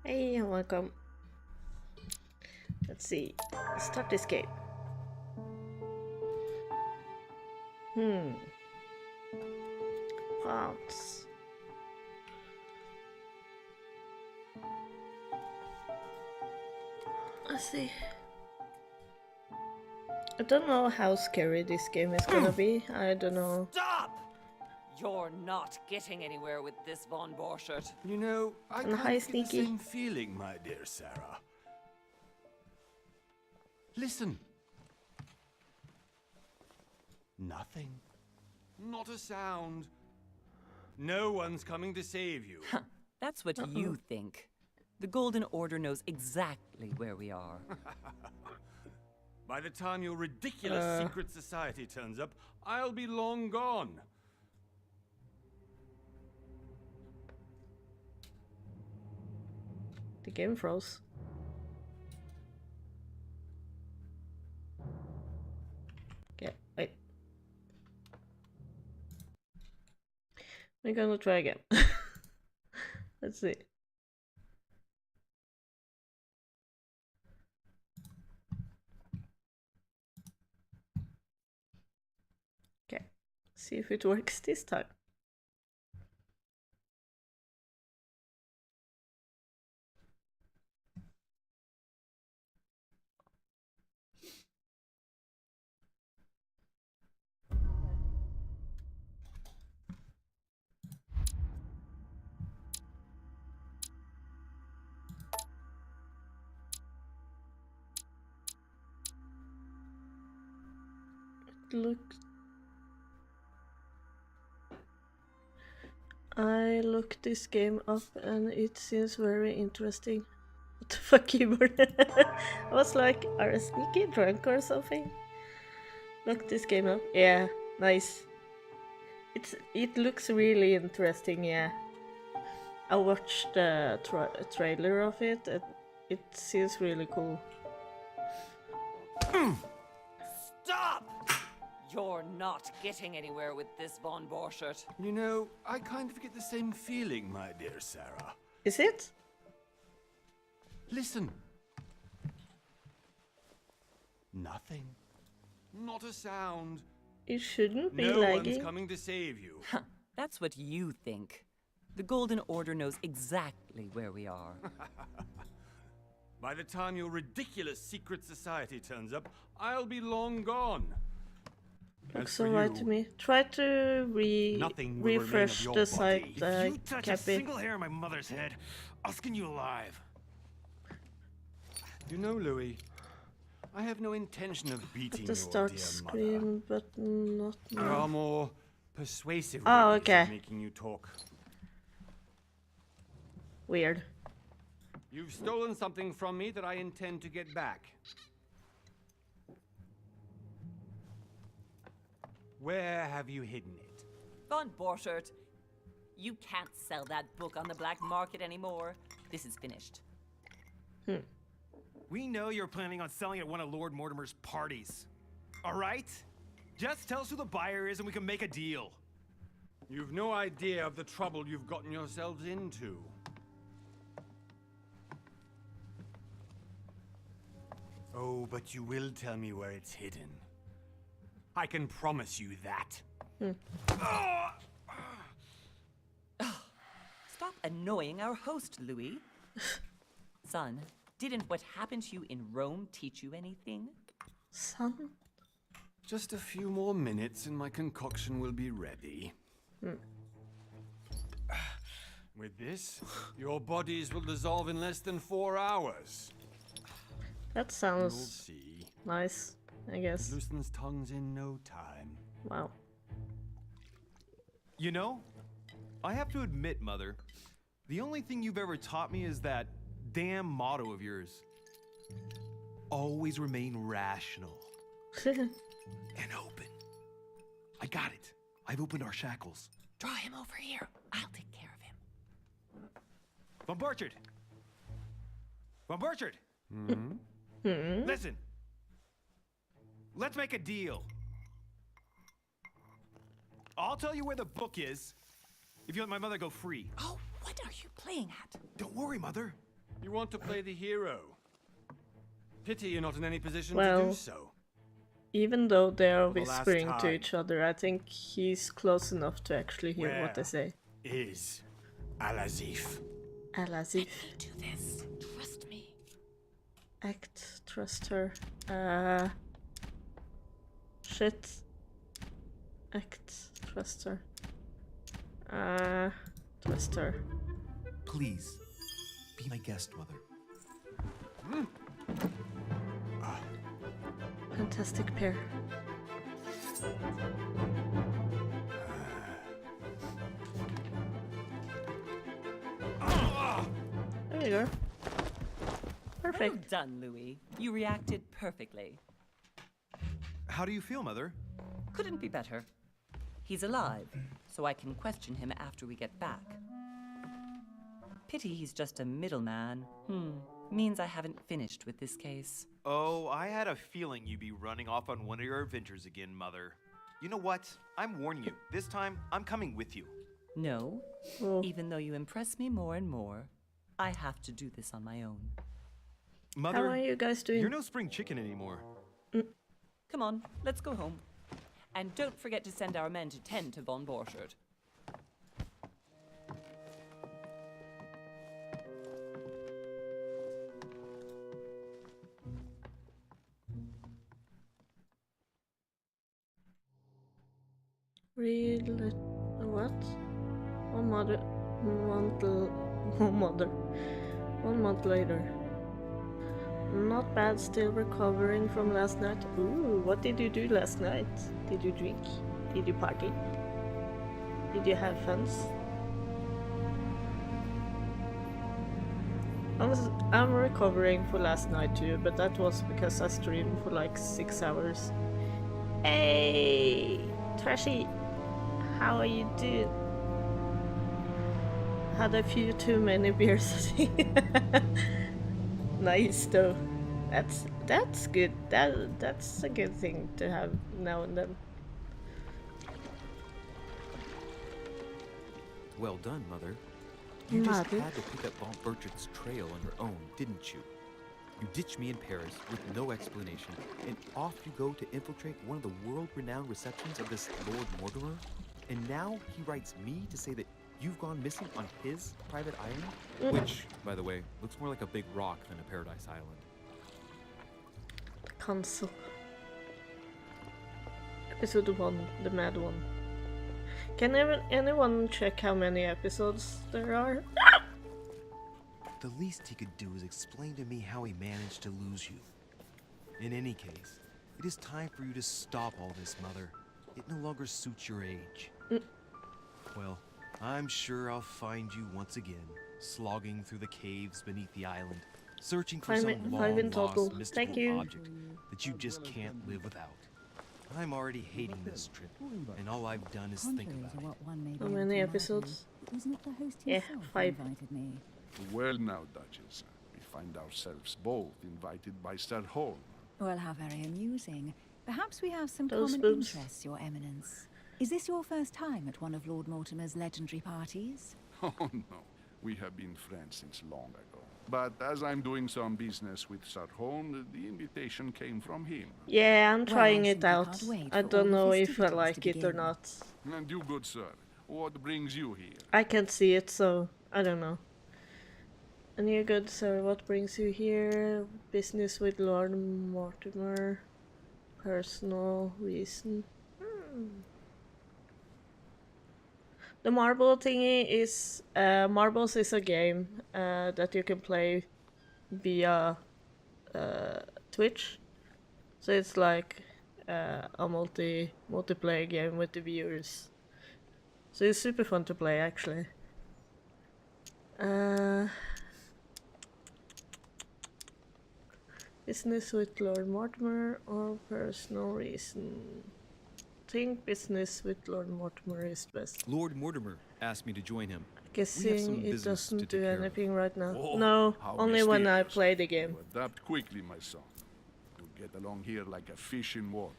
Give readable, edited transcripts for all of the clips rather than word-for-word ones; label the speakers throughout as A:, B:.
A: Hey, welcome. Let's see. Start this game. Fonts. Let's see. I don't know how scary this game is gonna be. I don't know.
B: Stop! You're not getting anywhere with this Von Borchert.
C: You know, I
A: And hi,
C: kind of get the
A: Sneaky.
C: same feeling, my dear Sarah. Listen. Nothing. Not a sound. No one's coming to save you.
B: That's what you think. The Golden Order knows exactly where we are.
C: By the time your ridiculous secret society turns up, I'll be long gone.
A: The game froze. Okay, wait. We're gonna try again. Let's see. Okay, see if it works this time. I looked this game up and it seems very interesting. What the fuck, keyboard? I was like, are I sneaky drunk or something? Look this game up. Yeah, nice. It looks really interesting, yeah. I watched the trailer of it and it seems really cool.
B: Stop! You're not getting anywhere with this Von Borchert.
C: You know, I kind of get the same feeling, my dear Sarah.
A: Is it?
C: Listen. Nothing. Not a sound.
A: It shouldn't be
C: No one's
A: laggy.
C: coming to save you.
B: That's what you think. The Golden Order knows exactly where we are.
C: By the time your ridiculous secret society turns up, I'll be long gone.
A: Looks alright to me. Try to
C: Nothing will remain of
A: refresh
C: your
A: the
C: body.
A: site,
D: If you touch a
A: Cappy.
D: single hair on my mother's head, I'll skin you alive.
C: You know, Louis, I have no intention of beating
A: The
C: your
A: start
C: dear
A: screen, but not
C: mother. There
A: now.
C: are more persuasive
A: Oh,
C: ways
A: okay.
C: of making you talk.
A: Weird.
C: You've stolen something from me that I intend to get back. Where have you hidden it?
B: Von Borchert, you can't sell that book on the black market anymore. This is finished.
D: We know you're planning on selling at one of Lord Mortimer's parties. All right? Just tell us who the buyer is and we can make a deal.
C: You've no idea of the trouble you've gotten yourselves into. Oh, but you will tell me where it's hidden. I can promise you that.
B: Stop annoying our host, Louis. Son, didn't what happened to you in Rome teach you anything?
A: Son?
C: Just a few more minutes and my concoction will be ready. With this, your bodies will dissolve in less than 4 hours.
A: That
C: You'll
A: sounds
C: see.
A: nice, I guess.
C: Loosens tongues in no time.
A: Wow.
D: You know, I have to admit, Mother, the only thing you've ever taught me is that damn motto of yours. Always remain rational and open. I got it. I've opened our shackles.
B: Draw him over here. I'll take care of him.
D: Von Borchert! Von Borchert! Listen. Let's make a deal. I'll tell you where the book is if you let my mother go free.
B: Oh, what are you playing at?
D: Don't worry, Mother.
C: You want to play the hero. Pity you're not in any position to
A: Well,
C: do so.
A: even though they are
C: For the last
A: whispering to
C: time.
A: each other, I think he's close enough to actually hear what they say.
C: Is Al-Azif?
A: Al-Azif.
B: Do this. Trust me.
A: Act, trust her. Shit. Act, trust her. Trust her.
E: Please, be my guest, Mother.
A: Fantastic pair. There you go. Perfect.
B: Well done, Louis. You reacted perfectly.
E: How do you feel, Mother?
B: Couldn't be better. He's alive, so I can question him after we get back. Pity he's just a middleman. Means I haven't finished with this case.
F: Oh, I had a feeling you'd be running off on one of your adventures again, Mother. You know what? I'm warning you. This time, I'm coming with you.
B: No,
A: Oh.
B: even though you impress me more and more, I have to do this on my own.
F: Mother,
A: How are you guys doing?
F: you're no spring chicken anymore.
B: Come on, let's go home. And don't forget to send our men to tend to von Borchardt.
A: Read what? One month later. Not bad, still recovering from last night. Ooh, what did you do last night? Did you drink? Did you party? Did you have fun? I'm recovering for last night too, but that was because I streamed for like 6 hours. Hey, Trashy, how are you doing? Had a few too many beers. Nice though. That's good. That's a good thing to have now and then.
E: Well done, Mother. You just
A: Mother?
E: had to pick up von Burchardt's trail on your own, didn't you? You ditched me in Paris with no explanation, and off you go to infiltrate one of the world-renowned receptions of this Lord Mortimer? And now he writes me to say that you've gone missing on his private island? Which, by the way, looks more like a big rock than a paradise island.
A: Console. Episode 1, the mad one. Can anyone check how many episodes there are?
F: The least he could do is explain to me how he managed to lose you. In any case, it is time for you to stop all this, Mother. It no longer suits your age. Well, I'm sure I'll find you once again, slogging through the caves beneath the island, searching for some
A: five in total.
F: long-lost
A: Thank
F: mystical
A: you.
F: object that you just can't live without. I'm already hating this trip, and all I've done is think
G: Contrary
F: about
G: to
F: it.
G: what one may be
A: How
G: able
A: many
G: to imagine,
A: episodes?
G: it was not the host
A: Yeah,
G: himself who
A: 5.
G: invited me.
H: Well now, Duchess, we find ourselves both invited by Sir Holm.
G: Well, how very amusing. Perhaps we have some
A: Those
G: common
A: boobs.
G: interests, Your Eminence. Is this your first time at one of Lord Mortimer's legendary parties?
H: Oh no, we have been friends since long ago. But as I'm doing some business with Sir Holm, the invitation came from him.
A: Yeah, I'm
G: Well,
A: trying
G: I
A: it
G: simply
A: out.
G: can't wait
A: I
G: for
A: don't
G: all
A: know
G: the
A: if I
G: festivities
A: like
G: to
A: it or
G: begin.
A: not.
H: And you, good sir, what brings you here?
A: I can't see it, so I don't know. And you good, sir? What brings you here? Business with Lord Mortimer. Personal reason. The marble thingy is marbles is a game that you can play via Twitch. So it's like a multiplayer game with the viewers. So it's super fun to play actually. Business with Lord Mortimer or personal reason? Think business with Lord Mortimer is best.
E: Lord Mortimer asked me to join him. some
A: Guessing it
E: business to
A: doesn't
E: take
A: do
E: care of.
A: anything right now.
H: Oh,
A: No,
H: how
A: only when I
H: mysterious.
A: play the game.
H: You adapt quickly, my son. You get along here like a fish in water.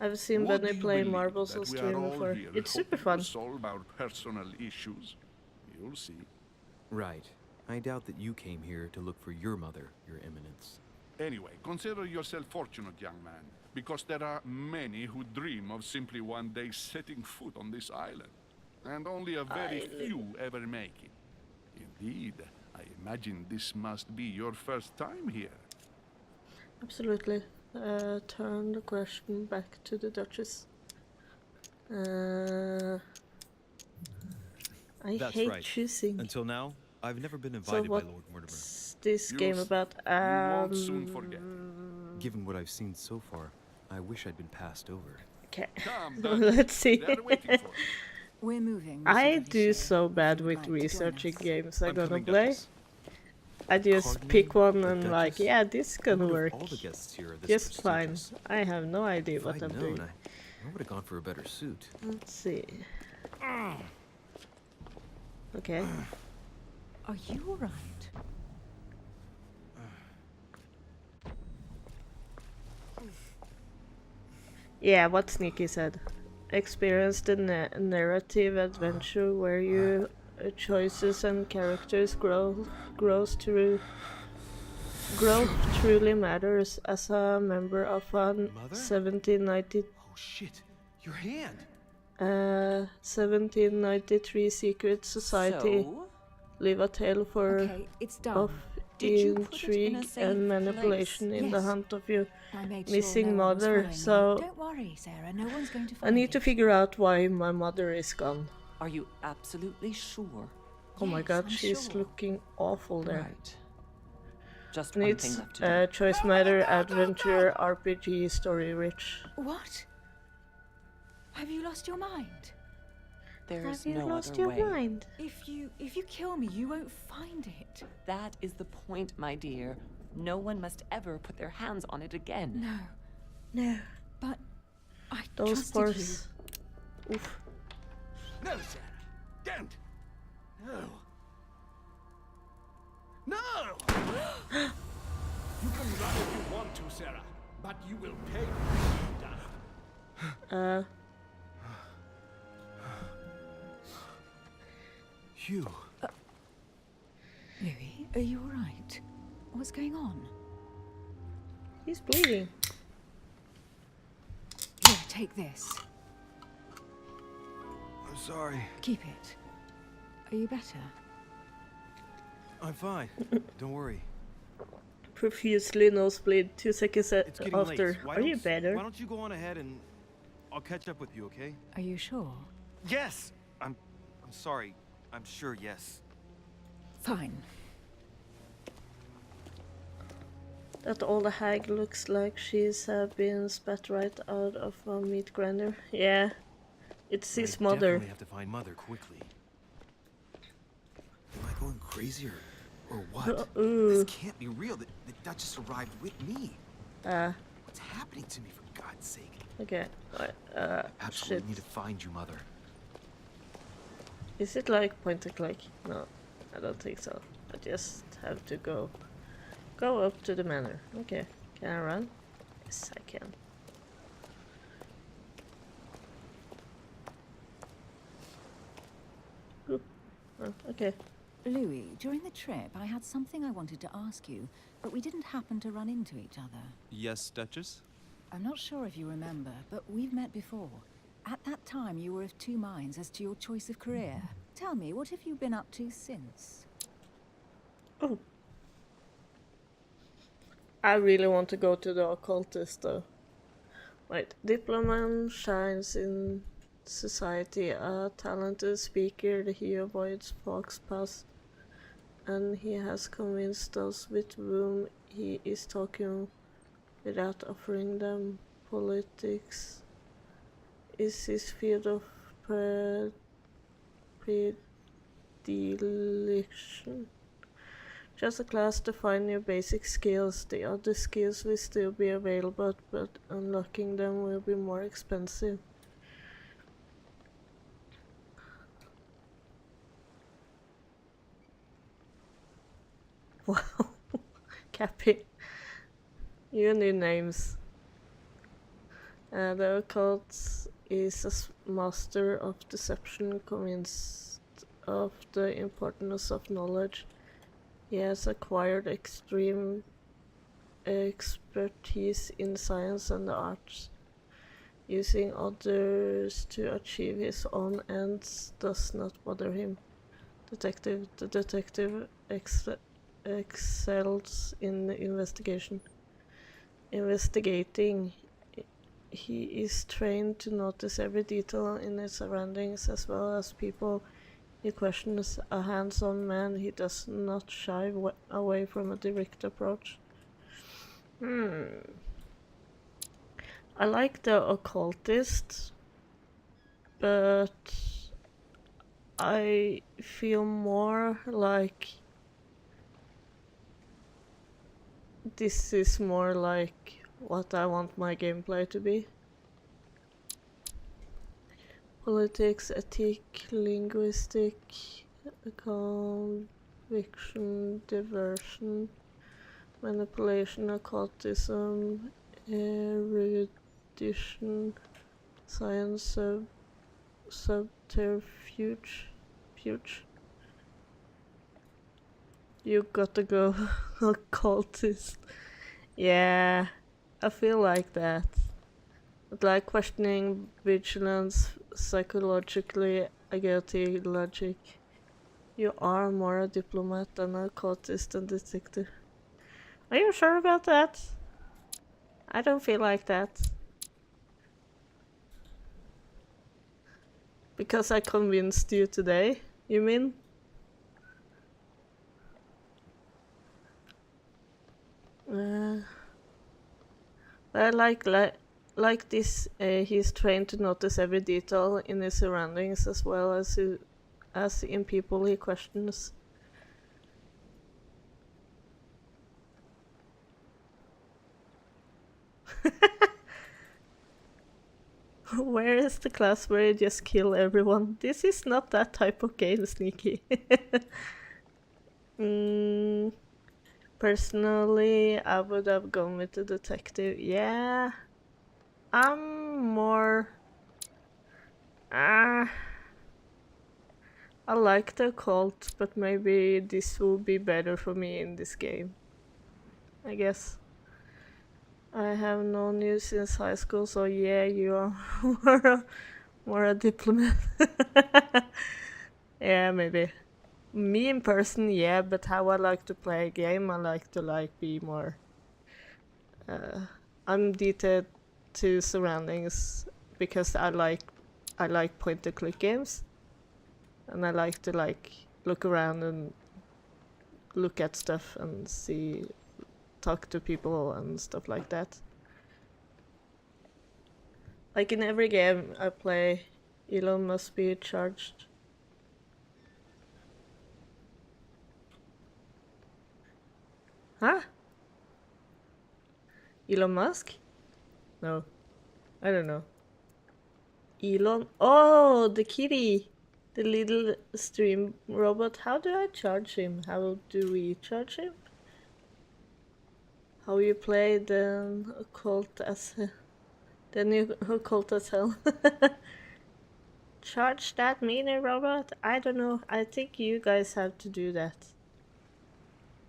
A: I've seen
H: What
A: Benny
H: do you
A: play
H: believe,
A: marbles
H: that
A: on
H: we are
A: stream
H: all
A: before.
H: here
A: It's super
H: hoping
A: fun.
H: to solve our personal issues. You'll see.
E: Right. I doubt that you came here to look for your mother, Your Eminence.
H: Anyway, consider yourself fortunate, young man, because there are many who dream of simply one day setting foot on this island, and only a very few ever make it. Indeed, I imagine this must be your first time here.
A: Absolutely. Turn the question back to the Duchess. I
F: That's
A: hate
F: right.
A: choosing.
F: Until now, I've never been
A: So
F: invited by Lord Mortimer.
A: what's this
H: You
A: game
H: s-
A: about?
H: You won't soon forget.
E: Given what I've seen so far, I wish I'd been passed over.
A: Okay.
H: Come, Duchess.
A: Let's see.
H: They're waiting for you.
G: We're moving.
A: I
G: Monsieur
A: do
G: Richelieu,
A: so
G: if
A: bad
G: you would
A: with
G: like to join
A: researching
G: us.
A: games I'm gonna
F: coming,
A: play.
F: Duchess.
A: I just
E: Cardinal,
A: pick one
E: the
A: and like,
E: Duchess?
A: yeah, this
E: I
A: gonna
E: wonder
A: work
E: if all the guests here are this
A: just fine.
E: prestigious.
A: I have no idea
E: If
A: what
E: I'd
A: I'm
E: known,
A: doing.
E: I would have gone for a better suit.
A: Let's see. Okay.
G: Are you alright?
A: Yeah, what Sneaky said. Experience the narrative adventure where your choices and characters growth truly matters as a member of a
F: Mother?
A: 1790
F: Oh shit, your hand!
A: 1793 secret society.
B: So,
A: Leave a tale for
G: Okay, it's done.
A: of
B: Did you put it in a
A: intrigue
B: safe
A: and manipulation
B: place?
A: in the
G: Yes.
A: hunt of your
G: I made
A: missing
G: sure no one was
A: mother,
G: following me.
A: so
G: Don't worry, Sarah. No one's going to
A: I
G: find
A: need to
G: it.
A: figure out why my mother is gone.
B: are you absolutely sure?
A: Oh my
G: Yes,
A: god,
G: I'm
A: she's
G: sure.
A: looking awful there.
B: Right. Just
A: And
B: one
A: it's
B: thing left to do.
A: choice matter, adventure, RPG, story rich.
G: What? Have you lost your mind?
B: There's
A: Have you
B: no
A: lost
B: other
A: your
B: way.
A: mind?
G: If you kill me, you won't find it.
B: That is the point, my dear. No one must ever put their hands on it again.
G: No,
A: No.
G: but I
A: Those
G: trusted
A: spores.
G: you.
A: Oof.
C: No, Sarah. Don't. No. No! You can run if you want to, Sarah, but you will pay for it.
F: Hugh.
G: Louis, are you all right? What's going on?
A: He's bleeding.
G: Here, take this.
F: I'm sorry.
G: Keep it. Are you better?
F: I'm fine. Don't worry.
A: Profusely nosebleed 2 seconds
F: It's getting
A: after.
F: late.
A: Are you better?
F: Why don't you go on ahead and I'll catch up with you, okay?
G: Are you sure?
F: Yes! I'm sorry. I'm sure, yes.
G: Fine.
A: That old hag looks like she's been spat right out of a meat grinder. Yeah. It's his
F: I
A: mother.
F: definitely have to find Mother quickly.
E: Am I going crazy or what?
A: Ooh.
E: This can't be real. The Duchess arrived with me. What's happening to me, for God's sake?
A: Okay.
E: Absolutely
A: Shit.
E: need to find you, Mother.
A: Is it like point and click? No, I don't think so. I just have to go up to the manor. Okay. Can I run? Yes, I can. Ooh. Oh, okay.
G: Louis, during the trip, I had something I wanted to ask you, but we didn't happen to run into each other.
F: Yes, Duchess?
G: I'm not sure if you remember, but we've met before. At that time, you were of two minds as to your choice of career. Tell me, what have you been up to since?
A: Oh. I really want to go to the occultist though. Wait, diplomat shines in society, a talented speaker, he avoids fox pass, and he has convinced those with whom he is talking without offering them politics. Is his field of predilection. Just a class to find your basic skills. The other skills will still be available, but unlocking them will be more expensive. Wow. Cappy. You need names. The occult is a master of deception, convinced of the importance of knowledge He has acquired extreme expertise in science and the arts. Using others to achieve his own ends does not bother him. The detective excels in investigation. Investigating. He is trained to notice every detail in his surroundings as well as people he questions. A hands-on man, he does not shy away from a direct approach. I like the occultist, but I feel more like this is more like what I want my gameplay to be. Politics, ethic, linguistic, conviction, diversion, manipulation, occultism, erudition, science, subterfuge. You gotta go occultist. Yeah, I feel like that. But like questioning vigilance, psychologically, agility, logic. You are more a diplomat than a occultist and detective. Are you sure about that? I don't feel like that. Because I convinced you today, you mean? I like this. He's trained to notice every detail in his surroundings as well as in people he questions. Where is the class where you just kill everyone? This is not that type of game, Sneaky. Personally, I would have gone with the detective. Yeah, I'm more... I like the occult, but maybe this will be better for me in this game, I guess. I have known you since high school, so yeah, you are more a diplomat. Yeah, maybe. Me in person, yeah, but how I like to play a game, I like to be more... I'm detailed to surroundings because I like point-and-click games, and I like to look around and look at stuff and talk to people and stuff like that. Like in every game I play, Elon must be charged. Huh? Elon Musk? No, I don't know. Elon? Oh, the kitty! The little stream robot. How do I charge him? How do we charge him? How you play the occult as... the new occult as hell. Charge that mini robot? I don't know. I think you guys have to do that.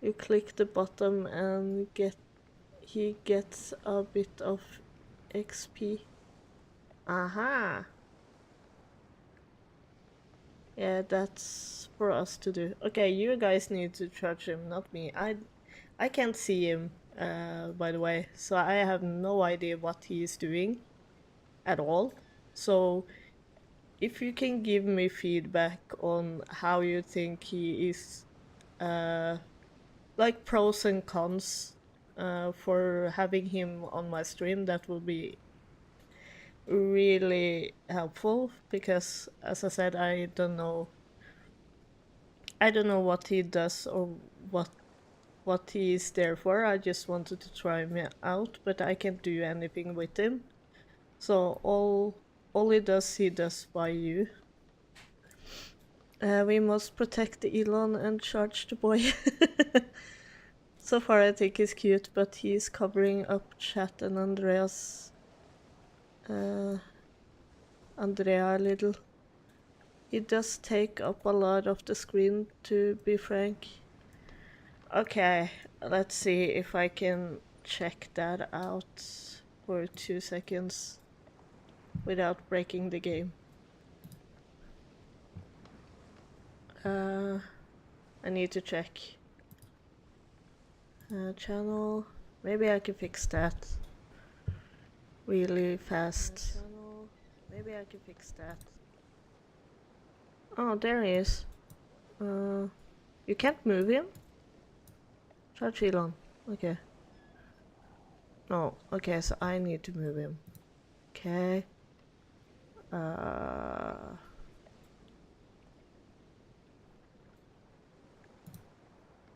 A: You click the bottom and he gets a bit of XP. Aha! Yeah, that's for us to do. Okay, you guys need to charge him, not me. I can't see him, by the way, so I have no idea what he is doing at all. So if you can give me feedback on how you think he is, like pros and cons, for having him on my stream, that will be really helpful, because as I said, I don't know what he does or what he is there for. I just wanted to try him out, but I can't do anything with him. So all he does by you. We must protect Elon and charge the boy. So far I think he's cute, but he's covering up chat and Andrea a little. He does take up a lot of the screen, to be frank. Okay, let's see if I can check that out for 2 seconds without breaking the game. I need to check. Channel. Maybe I can fix that really fast. Channel. Maybe I can fix that. Oh, there he is. You can't move him? Charge Elon. Okay. No, okay, so I need to move him. Okay.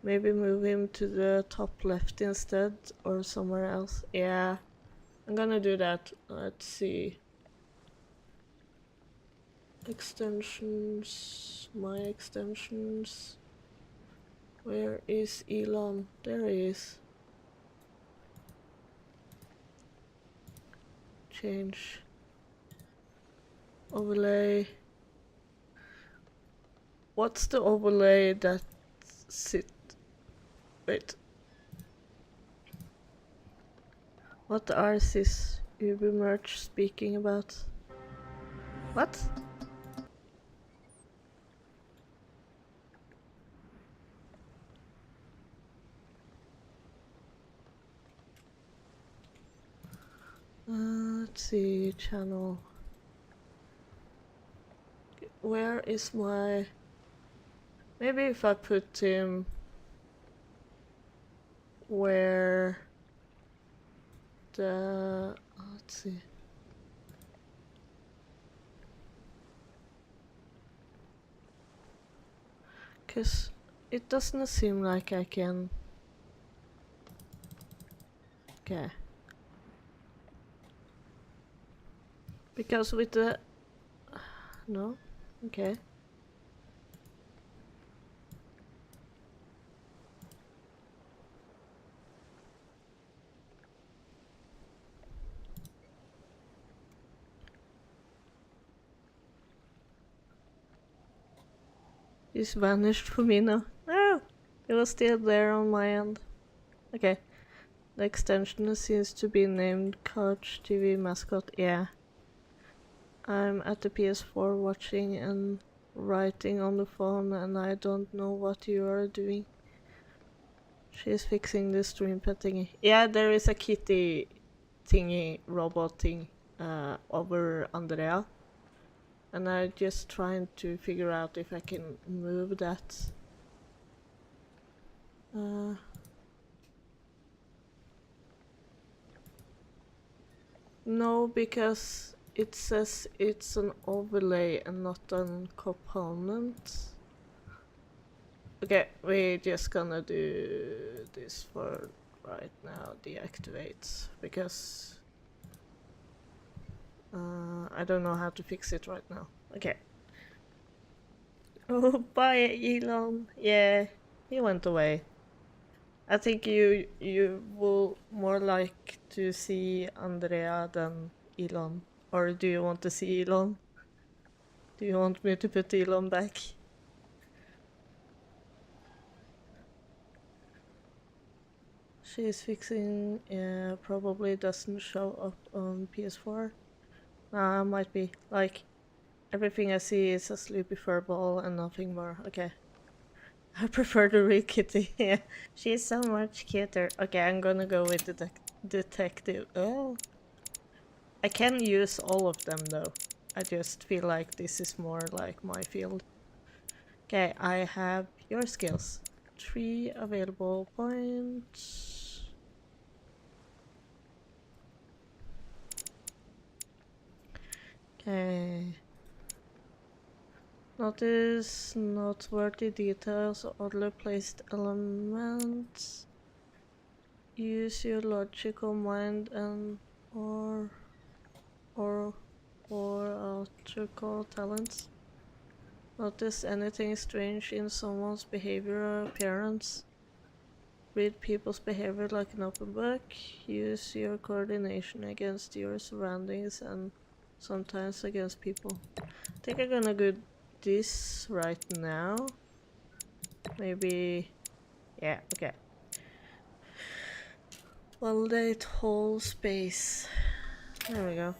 A: Maybe move him to the top left instead, or somewhere else. Yeah, I'm gonna do that. Let's see. Extensions. My extensions. Where is Elon? There he is. Change. Overlay. What's the overlay that sit? Wait. What are this Uber merch speaking about? What? Let's see, channel. Where is my... Maybe if I put him where the... let's see. Cause it doesn't seem like I can... Okay. Because with the... No? Okay. He's vanished for me now. Oh! It was still there on my end. Okay. The extension seems to be named Couch TV Mascot. Yeah. I'm at the PS4 watching and writing on the phone, and I don't know what you are doing. She's fixing the stream pet thingy. Yeah, there is a kitty thingy, robot thing, over Andrea. And I'm just trying to figure out if I can move that. No, because it says it's an overlay and not a component. Okay, we're just gonna do this for right now, deactivate, because I don't know how to fix it right now. Okay. Oh, bye, Elon. Yeah, he went away. I think you will more like to see Andrea than Elon. Or do you want to see Elon? Do you want me to put Elon back? She's fixing, probably doesn't show up on PS4. Nah, might be. Like, everything I see is a sleepy furball and nothing more. Okay. I prefer the real kitty. Yeah, she's so much cuter. Okay, I'm gonna go with the detective. Oh. I can use all of them though. I just feel like this is more like my field. Okay, I have your skills. 3 available points. Okay. Notice noteworthy details or oddly placed elements. Use your logical mind and or theatrical talents. Notice anything strange in someone's behavior or appearance. Read people's behavior like an open book. Use your coordination against your surroundings and sometimes against people. I think I'm gonna do this right now. Maybe Yeah, okay. Validate whole space. There we go.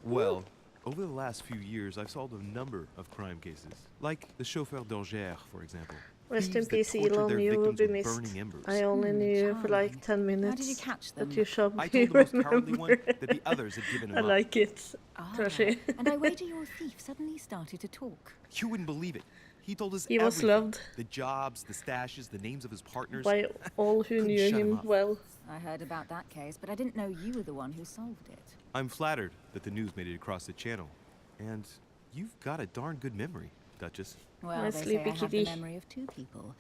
E: Well, over the last few years, I've solved a number of crime cases, like the chauffeur d'Angers, for example.
A: Rest in
E: Thieves that
A: peace,
E: tortured
A: Elon.
E: their
A: You will
E: victims
A: be
E: with
A: missed.
E: burning embers.
A: I only knew you for like
G: charming.
A: 10 minutes.
G: How did you catch them?
A: But you shall
E: I
A: be
E: told the most cowardly one
A: remembered.
E: that the others had given him
A: I
E: up.
A: like it.
G: Ah,
A: Trashy.
G: and I wager your thief suddenly started to talk.
E: You wouldn't believe it. He told us
A: He was
E: everything.
A: loved
E: The jobs, the stashes, the names of his partners.
A: by all who
E: Couldn't
A: knew
E: shut him
A: him
E: up.
A: well.
G: I heard about that case, but I didn't know you were the one who solved it.
E: I'm flattered that the news made it across the channel. And you've got a darn good memory, Duchess.
G: Well,
A: My
G: they say I
A: sleepy
G: have the
A: kitty.
G: memory of two people.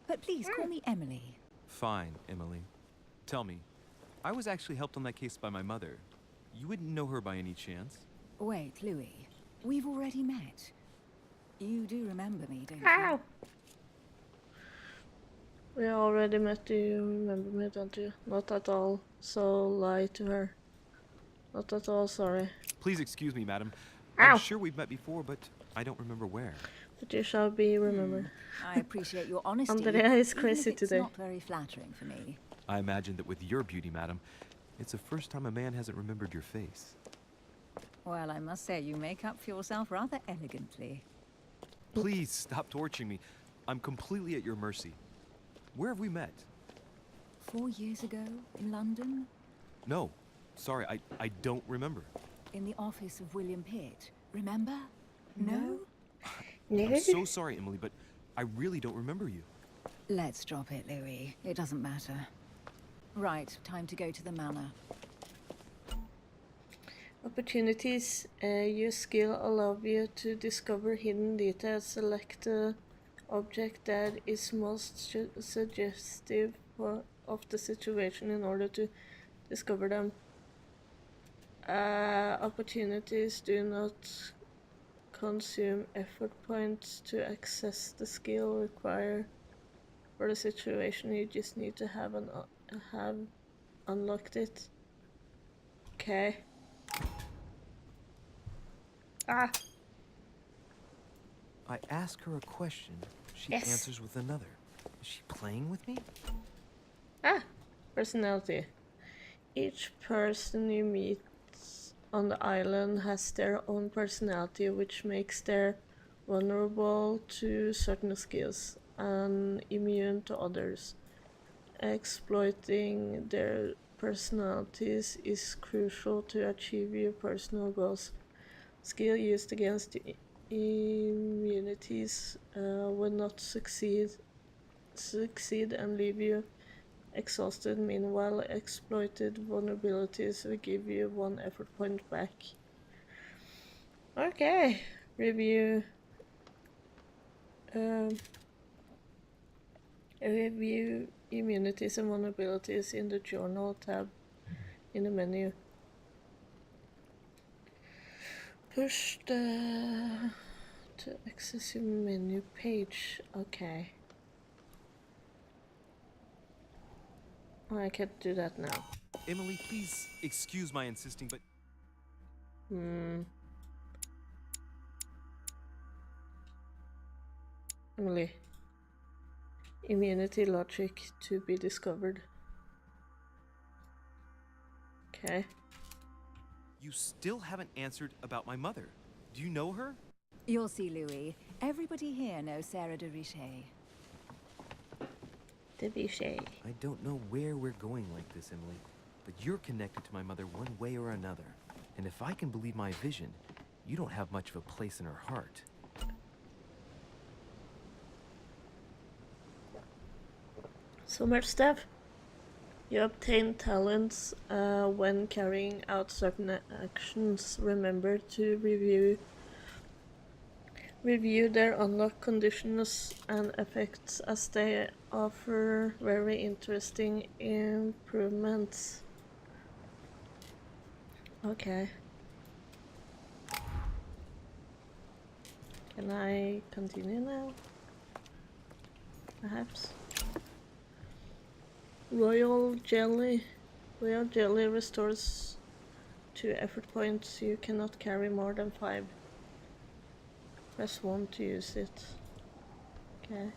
G: But please call me Emily.
E: Fine, Emily. Tell me, I was actually helped on that case by my mother. You wouldn't know her by any chance?
G: Wait, Louis. We've already met. You do remember me, don't
A: Ow!
G: you?
A: We already met you, remember me, don't you? Not at all. So lie to her. Not at all, sorry.
E: Please excuse me, madam.
A: Ow.
E: I'm sure we've met before, but I don't remember where.
A: But you shall be remembered.
G: I appreciate your honesty.
A: Andrea is
G: even
A: crazy
G: if it's
A: today.
G: not very flattering for me.
E: I imagine that with your beauty, madam, it's the first time a man hasn't remembered your face.
G: Well, I must say you make up for yourself rather elegantly.
E: Please stop torturing me. I'm completely at your mercy. Where have we met?
G: 4 years ago, in London,
E: No. Sorry, I don't remember.
G: in the office of William Pitt. Remember? No?
E: I'm so sorry, Emily, but I really don't remember you.
G: Let's drop it, Louis. It doesn't matter. Right, time to go to the manor.
A: Opportunities. Your skill allow you to discover hidden details. Select the object that is most suggestive of the situation in order to discover them. Opportunities do not consume effort points to access the skill required for the situation. You just need to have unlocked it. Okay. Ah!
E: I ask her a question, she
A: Yes.
E: answers with another. Is she playing with me?
A: Ah! Personality. Each person you meet on the island has their own personality, which makes them vulnerable to certain skills and immune to others. Exploiting their personalities is crucial to achieve your personal goals. Skill used against immunities will not succeed and leave you exhausted. Meanwhile, exploited vulnerabilities will give you 1 effort point back. Okay, review. Review immunities and vulnerabilities in the journal tab in the menu. Push the to access your menu page. Okay. Oh, I can't do that now.
E: Emily, please excuse my insisting, but
A: Emily. Immunity logic to be discovered. Okay.
E: you still haven't answered about my mother. Do you know her?
G: You'll see, Louis. Everybody here knows Sarah de Richet.
A: The Vichy.
E: I don't know where we're going like this, Emily, but you're connected to my mother one way or another. And if I can believe my vision, you don't have much of a place in her heart.
A: So much stuff. You obtain talents when carrying out certain actions. Remember to review their unlock conditions and effects, as they offer very interesting improvements. Okay. Can I continue now? Perhaps. Royal Jelly. Royal Jelly restores 2 effort points. You cannot carry more than 5. Press 1 to use it. Okay.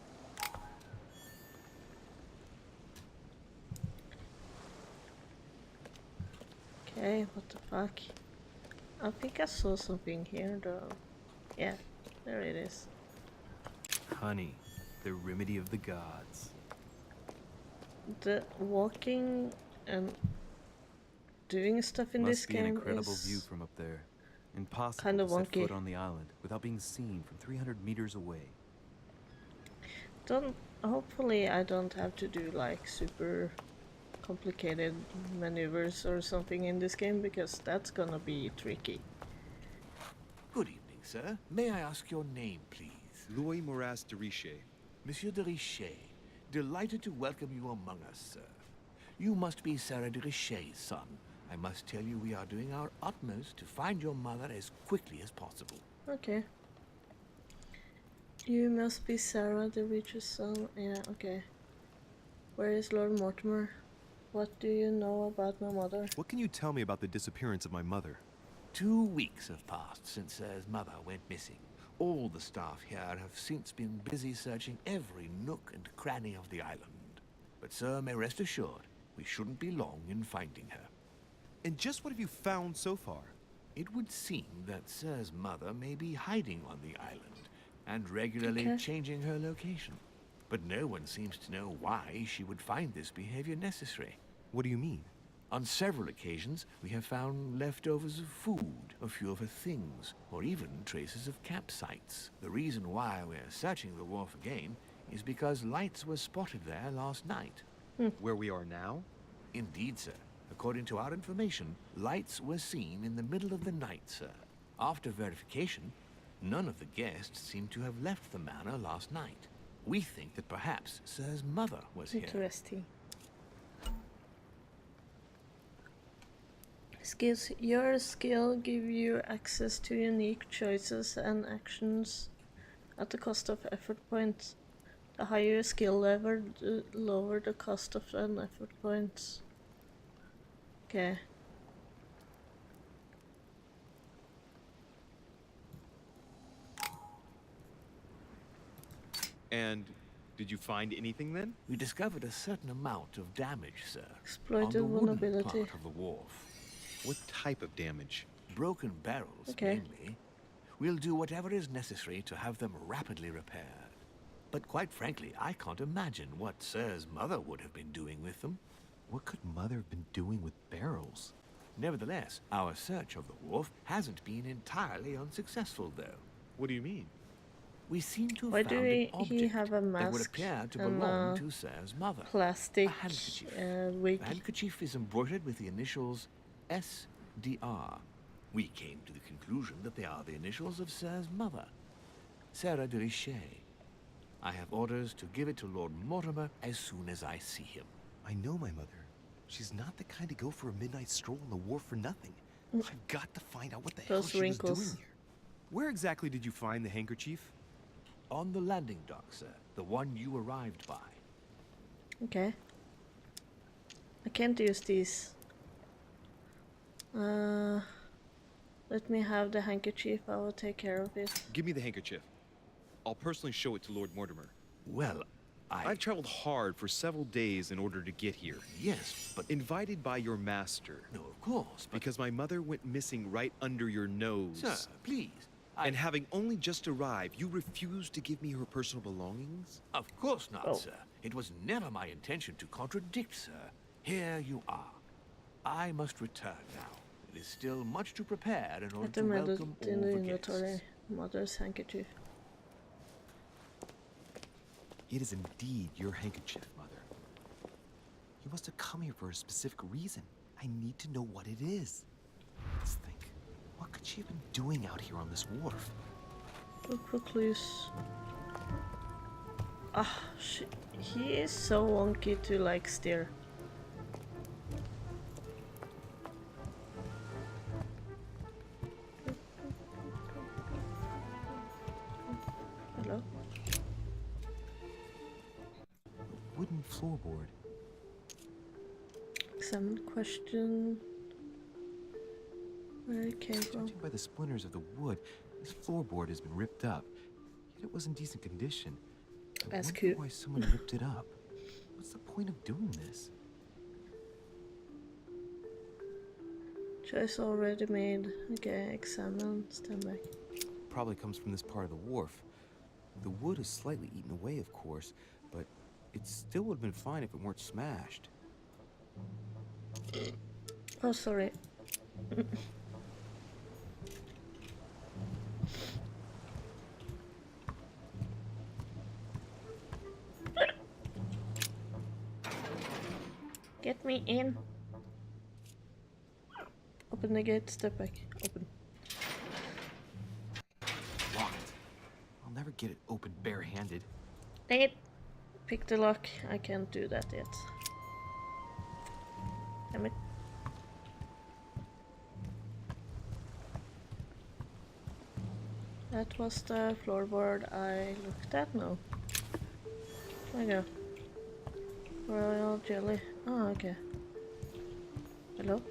A: Okay, what the fuck? I think I saw something here though. Yeah, there it is.
E: Honey, the remedy of the gods.
A: The walking and doing stuff in this
E: Must be an
A: game
E: incredible view
A: is
E: from up there. Impossible
A: kind of
E: to set
A: wonky.
E: foot on the island without being seen from 300 meters away.
A: Hopefully I don't have to do like super complicated maneuvers or something in this game, because that's gonna be tricky.
I: Good evening, sir. May I ask your name, please?
F: Louis Moras de Richer.
I: Monsieur de Richer. Delighted to welcome you among us, sir. You must be Sarah de Richer's son. I must tell you we are doing our utmost to find your mother as quickly as possible.
A: Okay. You must be Sarah, the richest son. Yeah, okay. Where is Lord Mortimer? What do you know about my mother?
F: What can you tell me about the disappearance of my mother?
I: 2 weeks have passed since Sir's mother went missing. All the staff here have since been busy searching every nook and cranny of the island. But Sir may rest assured, we shouldn't be long in finding her.
F: And just what have you found so far?
I: It would seem that Sir's mother may be hiding on the island and regularly changing her location. But no one seems to know why she would find this behavior necessary.
F: What do you mean?
I: On several occasions, we have found leftovers of food, a few of her things, or even traces of campsites. The reason why we're searching the wharf again is because lights were spotted there last night.
F: Where we are now?
I: Indeed, sir. According to our information, lights were seen in the middle of the night, sir. After verification, none of the guests seem to have left the manor last night. We think that perhaps Sir's mother was here.
A: Interesting. Skills. Your skill give you access to unique choices and actions at the cost of effort points. The higher your skill level, the lower the cost of an effort points. Okay.
F: And did you find anything then?
I: We discovered a certain amount of damage, sir. on
A: Exploited
I: the wooden
A: vulnerability.
I: part of the wharf.
F: What type of damage?
I: Broken barrels, mainly. We'll do whatever is necessary to have them rapidly repaired. But quite frankly, I can't imagine what Sir's mother would have been doing with them.
F: What could Mother have been doing with barrels?
I: Nevertheless, our search of the wharf hasn't been entirely unsuccessful, though.
F: What do you mean?
I: We seem to have
A: Why
I: found
A: do
I: an
A: he
I: object
A: have a
I: that would
A: mask
I: appear to
A: and
I: belong to Sir's mother.
A: plastic
I: A handkerchief.
A: wig?
I: The handkerchief is embroidered with the initials SDR. We came to the conclusion that they are the initials of Sir's mother, Sarah de Richer. I have orders to give it to Lord Mortimer as soon as I see him.
F: I know my mother. She's not the kind to go for a midnight stroll on the wharf for nothing. I've got to find out what the hell
A: Those
F: she was
A: wrinkles.
F: doing here. Where exactly did you find the handkerchief?
I: On the landing dock, sir. The one you arrived by.
A: Okay. I can't use these. Let me have the handkerchief. I will take care of it.
F: Give me the handkerchief. I'll personally show it to Lord Mortimer.
I: Well,
F: I've traveled hard for several days in order to get here.
I: Yes, but...
F: Invited by your master.
I: No, of course, but...
F: Because my mother went missing right under your nose.
I: Sir, please.
F: And having only just arrived, you refused to give me her personal belongings?
I: Of course not,
A: Oh.
I: sir. It was never my intention to contradict, sir. Here you are. I must return now. It is still much to prepare in order to
A: Item added
I: welcome
A: in
I: all
A: the
I: the
A: inventory.
I: guests.
A: Mother's handkerchief.
F: It is indeed your handkerchief, Mother. You must have come here for a specific reason. I need to know what it is. Let's think. What could she have been doing out here on this wharf?
A: Look recluse. Ah, he is so wonky to like steer. Hello?
F: Wooden floorboard.
A: Examine question. Where it came from.
F: Judging by the splinters of the wood, this floorboard has been ripped up. Yet it was in decent condition. I
A: That's
F: wonder
A: cute.
F: why someone ripped it up. What's the point of doing this?
A: Choice already made. Okay, examine, stand back.
F: Probably comes from this part of the wharf. The wood is slightly eaten away, of course, but it still would have been fine if it weren't smashed.
A: Oh, sorry. Get me in. Open the gate, step back. Open.
F: Locked. I'll never get it open barehanded.
A: Dang it. Pick the lock. I can't do that yet. Damn it. That was the floorboard I looked at now. There we go. Royal jelly. Oh, okay. Hello?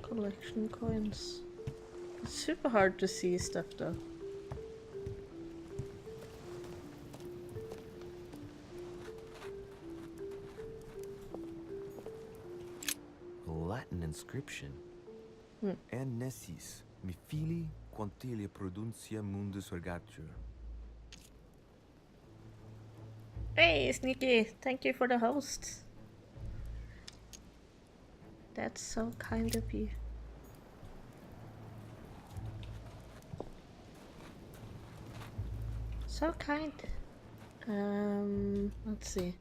A: Collection coins. It's super hard to see stuff though.
F: A Latin inscription. En nessis, mi fili quantilia produncia mundus ergatur.
A: Hey, Sneaky! Thank you for the host. That's so kind of you. So kind. Let's see.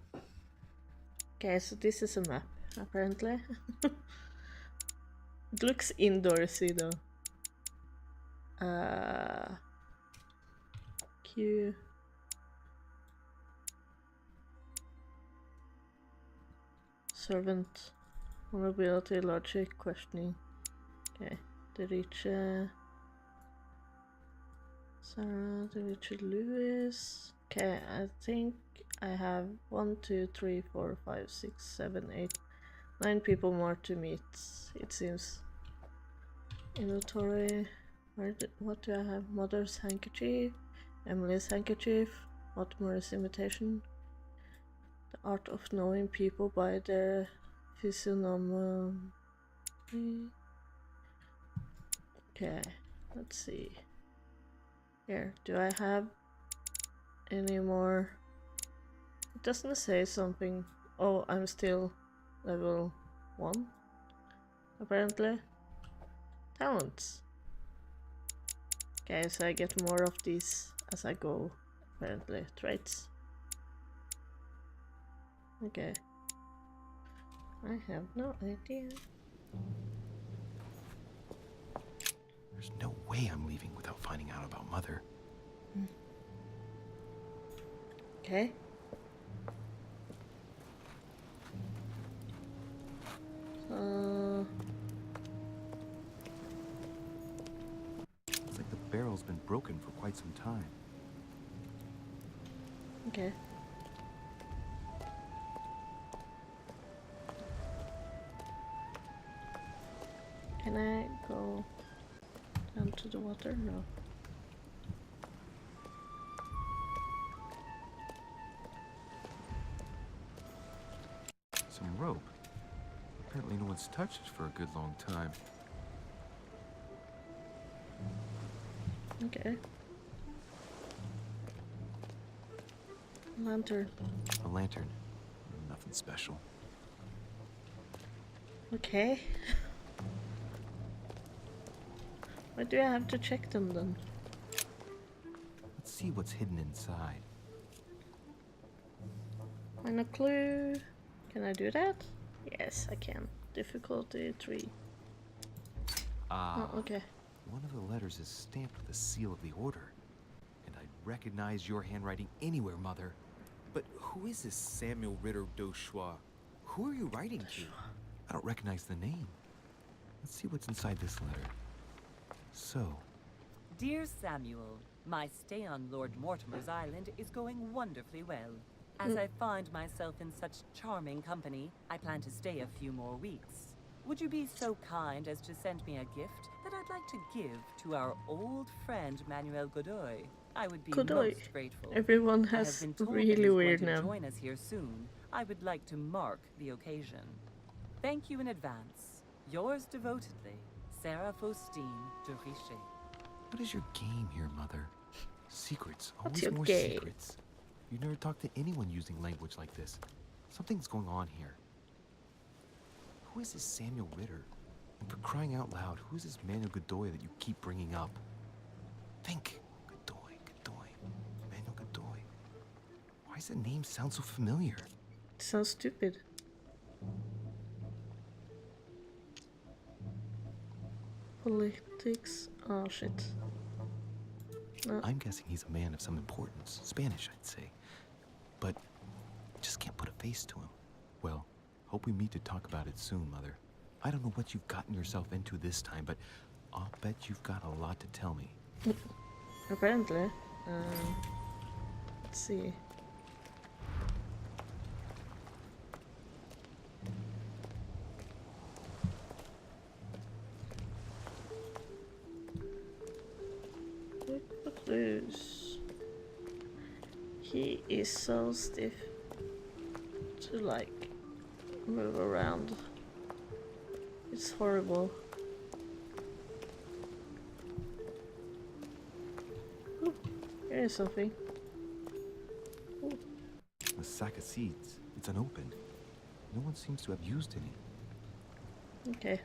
A: Okay, so this is a map, apparently. It looks indoorsy though. Q. Servant. Vulnerability, logic, questioning. Okay. The reach. Sarah, the Richard Lewis. Okay, I think I have 1, 2, 3, 4, 5, 6, 7, 8, 9 people more to meet, it seems. Inventory. What do I have? Mother's handkerchief, Emily's handkerchief, Otmar's imitation. The art of knowing people by their physiognomy. Okay, let's see. Here, do I have any more? It doesn't say something. Oh, I'm still level 1, apparently. Talents. Okay, so I get more of these as I go, apparently. Traits. Okay. I have no idea.
F: There's no way I'm leaving without finding out about Mother.
A: Okay.
F: It's like the barrel's been broken for quite some time.
A: Okay. Can I go down to the water? No.
F: Some rope. Apparently no one's touched it for a good long time.
A: Okay. Lantern.
F: A lantern. Nothing special.
A: Okay. Why do I have to check them then?
F: Let's see what's hidden inside.
A: Find a clue. Can I do that? Yes, I can. Difficulty 3.
F: Ah.
A: Oh, okay.
F: One of the letters is stamped with the seal of the Order. And I'd recognize your handwriting anywhere, Mother. But who is this Samuel Ritter Dauchois? Who are you writing to? I don't recognize the name. Let's see what's inside this letter. So.
B: Dear Samuel, my stay on Lord Mortimer's island is going wonderfully well. As I find myself in such charming company, I plan to stay a few more weeks. Would you be so kind as to send me a gift that I'd like to give to our old friend Manuel Godoy? I would be
A: Godoy.
B: most grateful.
A: Everyone
B: I have
A: has
B: been told that
A: really
B: he's
A: weird
B: going to
A: now.
B: join us here soon. I would like to mark the occasion. Thank you in advance. Yours devotedly, Sarah Faustine de Richet.
F: What is your game here, Mother? Secrets.
A: What's
F: Always
A: your
F: more
A: game?
F: secrets. You never talk to anyone using language like this. Something's going on here. Who is this Samuel Ritter? And for crying out loud, who is this Manuel Godoy that you keep bringing up? Think. Godoy. Manuel Godoy. Why does that name sound so familiar?
A: It sounds stupid. Politics. Oh shit. No.
F: I'm guessing he's a man of some importance. Spanish, I'd say. But just can't put a face to him. Well, hope we meet to talk about it soon, Mother. I don't know what you've gotten yourself into this time, but I'll bet you've got a lot to tell me.
A: Apparently. Let's see. Loose. He is so stiff to like move around. It's horrible. Ooh, here is something. Ooh.
F: A sack of seeds. It's unopened. No one seems to have used any.
A: Okay.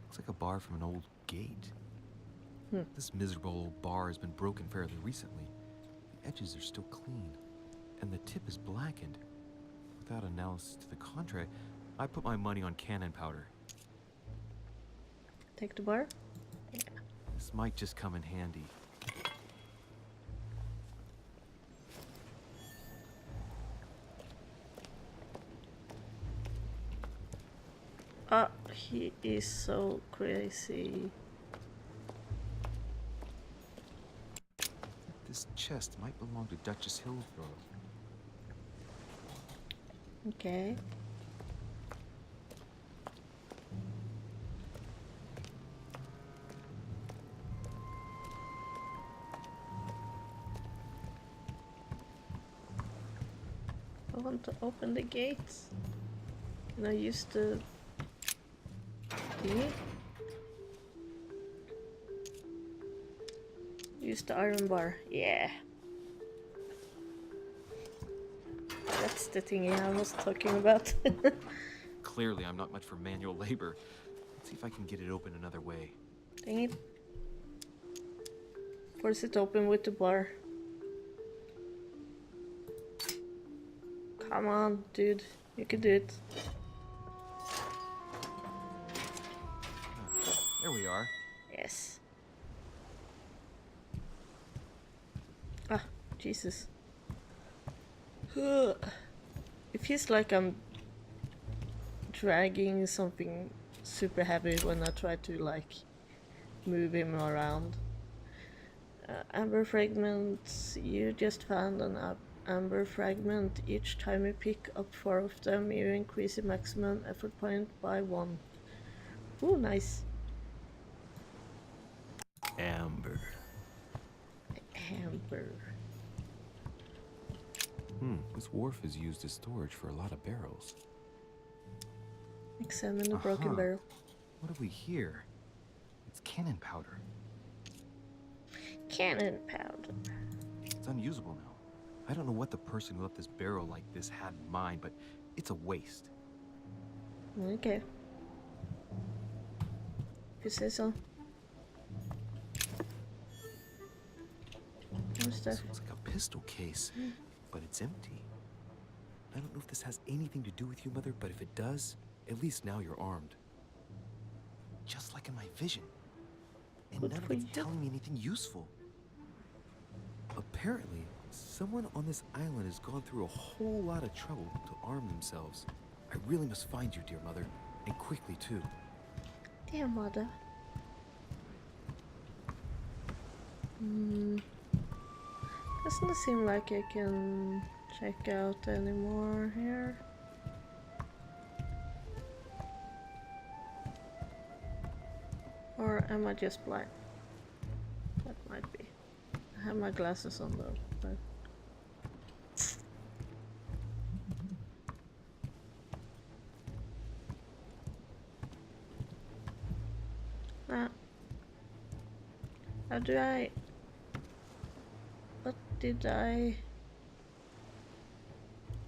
F: Looks like a bar from an old gate.
A: Hmm.
F: This miserable old bar has been broken fairly recently. The edges are still clean, and the tip is blackened. Without analysis to the contrary, I put my money on cannon powder.
A: Take the bar. Yeah.
F: This might just come in handy.
A: Ah, he is so crazy.
F: This chest might belong to Duchess Hillsborough.
A: Okay. I want to open the gates. Can I use the thingy? Use the iron bar. Yeah. That's the thingy I was talking about.
F: Clearly, I'm not much for manual labor. Let's see if I can get it open another way.
A: Dang it. Force it open with the bar. Come on, dude. You can do it.
F: There we are.
A: Yes. Ah, Jesus. It feels like I'm dragging something super heavy when I try to like move him around. Amber fragments. You just found an amber fragment. Each time you pick up 4 of them, you increase the maximum effort point by 1. Ooh, nice.
F: Amber.
A: Amber.
F: This wharf is used as storage for a lot of barrels.
A: Examine the broken barrel.
F: What have we here? It's cannon powder.
A: Cannon powder.
F: It's unusable now. I don't know what the person who left this barrel like this had in mind, but it's a waste.
A: Okay. If you say so. More stuff.
F: This looks like a pistol case, but it's empty. I don't know if this has anything to do with you, Mother, but if it does, at least now you're armed. Just like in my vision. And
A: Good
F: none of
A: for
F: it's
A: you.
F: telling me anything useful. Apparently, someone on this island has gone through a whole lot of trouble to arm themselves. I really must find you, dear Mother, and quickly too.
A: Dear mother. Doesn't seem like I can check out anymore here. Or am I just blind? That might be. I have my glasses on though. But... How do I... What did I...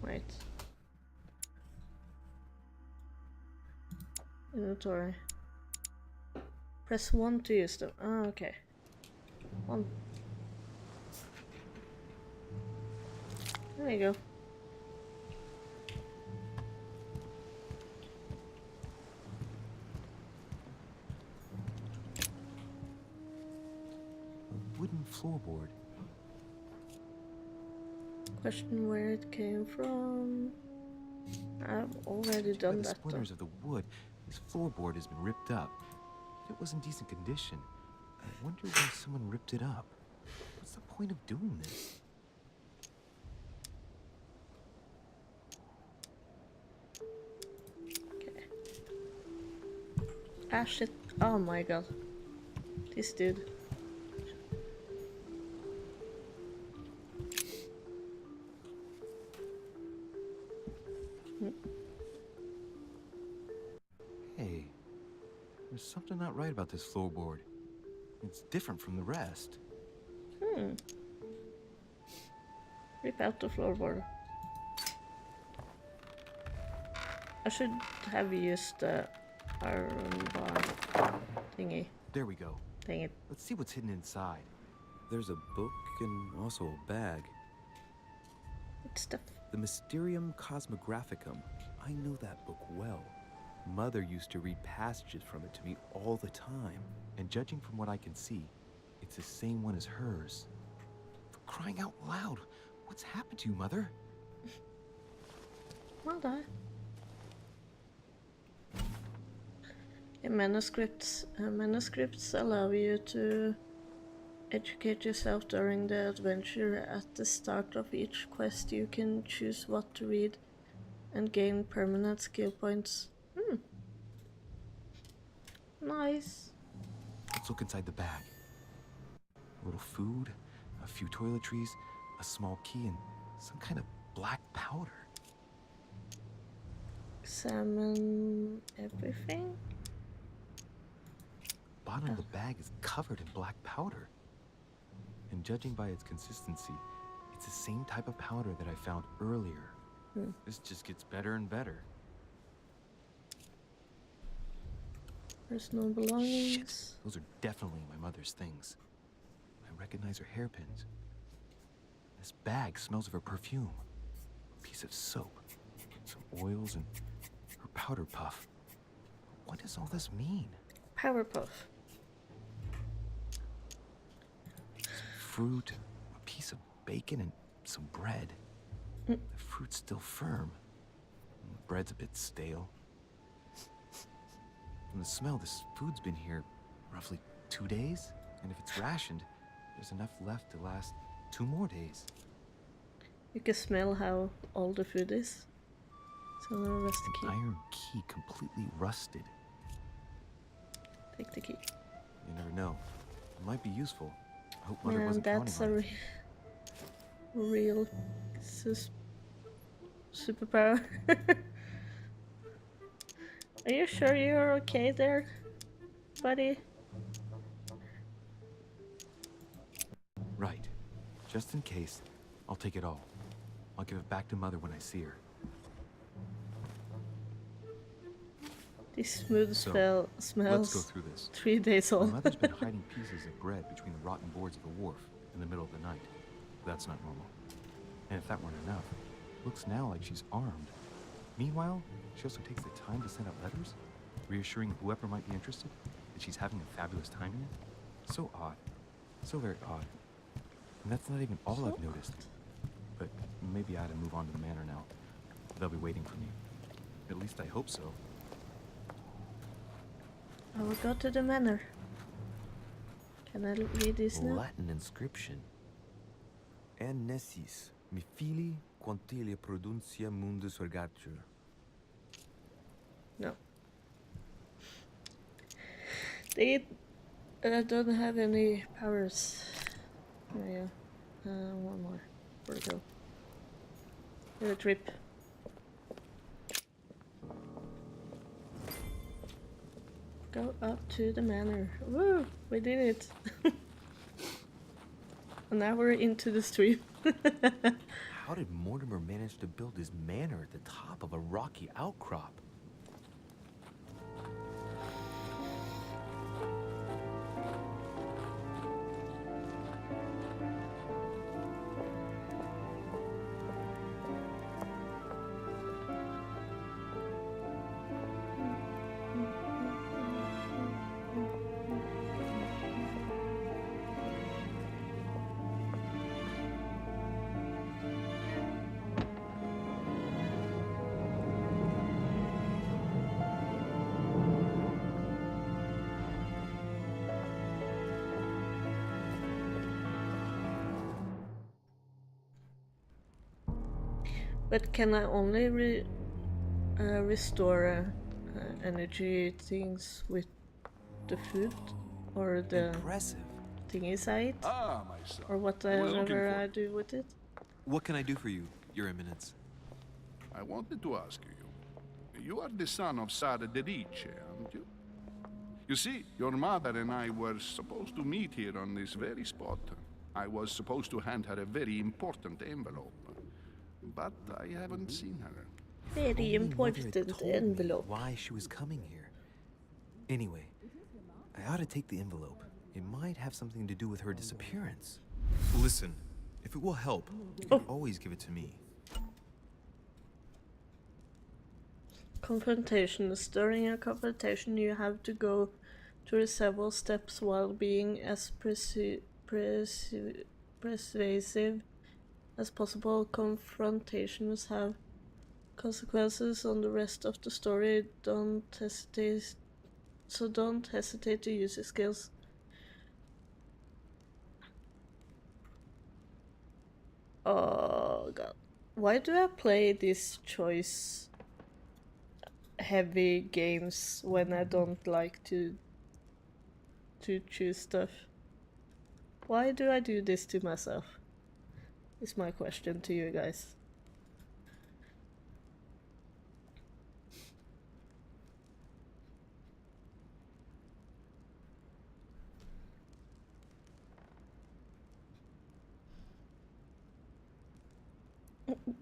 A: Wait. Inventory. Press 1 to use them. Oh, okay. 1. There you go.
F: A wooden floorboard.
A: Question where it came from. I've already
F: By
A: done
F: the
A: that.
F: splinters of the wood, this floorboard has been ripped up. It was in decent condition. I wonder why someone ripped it up. What's the point of doing this?
A: Okay. Ah shit. Oh my god. This dude.
F: Hey, there's something not right about this floorboard. It's different from the rest.
A: Rip out the floorboard. I should have used the iron bar thingy.
F: There we go.
A: Dang it.
F: Let's see what's hidden inside.
E: There's a book and also a bag.
A: What stuff?
E: The Mysterium Cosmographicum. I know that book well. Mother used to read passages from it to me all the time.
F: And judging from what I can see, it's the same one as hers. For crying out loud, what's happened to you, Mother?
A: Mother. In manuscripts allow you to educate yourself during the adventure. At the start of each quest, you can choose what to read and gain permanent skill points. Nice.
F: Let's look inside the bag. A little food, a few toiletries, a small key, and some kind of black powder.
A: Examine everything.
F: The bottom of the bag is covered in black powder. And judging by its consistency, it's the same type of powder that I found earlier. This just gets better and better.
A: Personal belongings.
F: Shit, those are definitely my mother's things. I recognize her hairpins. This bag smells of her perfume. A piece of soap, some oils, and her powder puff. What does all this mean?
A: Power puff.
F: Fruit, a piece of bacon, and some bread. The fruit's still firm. And the bread's a bit stale. From the smell, this food's been here roughly 2 days. And if it's rationed, there's enough left to last 2 more days.
A: You can smell how old the food is. So now rest the key.
F: Iron key completely rusted.
A: Take the key.
F: You never know. It might be useful. I hope Mother
A: Man,
F: wasn't
A: that's
F: counting
A: a
F: on it.
A: real superpower. Are you sure you're okay there, buddy?
F: Right. Just in case, I'll take it all. I'll give it back to Mother when I see her.
A: This smooth
F: So,
A: smells
F: let's go through this.
A: 3 days
F: My
A: old.
F: mother's been hiding pieces of bread between the rotten boards of the wharf in the middle of the night. That's not normal. And if that weren't enough, looks now like she's armed. Meanwhile, she also takes the time to send out letters, reassuring whoever might be interested that she's having a fabulous time here. So odd. So very odd. And that's not even all I've noticed. But maybe I ought to move on to the manor now. They'll be waiting for me. At least I hope so.
A: I will go to the manor. Can I read this now?
J: Latin inscription. En nessis, mi fili quantilia produncia mundus ergatur.
A: No. They don't have any powers. Yeah. One more. Where'd it go? The trip. Go up to the manor. Woo! We did it! And now we're into the stream.
J: How did Mortimer manage to build his manor at the top of a rocky outcrop?
A: But can I only restore energy things with the food or the
J: Impressive.
A: thingies I eat?
H: Ah, my son.
A: Or
H: I was looking
A: whatever
H: for
A: I do with it?
E: What can I do for you, Your Eminence?
H: I wanted to ask you. You are the son of Sara de Riche, aren't you? You see, your mother and I were supposed to meet here on this very spot. I was supposed to hand her a very important envelope. But I haven't seen her.
A: Very
J: Only Mother
A: important
J: had told me
A: envelope.
J: why she was coming here. Anyway, I ought to take the envelope. It might have something to do with her disappearance.
E: Listen, if it will help, you can always give it to me.
A: Confrontations. During a confrontation, you have to go through several steps while being as persuasive as possible. Confrontations have consequences on the rest of the story. Don't hesitate to use your skills. Oh god. Why do I play these choice heavy games when I don't like to choose stuff? Why do I do this to myself? Is my question to you guys.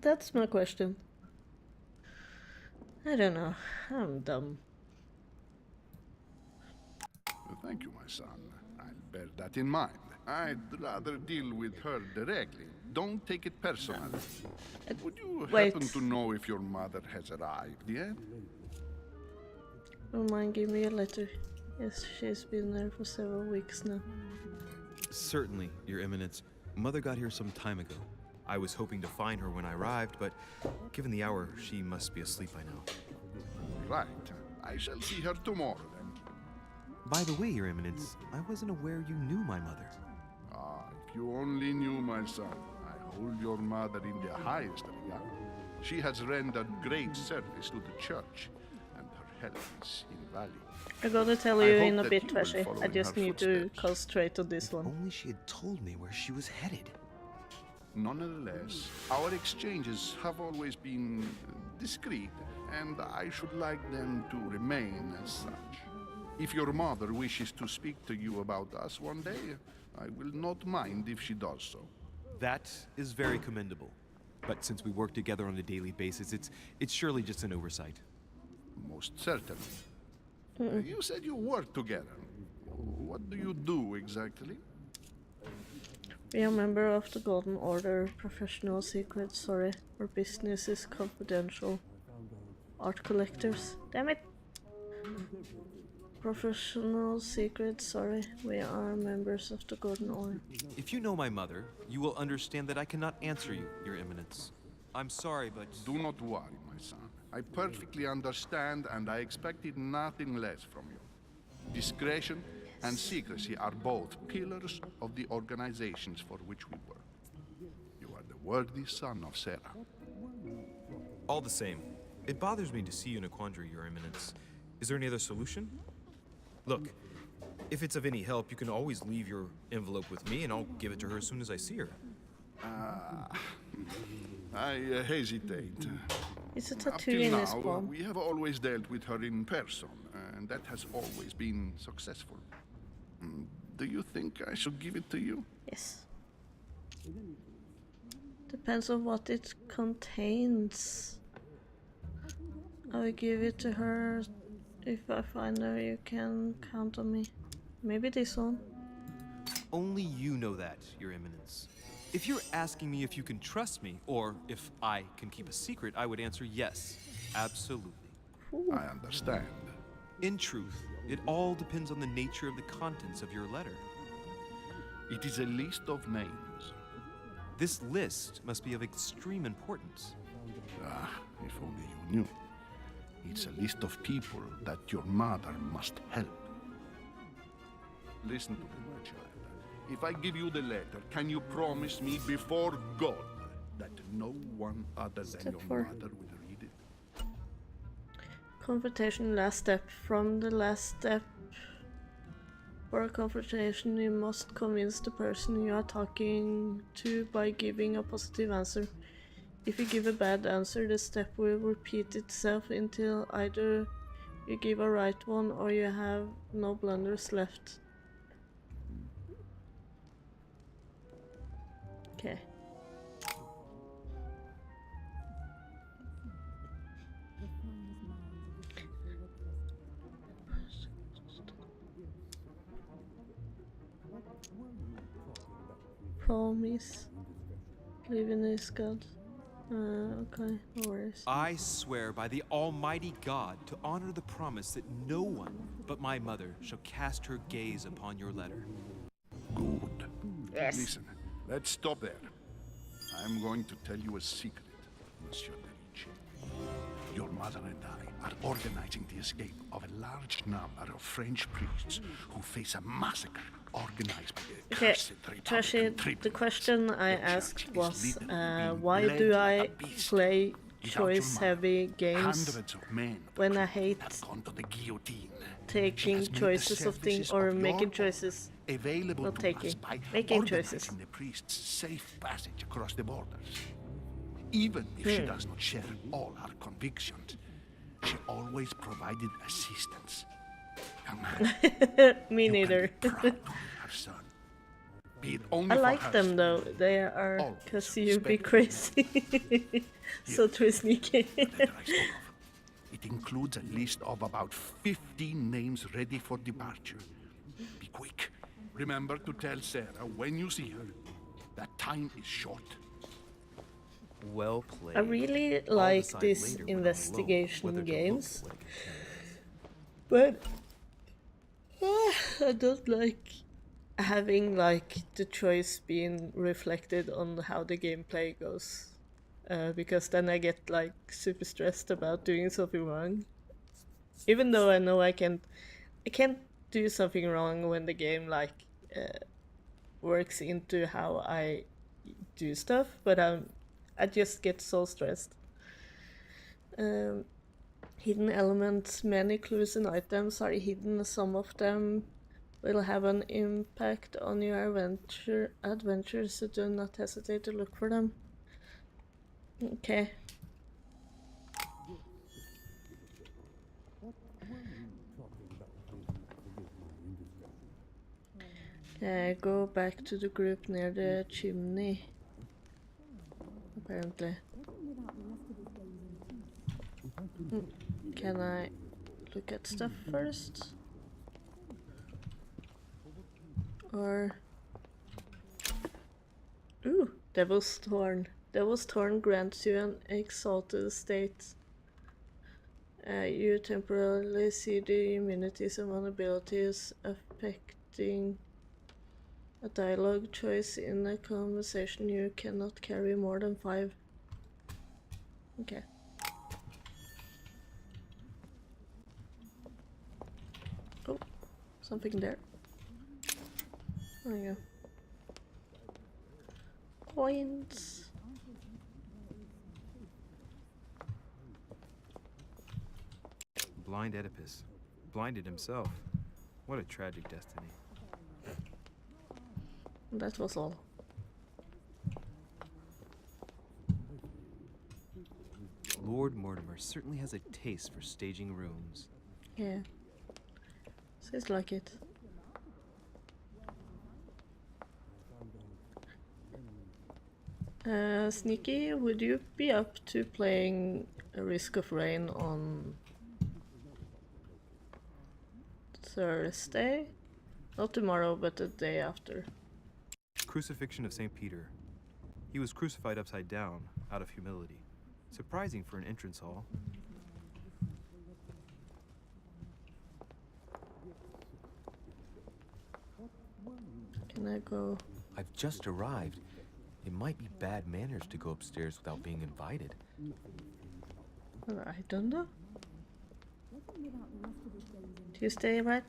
A: That's my question. I don't know. I'm dumb.
H: Thank you, my son. I'll bear that in mind. I'd rather deal with her directly. Don't take it personally. Would you happen to know if your mother has arrived yet?
A: Don't mind, give me a letter. Yes, she's been there for several weeks now.
E: Certainly, Your Eminence. Mother got here some time ago. I was hoping to find her when I arrived, but given the hour, she must be asleep by now.
H: Right. I shall see her tomorrow then.
J: By the way, Your Eminence, I wasn't aware you knew my mother.
H: Ah, if you only knew, my son. I hold your mother in the highest regard. She has rendered great service to the church, and her help is invaluable.
A: I'm gonna tell you in a bit, Trashy. I just need to concentrate on this one.
J: Only she had told me where she was headed.
H: Nonetheless, our exchanges have always been discreet, and I should like them to remain as such. If your mother wishes to speak to you about us one day, I will not mind if she does so.
E: That is very commendable. But since we work together on a daily basis, it's surely just an oversight.
H: Most certainly. You said you work together. What do you do exactly?
A: Be a member of the Golden Order. Professional secret, sorry. Our business is confidential. Art collectors. Damn it! Professional secret, sorry. We are members of the Golden Order.
E: If you know my mother, you will understand that I cannot answer you, Your Eminence. I'm sorry, but...
H: Do not worry, my son. I perfectly understand, and I expected nothing less from you. Discretion and secrecy are both pillars of the organizations for which we work. You are the worthy son of Sarah.
E: All the same, it bothers me to see you in a quandary, Your Eminence. Is there any other solution? Look,
J: If it's of any help, you can always leave your envelope with me and I'll give it to her as soon as I see her.
H: I hesitate.
A: It's a
H: Up
A: tattoo
H: till
A: in his
H: now,
A: palm.
H: we have always dealt with her in person, and that has always been successful. Do you think I should give it to you?
A: Yes. Depends on what it contains. I will give it to her. If I find her, you can count on me. Maybe this one.
J: Only you know that, Your Eminence. If you're asking me if you can trust me, or if I can keep a secret, I would answer yes, absolutely.
H: I understand.
J: In truth, it all depends on the nature of the contents of your letter.
H: It is a list of names.
J: This list must be of extreme importance.
H: Ah, if only you knew. It's a list of people that your mother must help. Listen to me, my child. If I give you the letter, can you promise me before God that no one other than
A: Step
H: your
A: 4.
H: mother will read it?
A: Confrontation last step. From the last step for a confrontation, you must convince the person you are talking to by giving a positive answer. If you give a bad answer, the step will repeat itself until either you give a right one or you have no blunders left. Okay. Promise. Living is God. Okay, no worries.
J: I swear by the Almighty God to honor the promise that no one but my mother shall cast her gaze upon your letter.
H: Good.
A: Yes.
H: Listen, let's stop there. I'm going to tell you a secret, Monsieur Medici. Your mother and I are organizing the escape of a large number of French priests who face a massacre organized by the
A: Okay,
H: cursed
A: Trashy,
H: Republican
A: the
H: tribunal.
A: question I
H: The church
A: asked
H: is
A: was,
H: literally
A: why
H: being
A: do
H: bled
A: I
H: like a beast.
A: play
H: Without your
A: choice-heavy
H: mother,
A: games
H: hundreds of men
A: when I
H: have
A: hate
H: gone to the guillotine. She
A: taking
H: has made the
A: choices of things
H: services
A: or
H: of your
A: making
H: order
A: choices?
H: available
A: Not
H: to
A: taking,
H: us by
A: making
H: organizing
A: choices.
H: the priest's safe passage across the borders. Even if she does not share all our convictions, she always provided assistance. Young man,
A: Me
H: you
A: neither.
H: can be proud to be her son. Be it only
A: I
H: for
A: like
H: her
A: them
H: sake.
A: though. They are
H: Always
A: cause you be
H: respect
A: crazy. So too sneaky.
H: The letter I spoke of. It includes a list of about 15 names ready for departure. Be quick. Remember to tell Sarah when you see her that time is short.
J: Well played.
A: I really
J: I'll
A: like
J: decide
A: these
J: later when I'm alone
A: investigation
J: whether to
A: games,
J: look like a
A: but I don't like having like the choice being reflected on how the gameplay goes, because then I get like super stressed about doing something wrong. Even though I know I can't do something wrong when the game like works into how I do stuff, but I just get so stressed. Hidden elements, many clues and items are hidden. Some of them will have an impact on your adventure, so do not hesitate to look for them. Okay. Go back to the group near the chimney. Apparently. Can I look at stuff first? Or... Ooh, Devil's Thorn. Devil's Thorn grants you an exalted state. You temporarily see the immunities and vulnerabilities affecting a dialogue choice in a conversation. You cannot carry more than 5. Okay. Oh, something there. There you go. Points.
J: blind Oedipus. Blinded himself.
E: What a tragic destiny.
A: That was all.
J: Lord Mortimer certainly has a taste for staging rooms.
A: Yeah. Seems like it. Sneaky, would you be up to playing a Risk of Rain on Thursday? Not tomorrow, but the day after.
J: Crucifixion of St. Peter. He was crucified upside down, out of humility. Surprising for an entrance hall.
A: Can I go?
F: I've just arrived. It might be bad manners to go upstairs without being invited.
A: I don't know. Tuesday, right?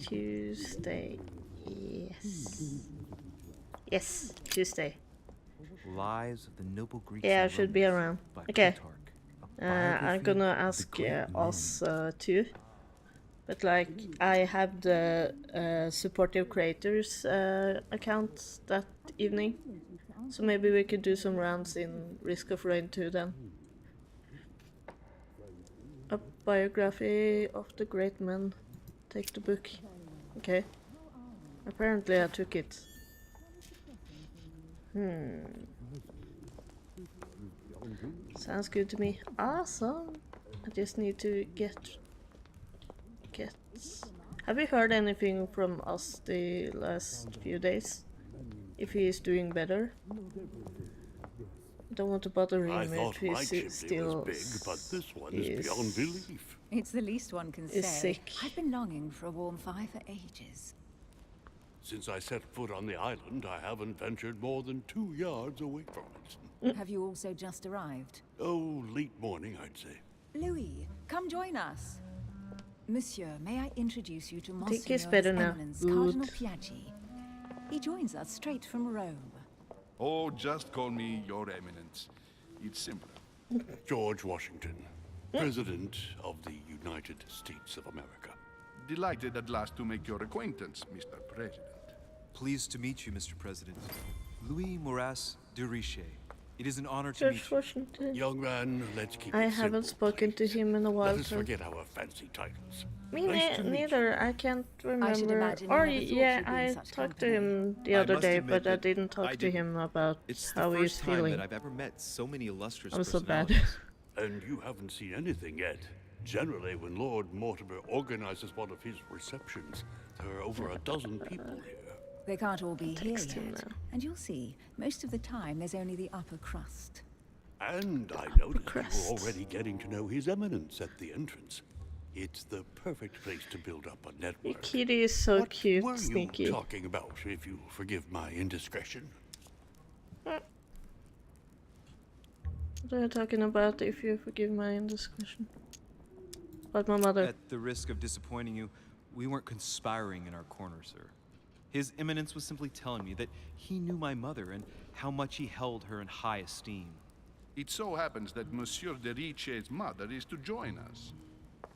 A: Tuesday. Yes. Yes, Tuesday.
J: Lives of the noble Greeks.
A: Yeah, I
J: and
A: should be
J: Romans
A: around.
J: by
A: Okay.
J: Plutarch, a
A: I'm
J: biography
A: gonna
J: of the
A: ask
J: great man.
A: us too. But like, I have the supportive creators account that evening. So maybe we could do some rounds in Risk of Rain 2 then. A biography of the great man. Take the book. Okay. Apparently I took it. Sounds good to me. Awesome. I just need to get. Have you heard anything from us the last few days? If he is doing better? Don't want to bother him
K: I
A: if
K: thought my
A: he's
K: chimney
A: still
K: was big, but this one is beyond belief.
G: It's the least one can
A: Is
G: say.
A: sick.
G: I've been longing for a warm fire for ages.
K: Since I set foot on the island, I haven't ventured more than 2 yards away from it.
G: Have you also just arrived?
K: Oh, late morning, I'd say.
G: Louis, come join us. Monsieur, may I introduce you to
A: I
G: Monsieur
A: think he's
G: His
A: better now.
G: Eminence,
A: Good.
G: Cardinal Piaggi. He joins us straight from Rome.
H: Oh, just call me Your Eminence. It's simpler.
K: George Washington, President of the United States of America.
H: Delighted at last to make your acquaintance, Mr. President.
J: Pleased to meet you, Mr. President. Louis Moras de Richet. It is an honor to
A: George
J: meet you.
A: Washington.
K: Young man, let's keep
A: I
K: it
A: haven't
K: simple,
A: spoken to
K: please.
A: him in a while.
K: Let us
A: So.
K: forget our fancy titles.
A: Me
K: Nice to meet
A: neither. I can't remember.
G: imagine you
A: Or
G: never thought
A: yeah,
G: you'd be in
A: I
G: such
A: talked to
G: company.
A: him the
J: I
A: other
J: must
A: day,
J: admit
A: but I
J: that
A: didn't talk
J: I
A: to him about
J: It's the
A: how he's
J: first time
A: feeling.
J: that I've ever met so many illustrious
A: I'm so bad.
J: personalities.
K: And you haven't seen anything yet. Generally, when Lord Mortimer organizes one of his receptions, there are over a dozen people here.
G: They can't all be here
A: Text him
G: yet.
A: now.
G: And you'll see, most of the time there's only the upper crust.
K: And I noticed you
A: crust.
K: were already getting to know His Eminence at the entrance. It's the perfect place to build up a
A: Your
K: network.
A: kitty is so
K: What
A: cute,
K: were
A: Sneaky.
K: you talking about, if you forgive my indiscretion?
A: What are you talking about, if you forgive my indiscretion? About my mother.
J: At the risk of disappointing you, we weren't conspiring in our corner, sir. His Eminence was simply telling me that he knew my mother and how much he held her in high esteem.
H: It so happens that Monsieur de Richet's mother is to join us.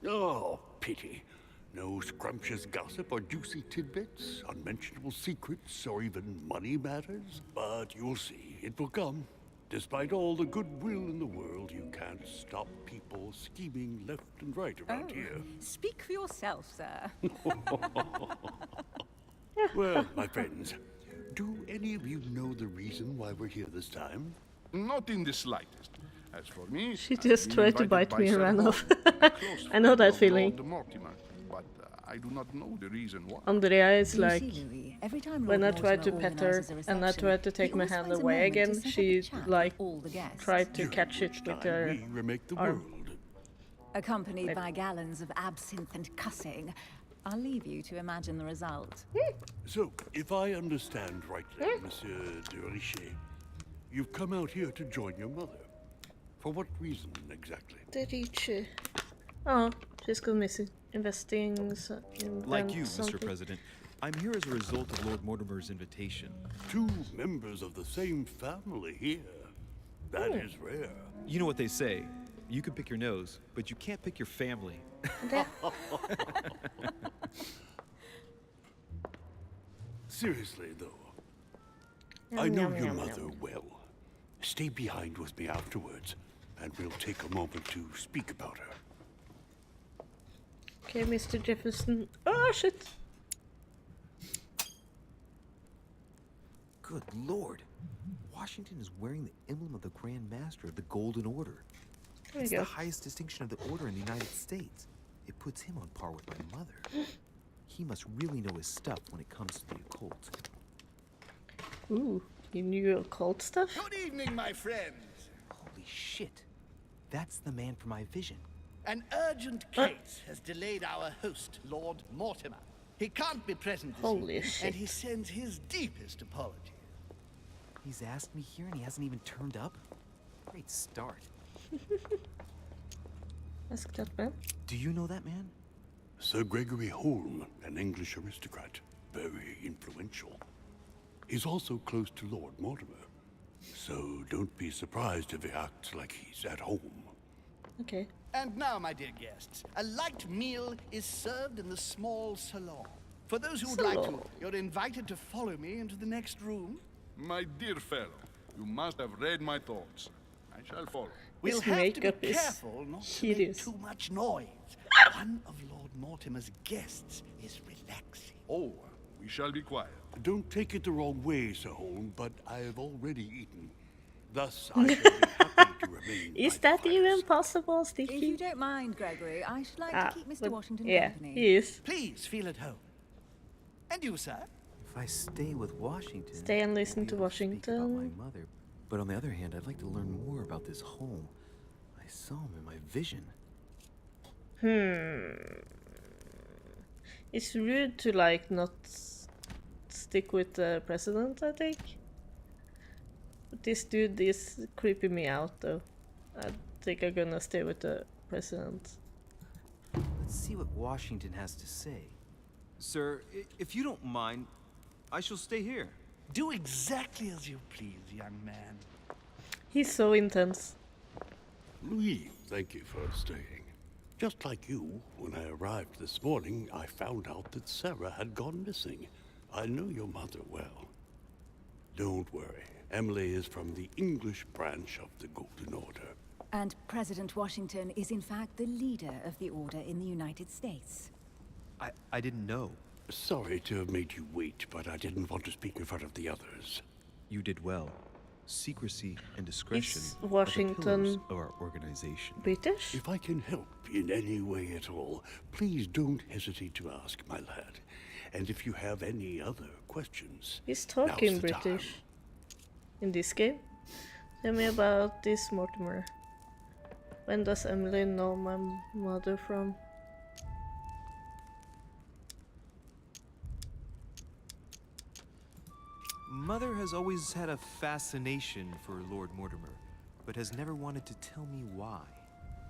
K: Oh, pity. No scrumptious gossip or juicy tidbits, unmentionable secrets, or even money matters. But you'll see, it will come. Despite all the goodwill in the world, you can't stop people scheming left and right around here.
G: Speak for yourself, sir.
K: Well, my friends, do any of you know the reason why we're here this time?
H: Not in the slightest. As for me,
A: She
H: I've
A: just
H: been
A: tried to
H: invited
A: bite
H: by
A: me and
H: Sir
A: ran
H: Hall,
A: off.
H: a close
A: I know
H: friend
A: that
H: of
A: feeling.
H: Lord Mortimer, but I do not know the reason why.
A: Andrea is
G: You
A: like,
G: see, Louis, every time
A: when I
G: Lord
A: tried to
G: Mortimer
A: pet her
G: organises a
A: and I
G: reception,
A: tried to take
G: he
A: my
G: always
A: hand
G: finds a
A: away
G: moment to
A: again,
G: set up a
A: she
G: chat with
A: like
G: all the guests.
A: tried to
K: During
A: catch it
K: which
A: with
K: time
A: her.
K: we remake the
A: arm.
K: world.
G: Accompanied by gallons of absinthe and cussing. I'll leave you to imagine the result.
K: So, if I understand rightly, Monsieur de Richet, you've come out here to join your mother. For what reason, exactly?
A: Derice. Oh, she's gone missing. Investing in
J: Like you, Mr.
A: something.
J: President, I'm here as a result of Lord Mortimer's invitation.
K: 2 members of the same family here. That is rare.
J: You know what they say. You can pick your nose, but you can't pick your family.
K: Seriously, though,
A: Yum,
K: I know
A: yum,
K: your
A: yum,
K: mother
A: yum.
K: well. Stay behind with me afterwards, and we'll take a moment to speak about her.
A: Okay, Mr. Jefferson. Oh shit!
E: Good lord. Washington is wearing the emblem of the Grand Master of the Golden Order.
A: There
E: It's
A: we
E: the
A: go.
E: highest distinction of the order in the United States. It puts him on par with my mother. He must really know his stuff when it comes to the occult.
A: Ooh, you knew occult stuff?
L: Good evening, my friends.
E: Holy shit. That's the man for my vision.
L: An urgent case has delayed our host, Lord Mortimer. He can't be present this
A: Holy
L: evening,
A: shit.
L: and he sends his deepest apologies.
E: He's asked me here and he hasn't even turned up? Great start.
A: Ask that man.
E: Do you know that man?
K: Sir Gregory Holm, an English aristocrat, very influential. He's also close to Lord Mortimer, so don't be surprised if he acts like he's at home.
A: Okay.
L: And now, my dear guests, a light meal is served in the small salon. For those who would like to,
A: Salon.
L: you're invited to follow me into the next room.
H: My dear fellow, you must have read my thoughts. I shall follow.
L: We'll
A: His
L: have to be
A: makeup is
L: careful not to make
A: hideous.
L: too much noise. One of Lord Mortimer's guests is relaxing.
H: Oh, we shall be quiet.
K: Don't take it the wrong way, Sir Holm, but I have already eaten. Thus, I shall be happy to remain.
A: Is
K: by
A: that
K: the
A: even
K: fireside.
A: possible,
G: If
A: Sticky?
G: you don't mind, Gregory, I should like to keep Mr.
A: but
G: Washington
A: yeah,
G: company.
A: he is.
L: Please feel at home. And you, sir?
E: If I stay with Washington,
A: Stay and
E: I'll
A: listen
E: be
A: to
E: able speak about
A: Washington.
E: my mother. But on the other hand, I'd like to learn more about this home. I saw him in my vision.
A: It's rude to like not stick with the president, I think. But this dude is creeping me out though. I think I'm gonna stay with the president.
E: Let's see what Washington has to say.
J: Sir, if you don't mind, I shall stay here.
L: Do exactly as you please, young man.
A: He's so intense.
K: Louis, thank you for staying. Just like you, when I arrived this morning, I found out that Sarah had gone missing. I know your mother well. Don't worry. Emily is from the English branch of the Golden Order.
G: And President Washington is in fact the leader of the Order in the United States.
E: I didn't know.
K: Sorry to have made you wait, but I didn't want to speak in front of the others.
E: You did well. Secrecy and discretion
A: Is
E: are the
A: Washington
E: pillars of our organization.
A: British?
K: If I can help in any way at all, please don't hesitate to ask, my lad. And if you have any other questions,
A: He's talking
K: now's the time.
A: British. In this game? Tell me about this, Mortimer. When does Emily know my mother from?
E: Mother has always had a fascination for Lord Mortimer, but has never wanted to tell me why.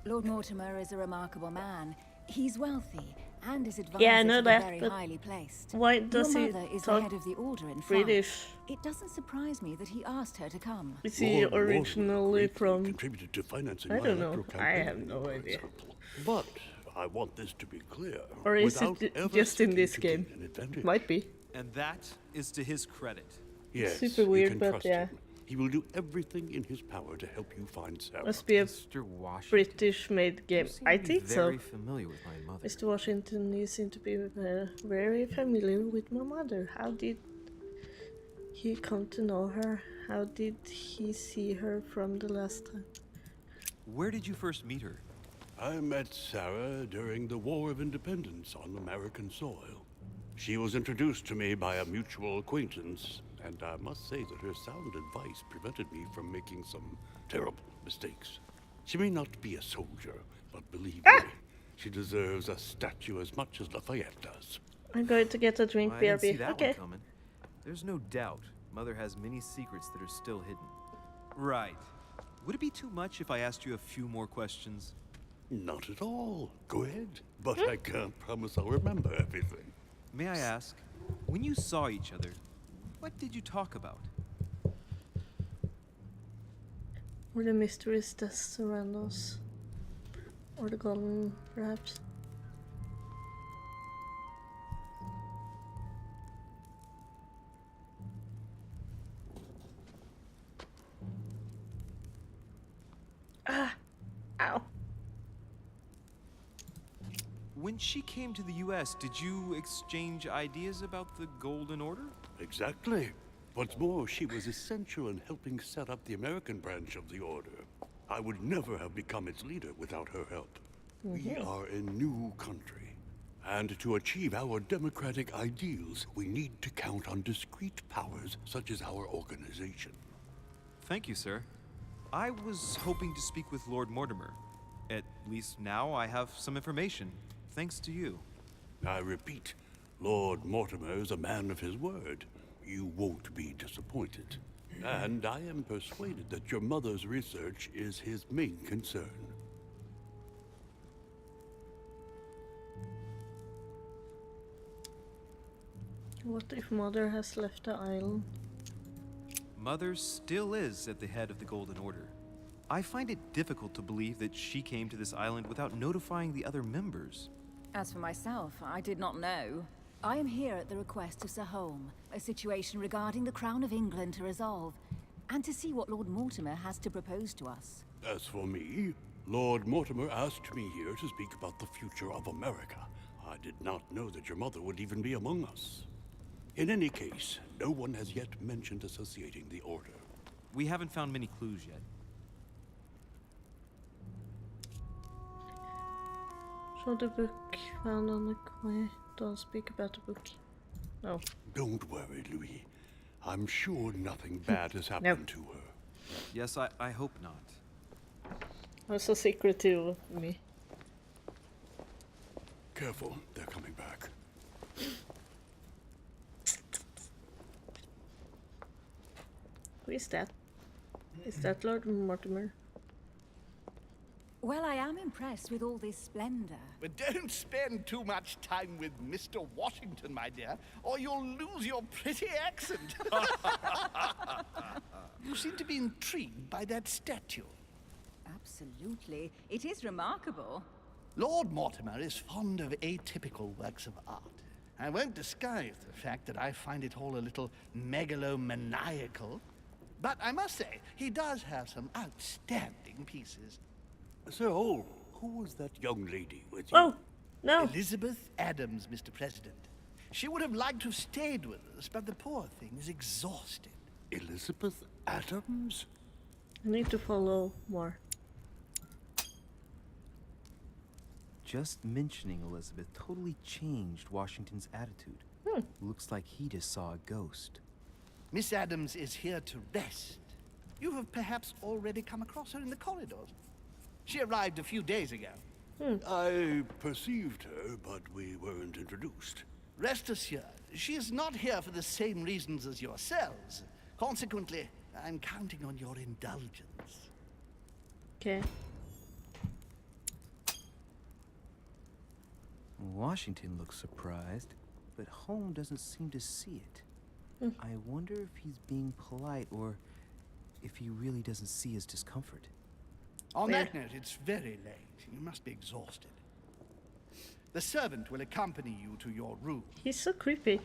G: Lord Mortimer is a remarkable man. He's wealthy, and his advisors
A: Yeah, I know
G: are
A: that,
G: very
A: but
G: highly placed.
A: why does
G: Your
A: he
G: mother is the
A: talk
G: head of the Order in
A: British?
G: France. It doesn't surprise me that he asked her to come.
A: Is he
K: Lord Mortimer
A: originally
K: greatly
A: from?
K: contributed to financing
A: I
K: my
A: don't know.
K: electoral
A: I
K: campaign,
A: have no
K: for
A: idea.
K: example. But I want this to be clear.
A: Or is
K: without
A: it
K: ever
A: just in
K: seeking
A: this
K: to
A: game?
K: gain an advantage.
A: Might be.
J: And that is to his credit.
K: Yes,
A: super
K: you
A: weird,
K: can
A: but
K: trust
A: yeah.
K: him. He will do everything in his power to help you find Sarah.
A: Must be a
E: Mr. Washington.
A: British-made game.
E: You seem
A: I
E: to be
A: think so.
E: very familiar with my mother.
A: Mr. Washington, you seem to be very familiar with my mother. How did he come to know her? How did he see her from the last time?
J: Where did you first meet her?
K: I met Sarah during the War of Independence on American soil. She was introduced to me by a mutual acquaintance, and I must say that her sound advice prevented me from making some terrible mistakes. She may not be a soldier, but believe me, she deserves a statue as much as Lafayette does.
A: I'm going to get a drink,
E: I didn't see
A: BRB.
E: that
A: Okay.
E: one coming. There's no doubt Mother has many secrets that are still hidden.
J: Right. Would it be too much if I asked you a few more questions?
K: Not at all. Go ahead. But I can't promise I'll remember everything.
J: May I ask, when you saw each other, what did you talk about?
A: Or the mysteries that surround us. Or the golden, perhaps.
J: When she came to the US, did you exchange ideas about the Golden Order?
K: Exactly. What's more, she was essential in helping set up the American branch of the Order. I would never have become its leader without her help. We are a new country. And to achieve our democratic ideals, we need to count on discrete powers such as our organization.
J: Thank you, sir. I was hoping to speak with Lord Mortimer. At least now I have some information, thanks to you.
K: I repeat, Lord Mortimer is a man of his word. You won't be disappointed. And I am persuaded that your mother's research is his main concern.
A: What if Mother has left the island?
J: Mother still is at the head of the Golden Order. I find it difficult to believe that she came to this island without notifying the other members.
G: As for myself, I did not know. I am here at the request of Sir Holm, a situation regarding the Crown of England to resolve, and to see what Lord Mortimer has to propose to us.
K: As for me, Lord Mortimer asked me here to speak about the future of America. I did not know that your mother would even be among us. In any case, no one has yet mentioned associating the Order.
J: We haven't found many clues yet.
A: So the book found on the quay. Don't speak about the book. No.
K: Don't worry, Louis. I'm sure nothing bad has happened to her.
J: Yes, I hope not.
A: That's so secretive of me.
K: Careful, they're coming back.
A: Who is that? Is that Lord Mortimer?
G: Well, I am impressed with all this splendor.
L: But don't spend too much time with Mr. Washington, my dear, or you'll lose your pretty accent. You seem to be intrigued by that statue.
G: Absolutely. It is remarkable.
L: Lord Mortimer is fond of atypical works of art. I won't disguise the fact that I find it all a little megalomaniacal. But I must say, he does have some outstanding pieces.
K: Sir Holm, who was that young lady with you?
A: Oh, no.
L: Elizabeth Adams, Mr. President. She would have liked to have stayed with us, but the poor thing is exhausted.
K: Elizabeth Adams?
A: I need to follow more.
E: Just mentioning Elizabeth totally changed Washington's attitude. Looks like he just saw a ghost.
L: Miss Adams is here to rest. You have perhaps already come across her in the corridors. She arrived a few days ago.
K: I perceived her, but we weren't introduced.
L: Rest assured, she is not here for the same reasons as yourselves. Consequently, I'm counting on your indulgence.
A: Okay.
E: Washington looks surprised, but Holm doesn't seem to see it. I wonder if he's being polite or if he really doesn't see his discomfort.
L: On that note, it's very late. You must be exhausted. The servant will accompany you to your room.
A: He's so creepy.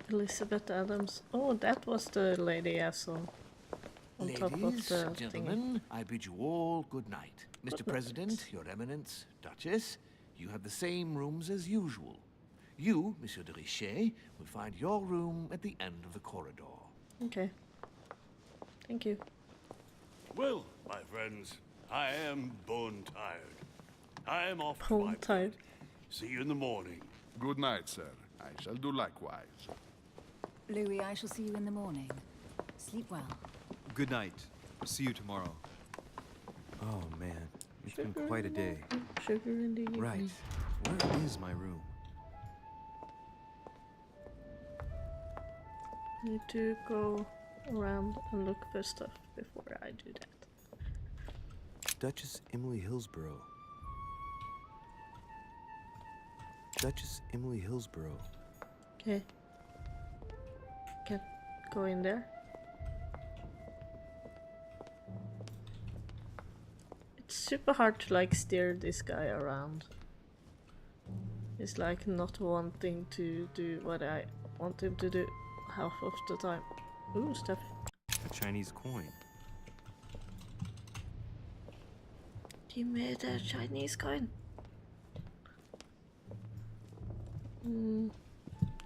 A: Elizabeth Adams. Oh, that was the lady I saw on top of
I: Ladies,
A: the
I: gentlemen, I bid you all good night. Mr.
A: Good
I: President,
A: night.
I: Your Eminence, Duchess, you have the same rooms as usual. You, Monsieur de Richet, will find your room at the end of the corridor.
A: Okay. Thank you.
K: Well, my friends, I am bone-tired. I am off to my
A: Bone-tired.
K: bed. See you in the morning.
H: Good night, sir. I shall do likewise.
G: Louis, I shall see you in the morning. Sleep well.
J: Good night. See you tomorrow.
E: Oh man, it's been quite a day.
A: Sugar in the evening.
E: Right, where is my room?
A: Need to go around and look for stuff before I do that.
E: Duchess Emily Hillsborough. Duchess Emily Hillsborough.
A: Okay. Can't go in there. It's super hard to like steer this guy around. He's like not wanting to do what I want him to do half of the time. Ooh, stuff.
J: A Chinese coin.
A: He made a Chinese coin.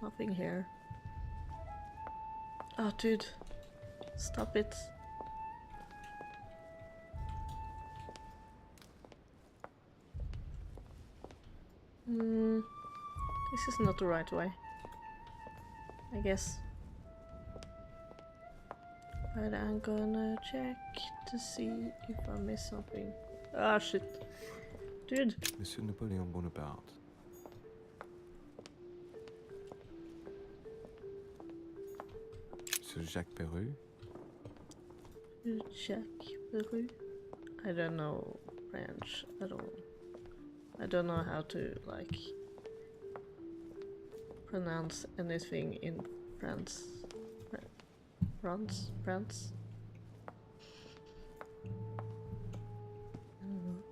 A: Nothing here. Oh, dude. Stop it. This is not the right way, I guess. But I'm gonna check to see if I missed something. Ah, shit. Dude.
E: Monsieur Napoleon Bonaparte. Monsieur Jacques Perru.
A: Jacques Perru? I don't know French at all. I don't know how to, like, pronounce anything in France. France? I don't know.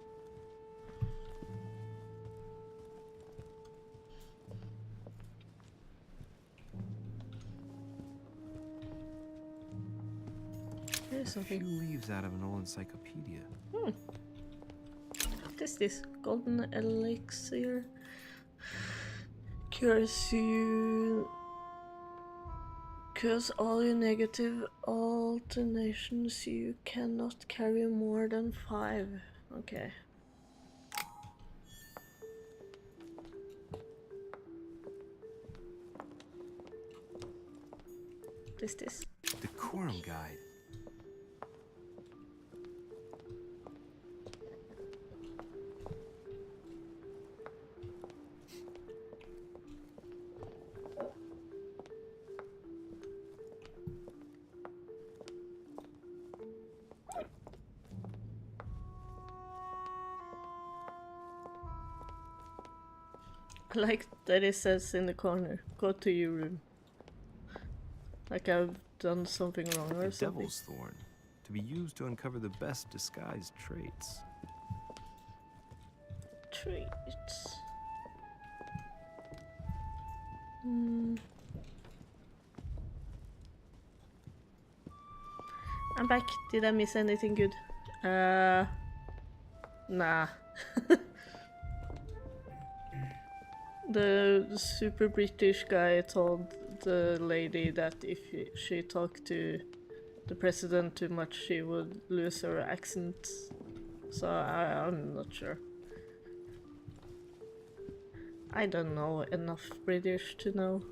A: There's something.
E: A few leaves out of an old encyclopedia.
A: What is this? Golden elixir. Cures all your negative alternations. You cannot carry more than 5. Okay. What is this?
E: Decorum guide.
A: I like that it says in the corner, go to your room. Like I've done something wrong or something.
J: Devil's thorn, to be used to uncover the best disguised traits.
A: Traits. I'm back. Did I miss anything good? Nah. The super British guy told the lady that if she talked to the president too much, she would lose her accent. So I'm not sure. I don't know enough British to know.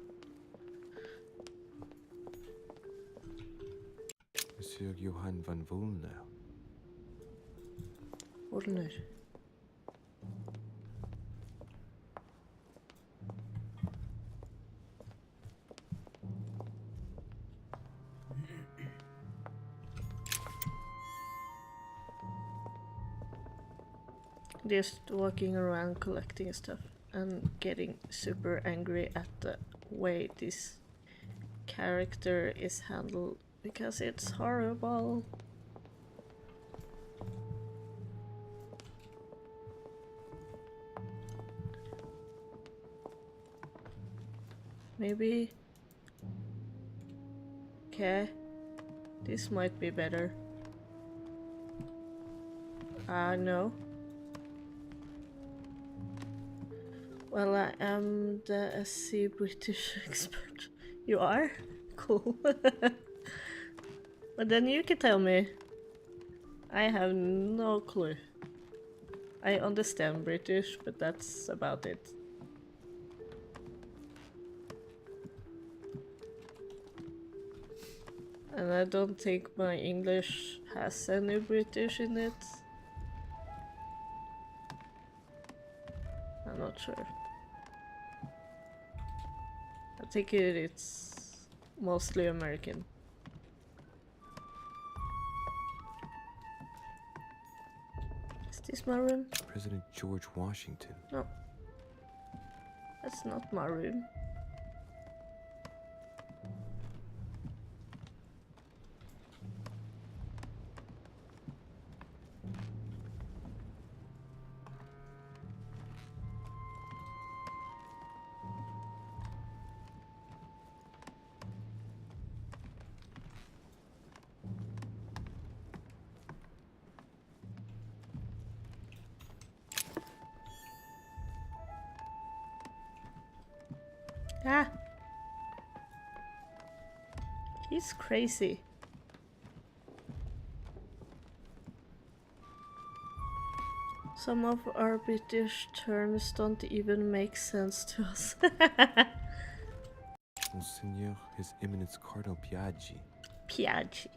E: Monsieur Johann van Volner.
A: Volner. Just walking around collecting stuff and getting super angry at the way this character is handled because it's horrible. Maybe. Okay. This might be better. No. Well, I am the SC British expert. You are? Cool. But then you can tell me. I have no clue. I understand British, but that's about it. And I don't think my English has any British in it. I'm not sure. I think it's mostly American. Is this my room?
E: President George Washington.
A: No. That's not my room. He's crazy. Some of our British terms don't even make sense to us.
E: Monseigneur, His Eminence Cardinal Piaggi.
A: Piaggi.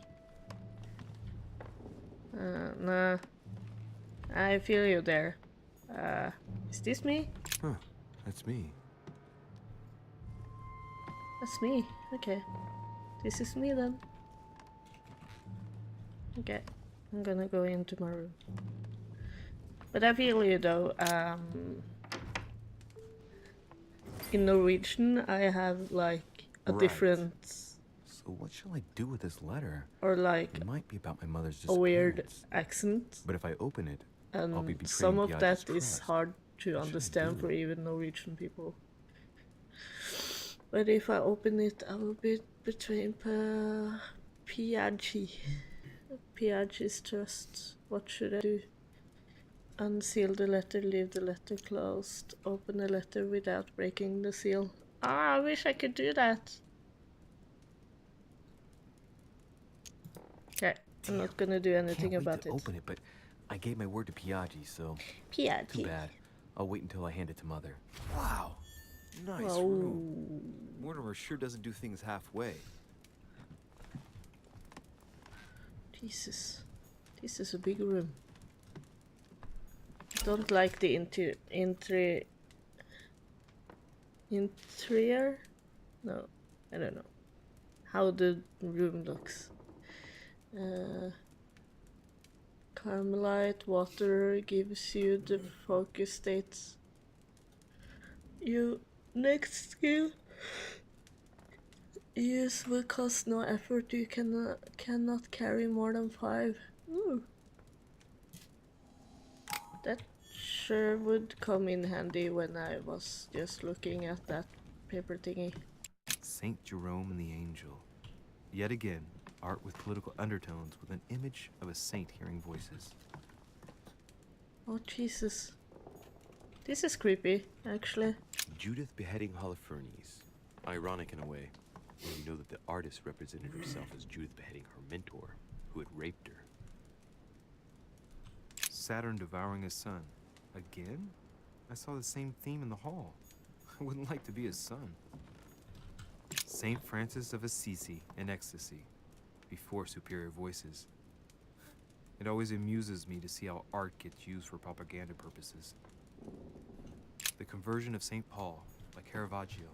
A: Nah. I feel you there. Is this me?
E: Huh, that's me.
A: That's me. Okay. This is me then. Okay. I'm gonna go into my room. But I feel you though. In Norwegian, I have like a
E: Right.
A: different
E: So what shall I do with this letter?
A: or like
E: It might be about my mother's
A: a
E: disappearance.
A: weird accent,
E: But if I open it, I'll be
A: and
E: betraying
A: some of
E: Piaggi's
A: that is
E: trust.
A: hard to
E: What should I
A: understand
E: do?
A: for even Norwegian people. But if I open it, I will be betraying Piaggi. Piaggi's trust. What should I do? Unseal the letter, leave the letter closed, open the letter without breaking the seal. Ah, I wish I could do that. Okay, I'm not gonna do anything
E: Can't wait
A: about
E: to
A: it.
E: open it, but I gave my word to Piaggi, so
A: Piaggi.
E: too bad. I'll wait until I hand it to Mother. Wow, nice
A: Oh.
E: room. Mortimer sure doesn't do things halfway.
A: Jesus, this is a big room. I don't like the interior? No, I don't know. How the room looks. Carmelite water gives you the focus states. Your next skill use will cost no effort. You cannot carry more than 5. Ooh. That sure would come in handy when I was just looking at that paper thingy.
E: Saint Jerome and the Angel. Yet again, art with political undertones with an image of a saint hearing voices.
A: Oh Jesus. This is creepy, actually.
E: Judith beheading Holofernes. Ironic in a way, when you know that the artist represented herself as Judith beheading her mentor, who had raped her. Saturn devouring his son. Again? I saw the same theme in the hall. I wouldn't like to be his son. Saint Francis of Assisi in ecstasy, before superior voices. It always amuses me to see how art gets used for propaganda purposes. The conversion of St. Paul by Caravaggio.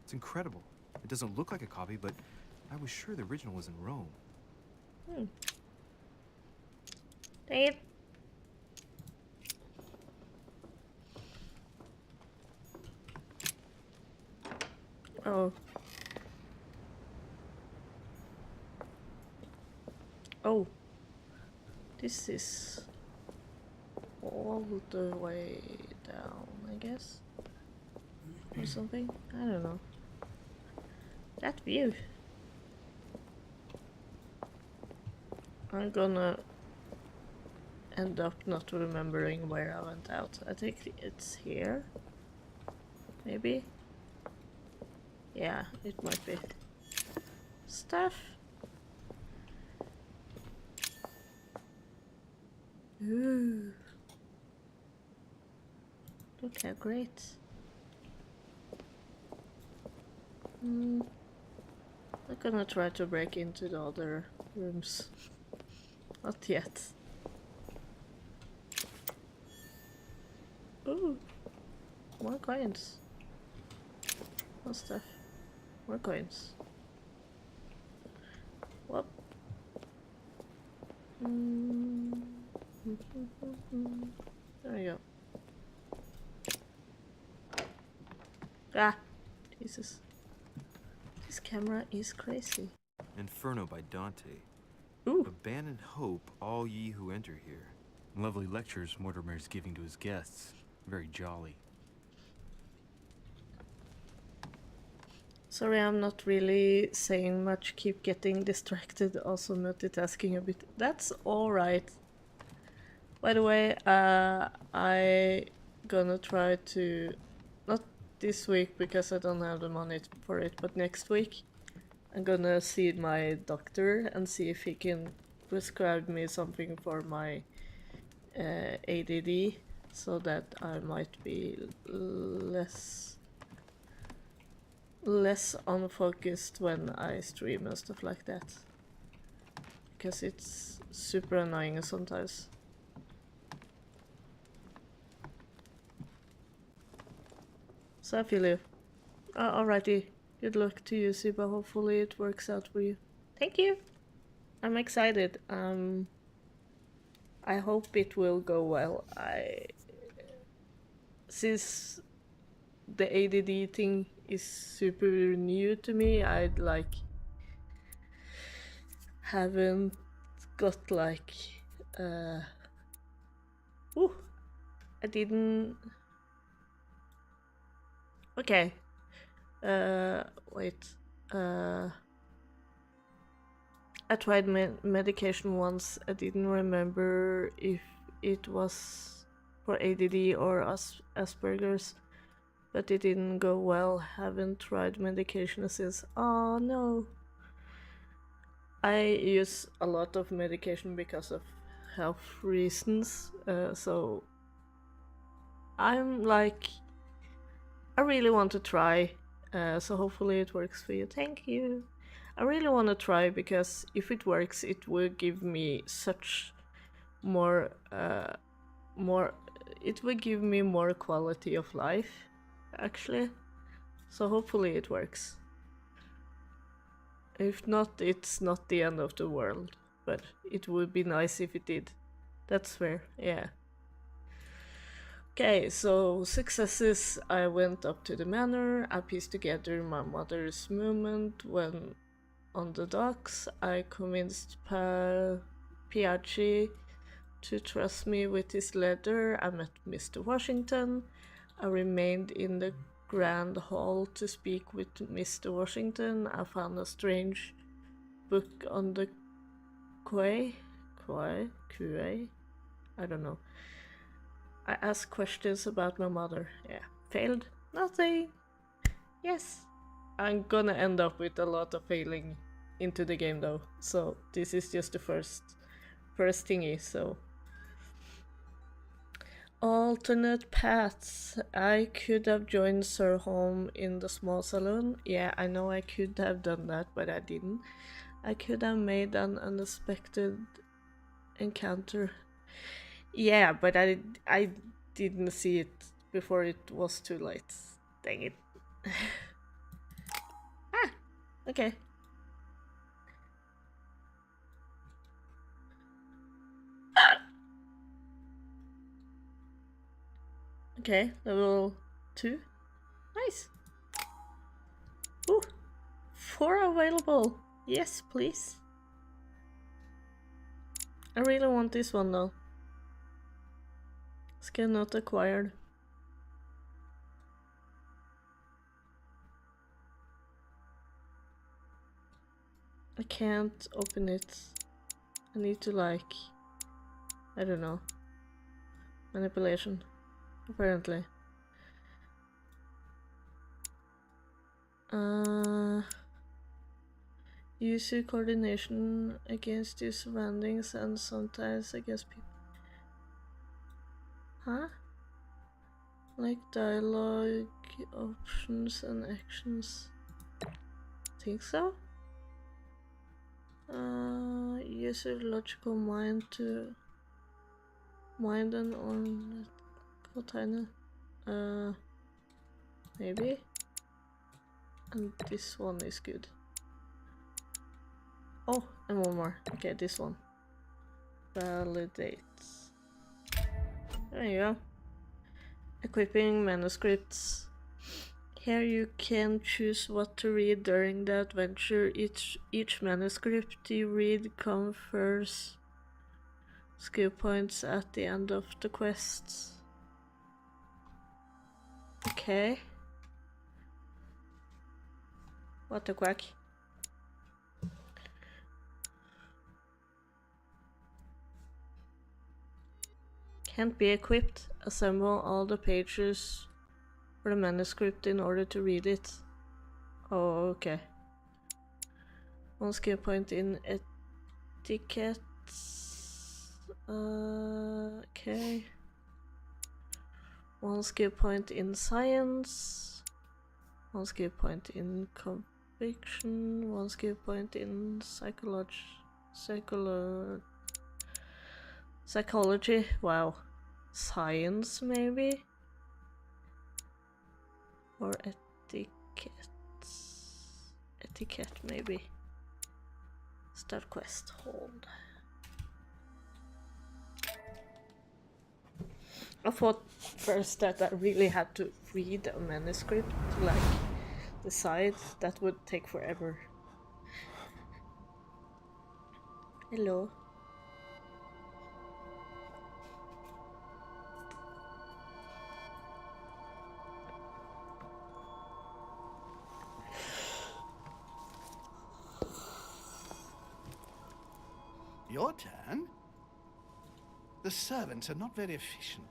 E: It's incredible. It doesn't look like a copy, but I was sure the original was in Rome.
A: Dang it. Oh. Oh. This is all the way down, I guess. Or something. I don't know. That view. I'm gonna end up not remembering where I went out. I think it's here. Maybe? Yeah, it might be. Stuff. Ooh. Look how great. I'm gonna try to break into the other rooms. Not yet. Ooh. More coins. More stuff. More coins. Whoop. There we go. Ah! Jesus. This camera is crazy.
E: Inferno by Dante.
A: Ooh.
E: Abandon hope, all ye who enter here. Lovely lectures Mortimer is giving to his guests. Very jolly.
A: Sorry, I'm not really saying much. Keep getting distracted. Also multitasking a bit. That's alright. By the way, I gonna try to, not this week because I don't have the money for it, but next week I'm gonna see my doctor and see if he can prescribe me something for my ADD, so that I might be less unfocused when I stream and stuff like that. Because it's super annoying sometimes. So I feel you. Alrighty. Good luck to you, Siba. Hopefully it works out for you. Thank you. I'm excited. I hope it will go well. Since the ADD thing is super new to me, I'd like haven't got like I didn't. Okay. Wait. I tried medication once. I didn't remember if it was for ADD or Asperger's, but it didn't go well. Haven't tried medication since. Oh no. I use a lot of medication because of health reasons, so I'm like, I really want to try, so hopefully it works for you. Thank you. I really want to try because if it works, it will give me such more, it will give me more quality of life, actually. So hopefully it works. If not, it's not the end of the world, but it would be nice if it did. That's fair, yeah. Okay, so successes. I went up to the manor. I pieced together my mother's movement when on the docks. I convinced Piaggi to trust me with his letter. I met Mr. Washington. I remained in the Grand Hall to speak with Mr. Washington. I found a strange book on the quay. I don't know. I asked questions about my mother. Yeah, failed. Nothing. Yes. I'm gonna end up with a lot of failing into the game though. So this is just the first thingy, so. Alternate paths. I could have joined Sir Holm in the small saloon. Yeah, I know I could have done that, but I didn't. I could have made an unexpected encounter. Yeah, but I didn't see it before it was too late. Dang it. Ah, okay. Okay, level 2. Nice. Ooh, 4 available. Yes, please. I really want this one though. Skill not acquired. I can't open it. I need to like, I don't know, manipulation, apparently. Use your coordination against your surroundings and sometimes against people. Huh? Like dialogue, options and actions. Think so? Use your logical mind to mind an container. Maybe. And this one is good. Oh, and one more. Okay, this one. Validates. There you go. Equipping manuscripts. Here you can choose what to read during the adventure. Each manuscript you read confers skill points at the end of the quests. Okay. What the quack? Can't be equipped. Assemble all the pages for the manuscript in order to read it. Oh, okay. 1 skill point in etiquette. Okay. 1 skill point in science. 1 skill point in conviction. 1 skill point in psychology. Wow. Science maybe? Or etiquette. Etiquette maybe. Start quest. Hold. I thought first that I really had to read a manuscript to like decide. That would take forever. Hello.
L: Your turn? The servants are not very efficient.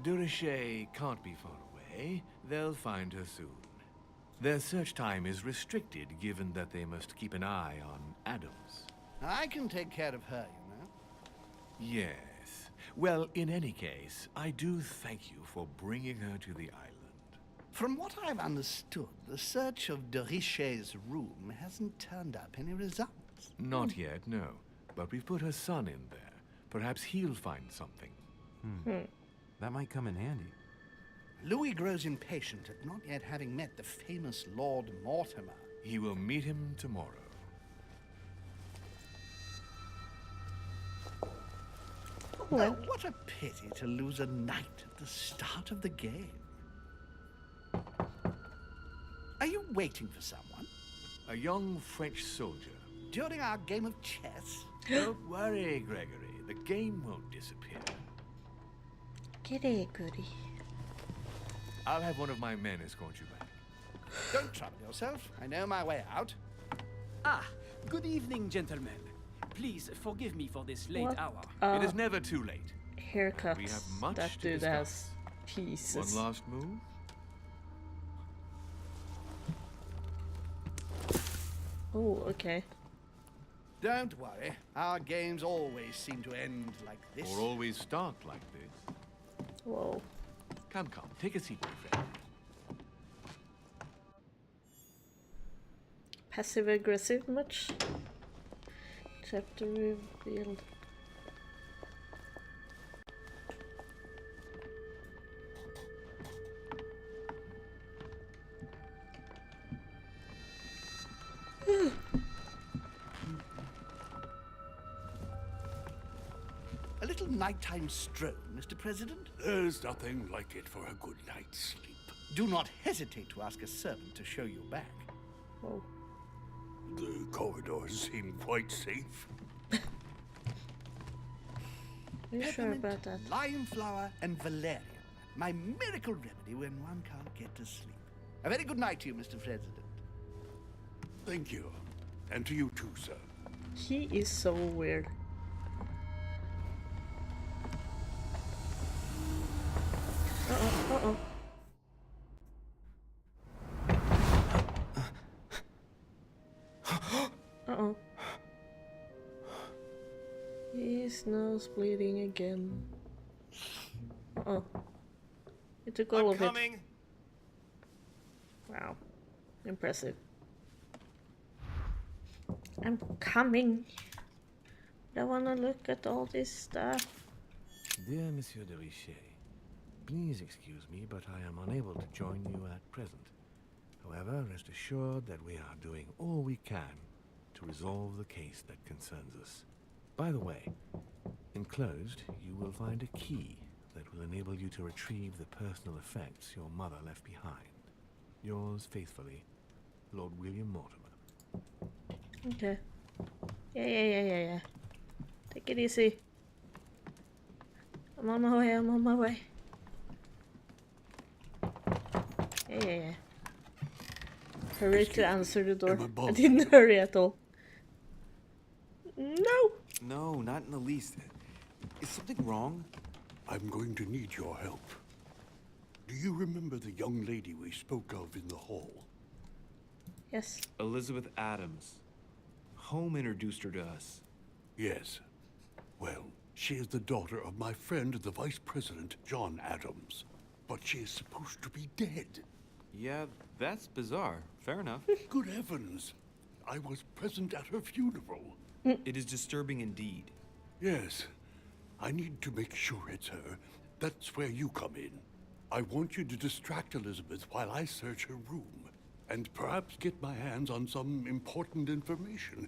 I: Durishay can't be far away. They'll find her soon. Their search time is restricted, given that they must keep an eye on Adams.
L: I can take care of her, you know.
I: Yes. Well, in any case, I do thank you for bringing her to the island.
L: From what I've understood, the search of Durishay's room hasn't turned up any results.
I: Not yet, no. But we've put her son in there. Perhaps he'll find something.
F: That might come in handy.
L: Louis grows impatient at not yet having met the famous Lord Mortimer.
I: He will meet him tomorrow.
L: Oh, what a pity to lose a knight at the start of the game. Are you waiting for someone?
I: A young French soldier.
L: During our game of chess?
I: Don't worry, Gregory. The game won't disappear.
A: Gregory.
I: I'll have one of my men escort you back.
L: Don't trouble yourself. I know my way out.
M: Ah, good evening, gentlemen. Please forgive me for this late
A: What?
M: hour.
I: It is never too late.
A: Haircuts.
I: We have much
A: that
I: to
A: dude
I: discuss.
A: has pieces.
I: One last move.
A: Oh, okay.
L: Don't worry. Our games always seem to end like this.
I: Or always start like this.
A: Whoa.
I: Come, take a seat, my friend.
A: Passive aggressive much? Chapter revealed.
L: A little nighttime stroll, Mr. President?
K: There's nothing like it for a good night's sleep.
L: Do not hesitate to ask a servant to show you back.
A: Oh.
K: The corridors seem quite safe.
A: Are you sure about that?
L: Lime flower and valerian. My miracle remedy when one can't get to sleep. A very good night to you, Mr. President.
K: Thank you. And to you too, sir.
A: He is so weird. Uh-oh. Uh-oh. His nose bleeding again. Uh-oh. He took all of it. Wow. Impressive. I'm coming. I wanna look at all this stuff.
I: Dear Monsieur de Richet, please excuse me, but I am unable to join you at present. However, rest assured that we are doing all we can to resolve the case that concerns us. By the way, enclosed, you will find a key that will enable you to retrieve the personal effects your mother left behind. Yours faithfully, Lord William Mortimer.
A: Okay. Yeah. Take it easy. I'm on my way. Yeah. Hurry to answer the door. I didn't hurry at all. No!
J: No, not in the least. Is something wrong?
K: I'm going to need your help. Do you remember the young lady we spoke of in the hall?
A: Yes.
J: Elizabeth Adams.
E: Home introduced her to us.
K: Yes. Well, she is the daughter of my friend, the Vice President, John Adams. But she is supposed to be dead.
J: Yeah, that's bizarre. Fair enough.
K: Good heavens! I was present at her funeral.
J: It is disturbing indeed.
K: Yes. I need to make sure it's her. That's where you come in. I want you to distract Elizabeth while I search her room. And perhaps get my hands on some important information.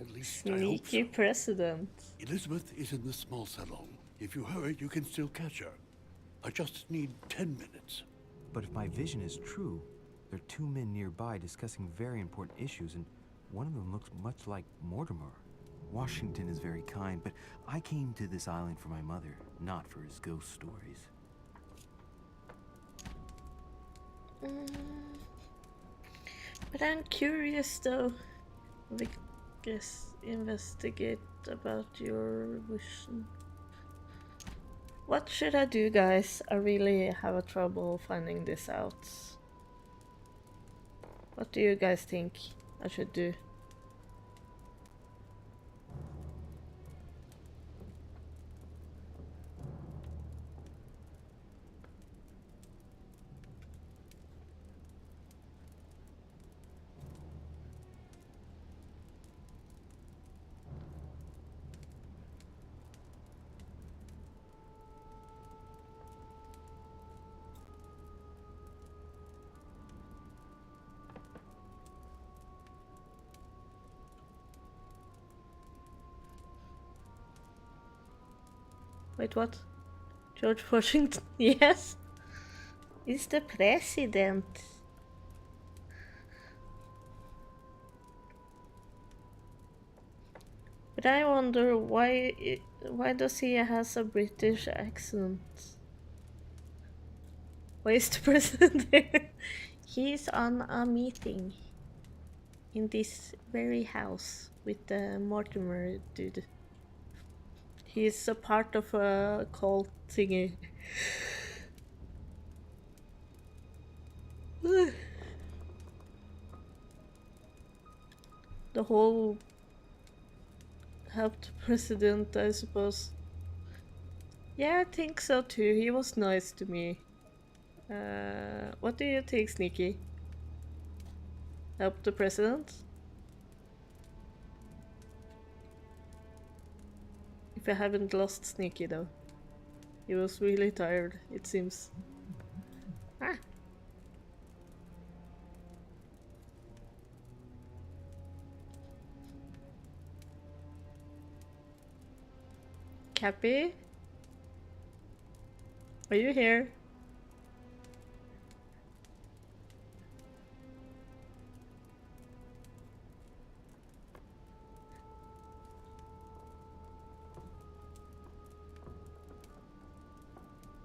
K: At least I hope so.
A: Sneaky president.
K: Elizabeth is in the small salon. If you hurry, you can still catch her. I just need 10 minutes.
F: But if my vision is true, there are two men nearby discussing very important issues, and one of them looks much like Mortimer. Washington is very kind, but I came to this island for my mother, not for his ghost stories.
A: But I'm curious though. We guess investigate about your vision. What should I do, guys? I really have a trouble finding this out. What do you guys think I should do? Wait, what? George Washington? Yes? He's the president. But I wonder why does he has a British accent? Why is the president there? He's on a meeting in this very house with the Mortimer dude. He's a part of a cult thingy. The whole helped president, I suppose. Yeah, I think so too. He was nice to me. What do you think, Sneaky? Help the president? If I haven't lost Sneaky though. He was really tired, it seems. Ah. Cappy? Are you here?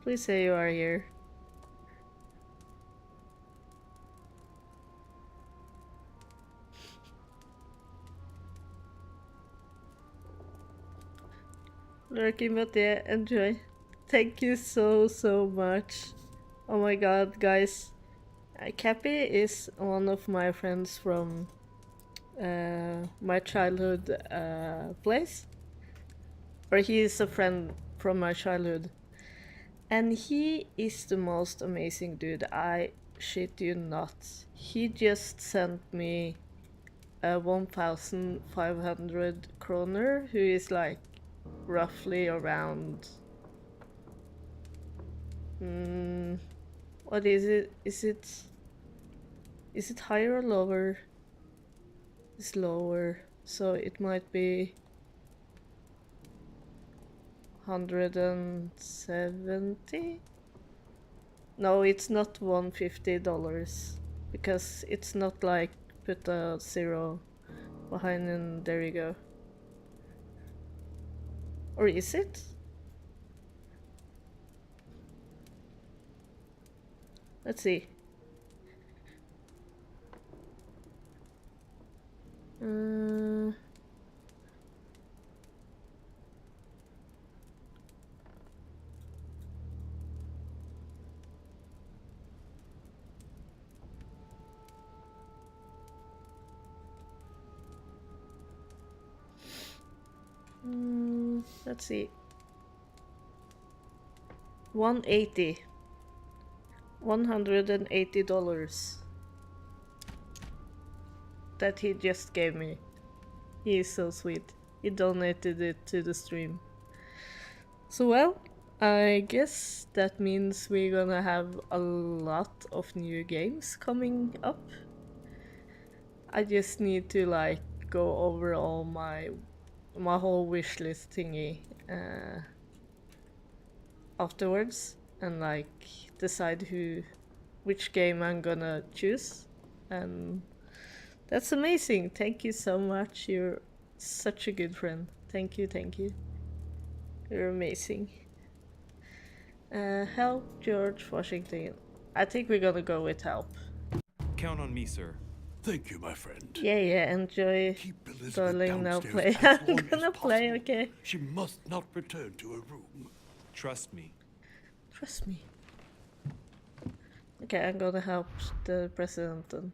A: Please say you are here. Lurking, but yeah, enjoy. Thank you so much. Oh my god, guys. Cappy is one of my friends from my childhood place. Or he is a friend from my childhood. And he is the most amazing dude. I shit you not. He just sent me 1,500 kroner, who is like roughly around. What is it? Is it higher or lower? It's lower, so it might be 170? No, it's not $150 because it's not like put a zero behind and there you go. Or is it? Let's see. Let's see. 180. $180 that he just gave me. He is so sweet. He donated it to the stream. So well, I guess that means we're gonna have a lot of new games coming up. I just need to like go over all my whole wishlist thingy afterwards and like decide which game I'm gonna choose. And that's amazing. Thank you so much. You're such a good friend. Thank you, thank you. You're amazing. Help, George Washington. I think we're gonna go with help.
J: Count on me, sir.
K: Thank you, my friend.
A: Yeah, enjoy.
K: Keep Elizabeth
A: Darling, now
K: downstairs
A: play.
K: as
A: I'm
K: long as
A: gonna play,
K: possible.
A: okay?
K: She must not return to her room.
J: Trust me.
A: Trust me. Okay, I'm gonna help the president then.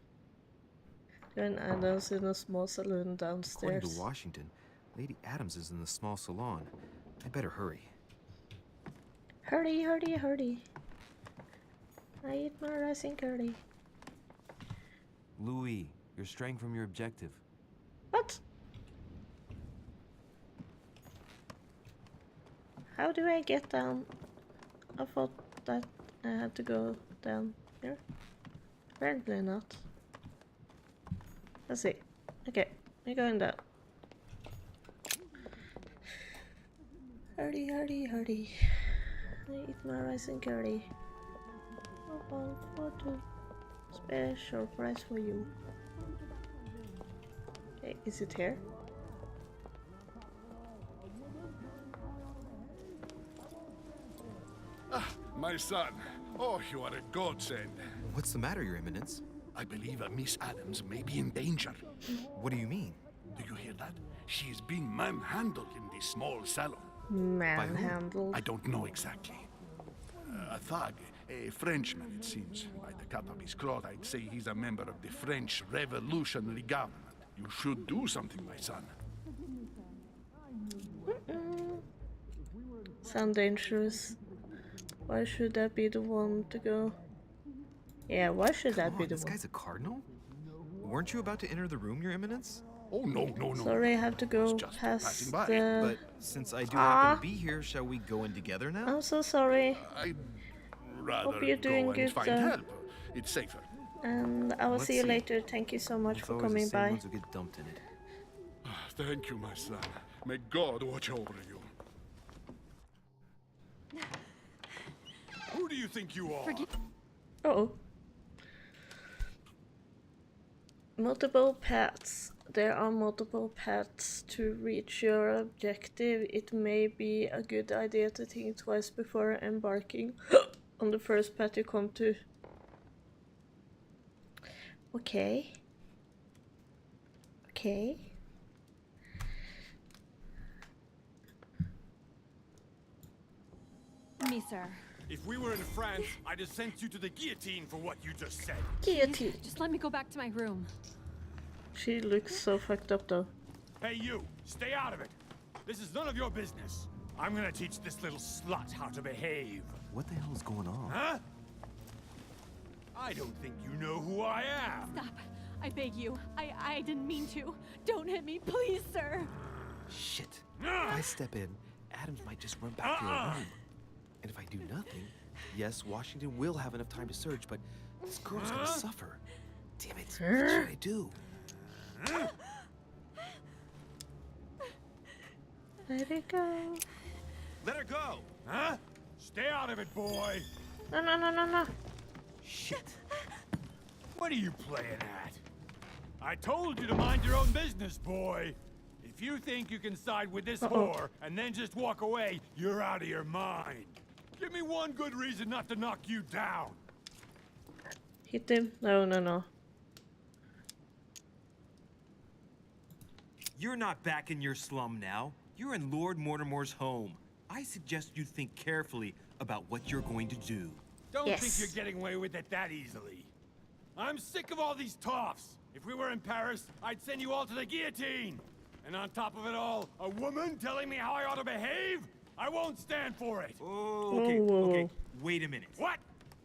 A: Join Adams in a small saloon downstairs.
E: According to Washington, Lady Adams is in the small salon. I better hurry.
A: Hurry, hurry, hurry. I eat my rising curry.
E: Louis, you're straying from your objective.
A: What? How do I get down? I thought that I had to go down here. Apparently not. Let's see. Okay, we're going down. Hurry, hurry, hurry. I eat my rice and curry. Oh, photo. Special price for you. Okay, is it here?
H: Ah, my son. Oh, you are a godsend.
E: What's the matter, Your Eminence?
H: I believe Miss Adams may be in danger.
E: What do you mean?
H: Do you hear that? She is being manhandled in this small salon.
A: Manhandled?
H: I don't know exactly. A thug, a Frenchman, it seems. By the cut of his cloth, I'd say he's a member of the French Revolutionary Government. You should do something, my son.
A: Sound dangerous. Why should that be the one to go? Yeah, why should that be the
E: This
A: one?
E: guy's a cardinal? Weren't you about to enter the room, Your Eminence?
H: Oh, no.
A: Sorry, I have to go past the...
E: But since I do happen to be here, shall we go in together now?
A: I'm so sorry.
H: I'd rather
A: Hope you're doing
H: go
A: good,
H: and find help. It's safer.
A: And I will
E: Let's
A: see you
E: see.
A: later. Thank you so much
E: It's
A: for
E: always the
A: coming
E: same
A: by.
E: ones who get dumped in it.
H: Thank you, my son. May God watch over you.
C: Who do you think you are?
A: Uh-oh. Multiple paths. There are multiple paths to reach your objective. It may be a good idea to think twice before embarking on the first path you come to. Okay. Okay.
N: Me, sir.
C: If we were in France, I'd have sent you to the guillotine for what you just said.
A: Guillotine.
N: Just let me go back to my room.
A: She looks so fucked up though.
C: Hey, you! Stay out of it! This is none of your business. I'm gonna teach this little slut how to behave.
E: What the hell is going on?
C: Huh? I don't think you know who I am.
N: Stop. I beg you. I didn't mean to. Don't hit me, please, sir.
E: Shit. If I step in, Adams might just run back to her room. And if I do nothing, yes, Washington will have enough time to search, but this girl's gonna suffer. Damn it. What should I do?
A: Let it go.
C: Let her go! Huh? Stay out of it, boy!
A: No.
C: Shit. What are you playing at? I told you to mind your own business, boy. If you think you can side with this whore and then just walk away, you're out of your mind. Give me one good reason not to knock you down.
A: Hit him. No.
O: You're not back in your slum now. You're in Lord Mortimer's home. I suggest you think carefully about what you're going to do.
C: Don't think you're getting away with it that easily. I'm sick of all these toffs. If we were in Paris, I'd send you all to the guillotine. And on top of it all, a woman telling me how I ought to behave? I won't stand for it.
O: Oh, okay. Wait a minute.
C: What?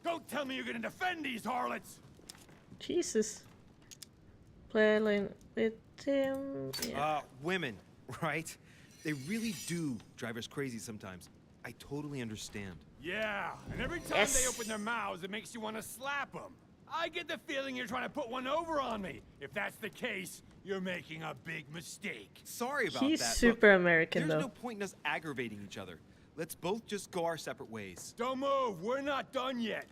C: Don't tell me you're gonna defend these harlots.
A: Jesus. Playing with him. Yeah.
J: Women, right? They really do drive us crazy sometimes. I totally understand.
C: Yeah, and every time they open their mouths, it makes you want to slap them. I get the feeling you're trying to put one over on me. If that's the case, you're making a big mistake.
J: Sorry about
A: He's
J: that.
A: super
J: Look,
A: American,
J: there's
A: though.
J: no point in us aggravating each other. Let's both just go our separate ways.
C: Don't move. We're not done yet.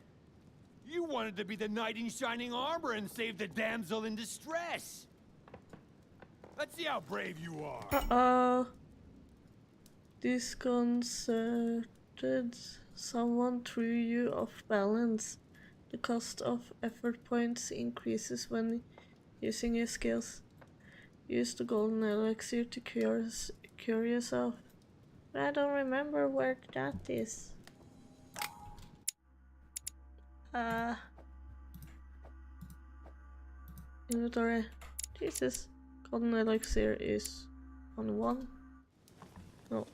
C: You wanted to be the knight in shining armor and save the damsel in distress. Let's see how brave you are.
A: Uh-oh. Disconcerted. Someone threw you off balance. The cost of effort points increases when using your skills. Use the golden elixir to cure yourself. But I don't remember where that is. Inventory. Jesus. Golden elixir is on 1. No.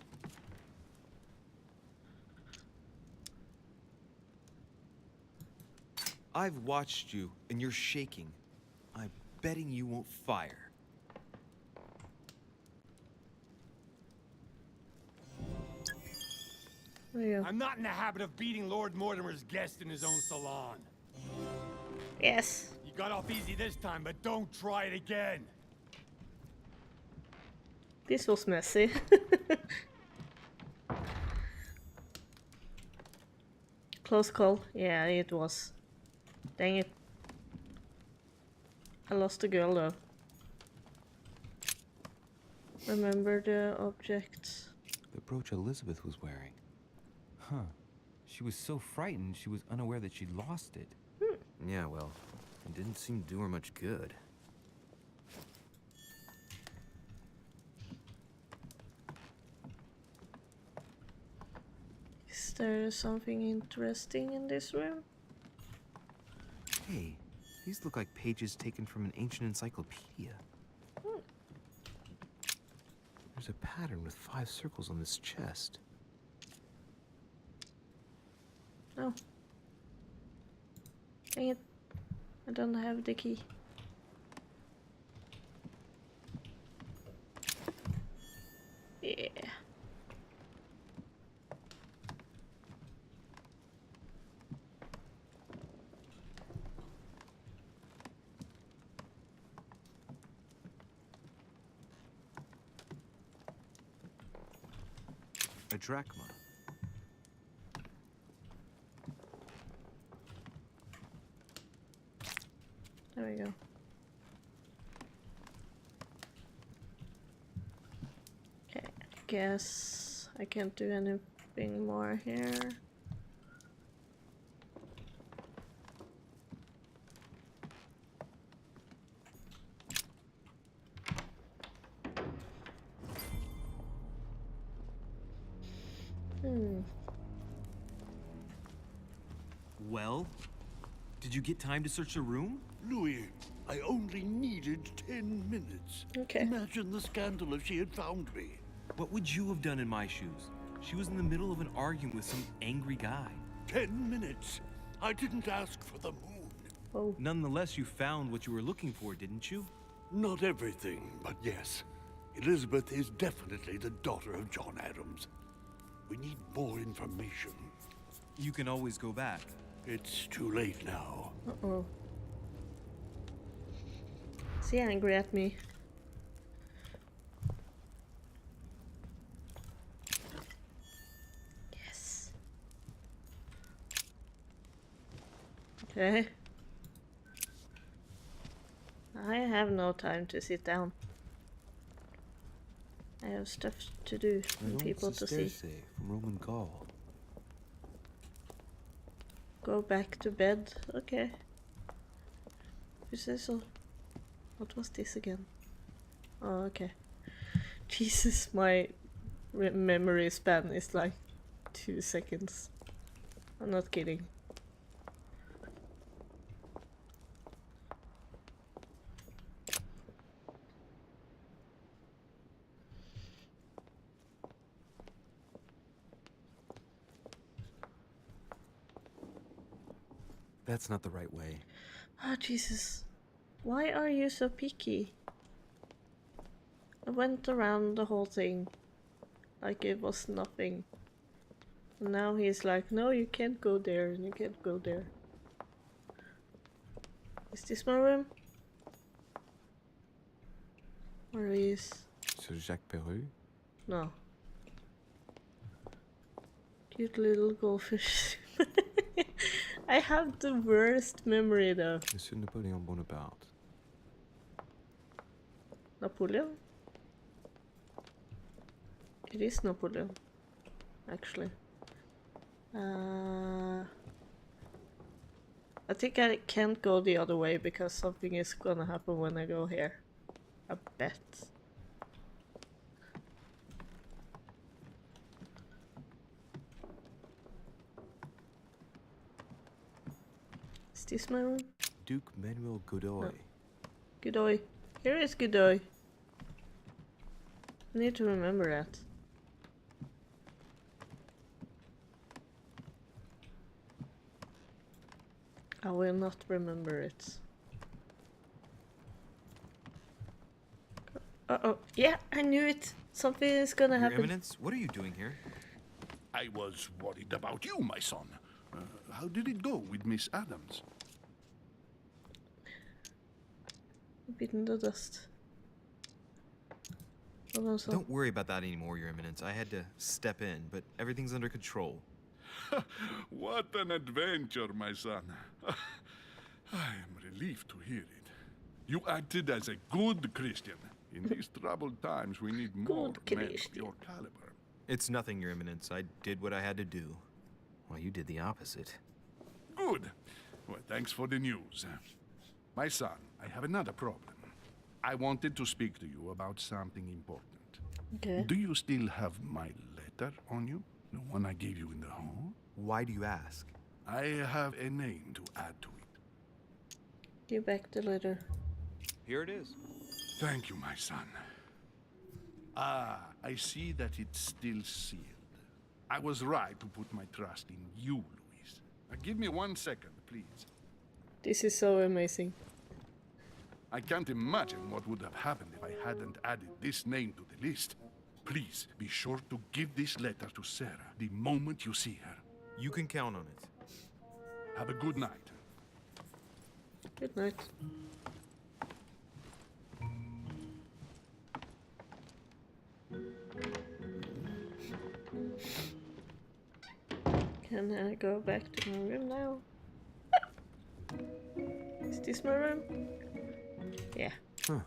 J: I've watched you, and you're shaking. I'm betting you won't fire.
A: There you go.
C: I'm not in the habit of beating Lord Mortimer's guest in his own salon.
A: Yes.
C: You got off easy this time, but don't try it again.
A: This was messy. Close call. Yeah, it was. Dang it. I lost the girl though. Remember the objects.
E: The brooch Elizabeth was wearing. Huh. She was so frightened she was unaware that she'd lost it.
J: Yeah, well, it didn't seem to do her much good.
A: Is there something interesting in this room?
J: Hey, these look like pages taken from an ancient encyclopedia. There's a pattern with 5 circles on this chest.
A: Oh. Dang it. I don't have the key. Yeah.
J: A drachma.
A: There we go. Okay, I guess I can't do anything more here.
O: Well, did you get time to search the room?
K: Louis, I only needed 10 minutes.
A: Okay.
K: Imagine the scandal if she had found me.
O: What would you have done in my shoes? She was in the middle of an argument with some angry guy.
K: 10 minutes. I didn't ask for the moon.
A: Oh.
O: Nonetheless, you found what you were looking for, didn't you?
K: Not everything, but yes. Elizabeth is definitely the daughter of John Adams. We need more information.
O: You can always go back.
K: It's too late now.
A: Uh-oh. Is he angry at me? Yes. Okay. I have no time to sit down. I have stuff to do and people to see.
E: From Roman Gaul.
A: Go back to bed. Okay. You say so. What was this again? Oh, okay. Jesus, my memory span is like 2 seconds. I'm not kidding.
E: That's not the right way.
A: Oh, Jesus. Why are you so picky? I went around the whole thing like it was nothing. And now he's like, no, you can't go there and you can't go there. Is this my room? Where is?
E: Sir Jacques Perru?
A: No. Cute little goldfish. I have the worst memory though.
E: Monsieur Napoleon Bonaparte.
A: Napoleon? It is Napoleon, actually. I think I can't go the other way because something is gonna happen when I go here. I bet. Is this my room?
E: Duke Manuel Godoy.
A: No. Godoy. Here is Godoy. I need to remember that. I will not remember it. Uh-oh. Yeah, I knew it. Something is gonna
E: Your
A: happen.
E: Eminence, what are you doing here?
H: I was worried about you, my son. How did it go with Miss Adams?
A: Beaten the dust. Hold on,
E: Don't worry about that anymore, Your Eminence. I had to step in, but everything's under control.
H: What an adventure, my son. I am relieved to hear it. You acted as a good Christian. In these troubled times, we need more men of your caliber.
E: It's nothing, Your Eminence. I did what I had to do. Well, you did the opposite.
H: Good. Well, thanks for the news. My son, I have another problem. I wanted to speak to you about something important.
A: Okay.
H: Do you still have my letter on you? The one I gave you in the hall?
E: Why do you ask?
H: I have a name to add to it.
A: Give back the letter.
E: Here it is.
H: Thank you, my son. Ah, I see that it's still sealed. I was right to put my trust in you, Louise. Give me 1 second, please.
A: This is so amazing.
H: I can't imagine what would have happened if I hadn't added this name to the list. Please be sure to give this letter to Sarah the moment you see her.
E: You can count on it.
H: Have a good night.
A: Good night. Can I go back to my room now? Is this my room? Yeah.
E: Huh.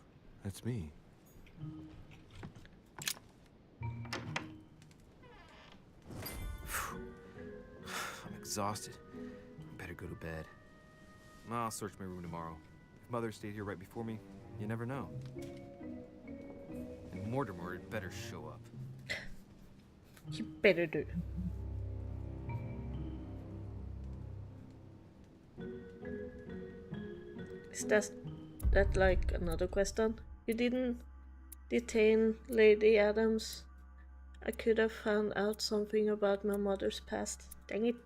E: That's me. I'm exhausted. I better go to bed. I'll search my room tomorrow. If Mother stayed here right before me, you never know. And Mortimer had better show up.
A: You better do. Is that like another question? You didn't detain Lady Adams. I could have found out something about my mother's past. Dang it.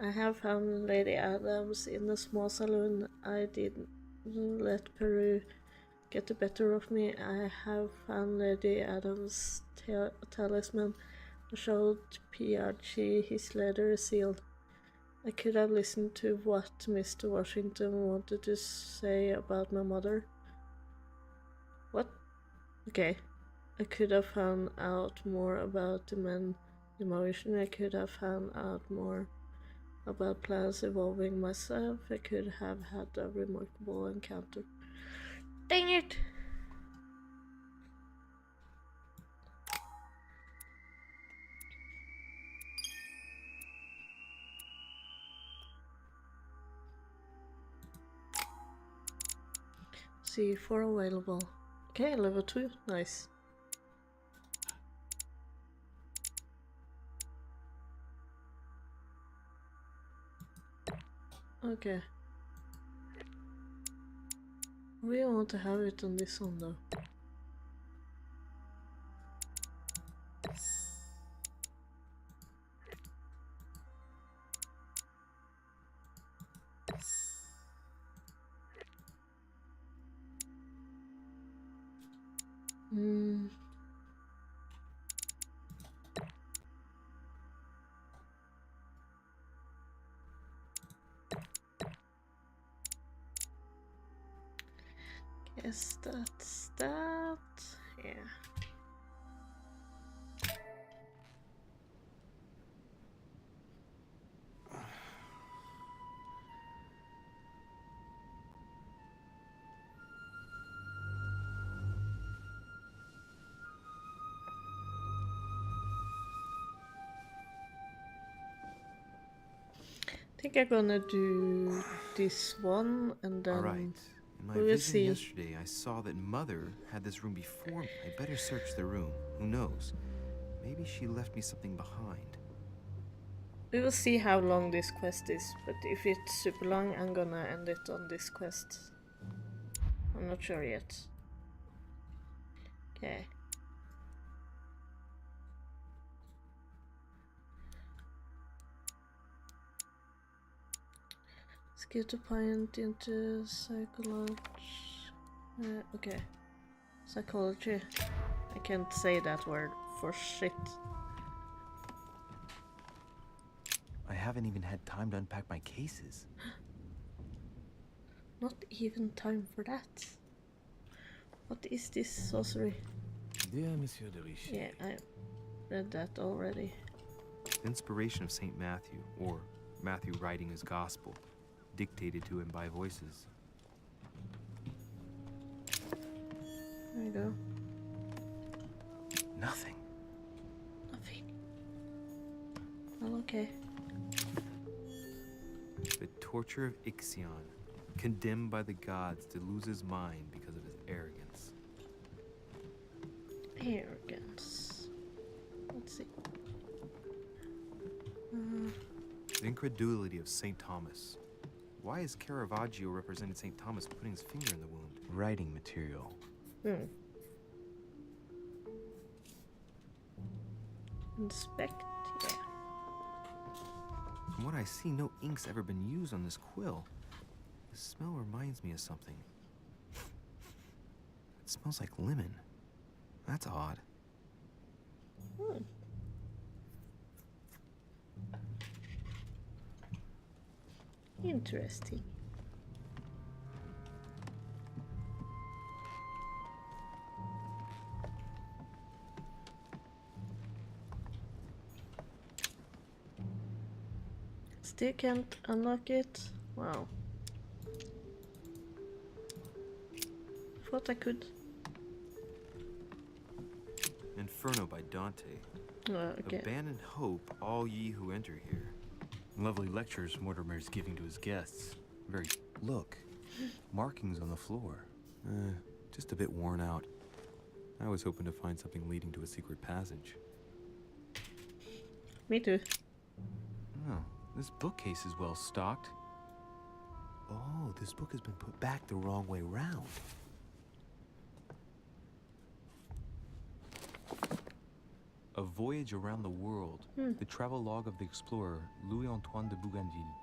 A: I have found Lady Adams in the small saloon. I didn't let Peru get the better of me. I have found Lady Adams' talisman. I showed PRG his letter sealed. I could have listened to what Mr. Washington wanted to say about my mother. What? Okay. I could have found out more about the men in my vision. I could have found out more about plans involving myself. I could have had a remarkable encounter. Dang it! C4 available. Okay, level 2. Nice. Okay. We want to have it on this one though. Hmm. Guess that's that. Yeah. I think I'm gonna do this one and then
E: Alright. In my
A: we will
E: vision
A: see.
E: yesterday, I saw that Mother had this room before me. I better search the room. Who knows? Maybe she left me something behind.
A: We will see how long this quest is, but if it's super long, I'm gonna end it on this quest. I'm not sure yet. Okay. Skill to point into psychology. Okay. Psychology. I can't say that word for shit.
F: I haven't even had time to unpack my cases.
A: Not even time for that. What is this sorcery?
I: Dear Monsieur de Richet.
A: Yeah, I read that already.
E: Inspiration of St. Matthew, or Matthew writing his gospel, dictated to him by voices.
A: There you go.
F: Nothing.
A: Nothing. Well, okay.
E: The torture of Ixion, condemned by the gods to lose his mind because of his arrogance.
A: Arrogance. Let's see.
E: The incredulity of St. Thomas. Why is Caravaggio represented St. Thomas putting his finger in the wound?
F: Writing material.
A: Inspect, yeah.
E: From what I see, no ink's ever been used on this quill. The smell reminds me of something. It smells like lemon. That's odd.
A: Interesting. Still can't unlock it. Wow. Thought I could.
E: Inferno by Dante.
A: Okay.
E: Abandon hope, all ye who enter here.
J: Lovely lectures Mortimer's giving to his guests. Very... Look. Markings on the floor.
E: Just a bit worn out. I was hoping to find something leading to a secret passage.
A: Me too.
J: Oh, this bookcase is well stocked.
F: Oh, this book has been put back the wrong way round.
J: A Voyage Around the World. The travel log of the explorer, Louis-Antoine de Bougainville.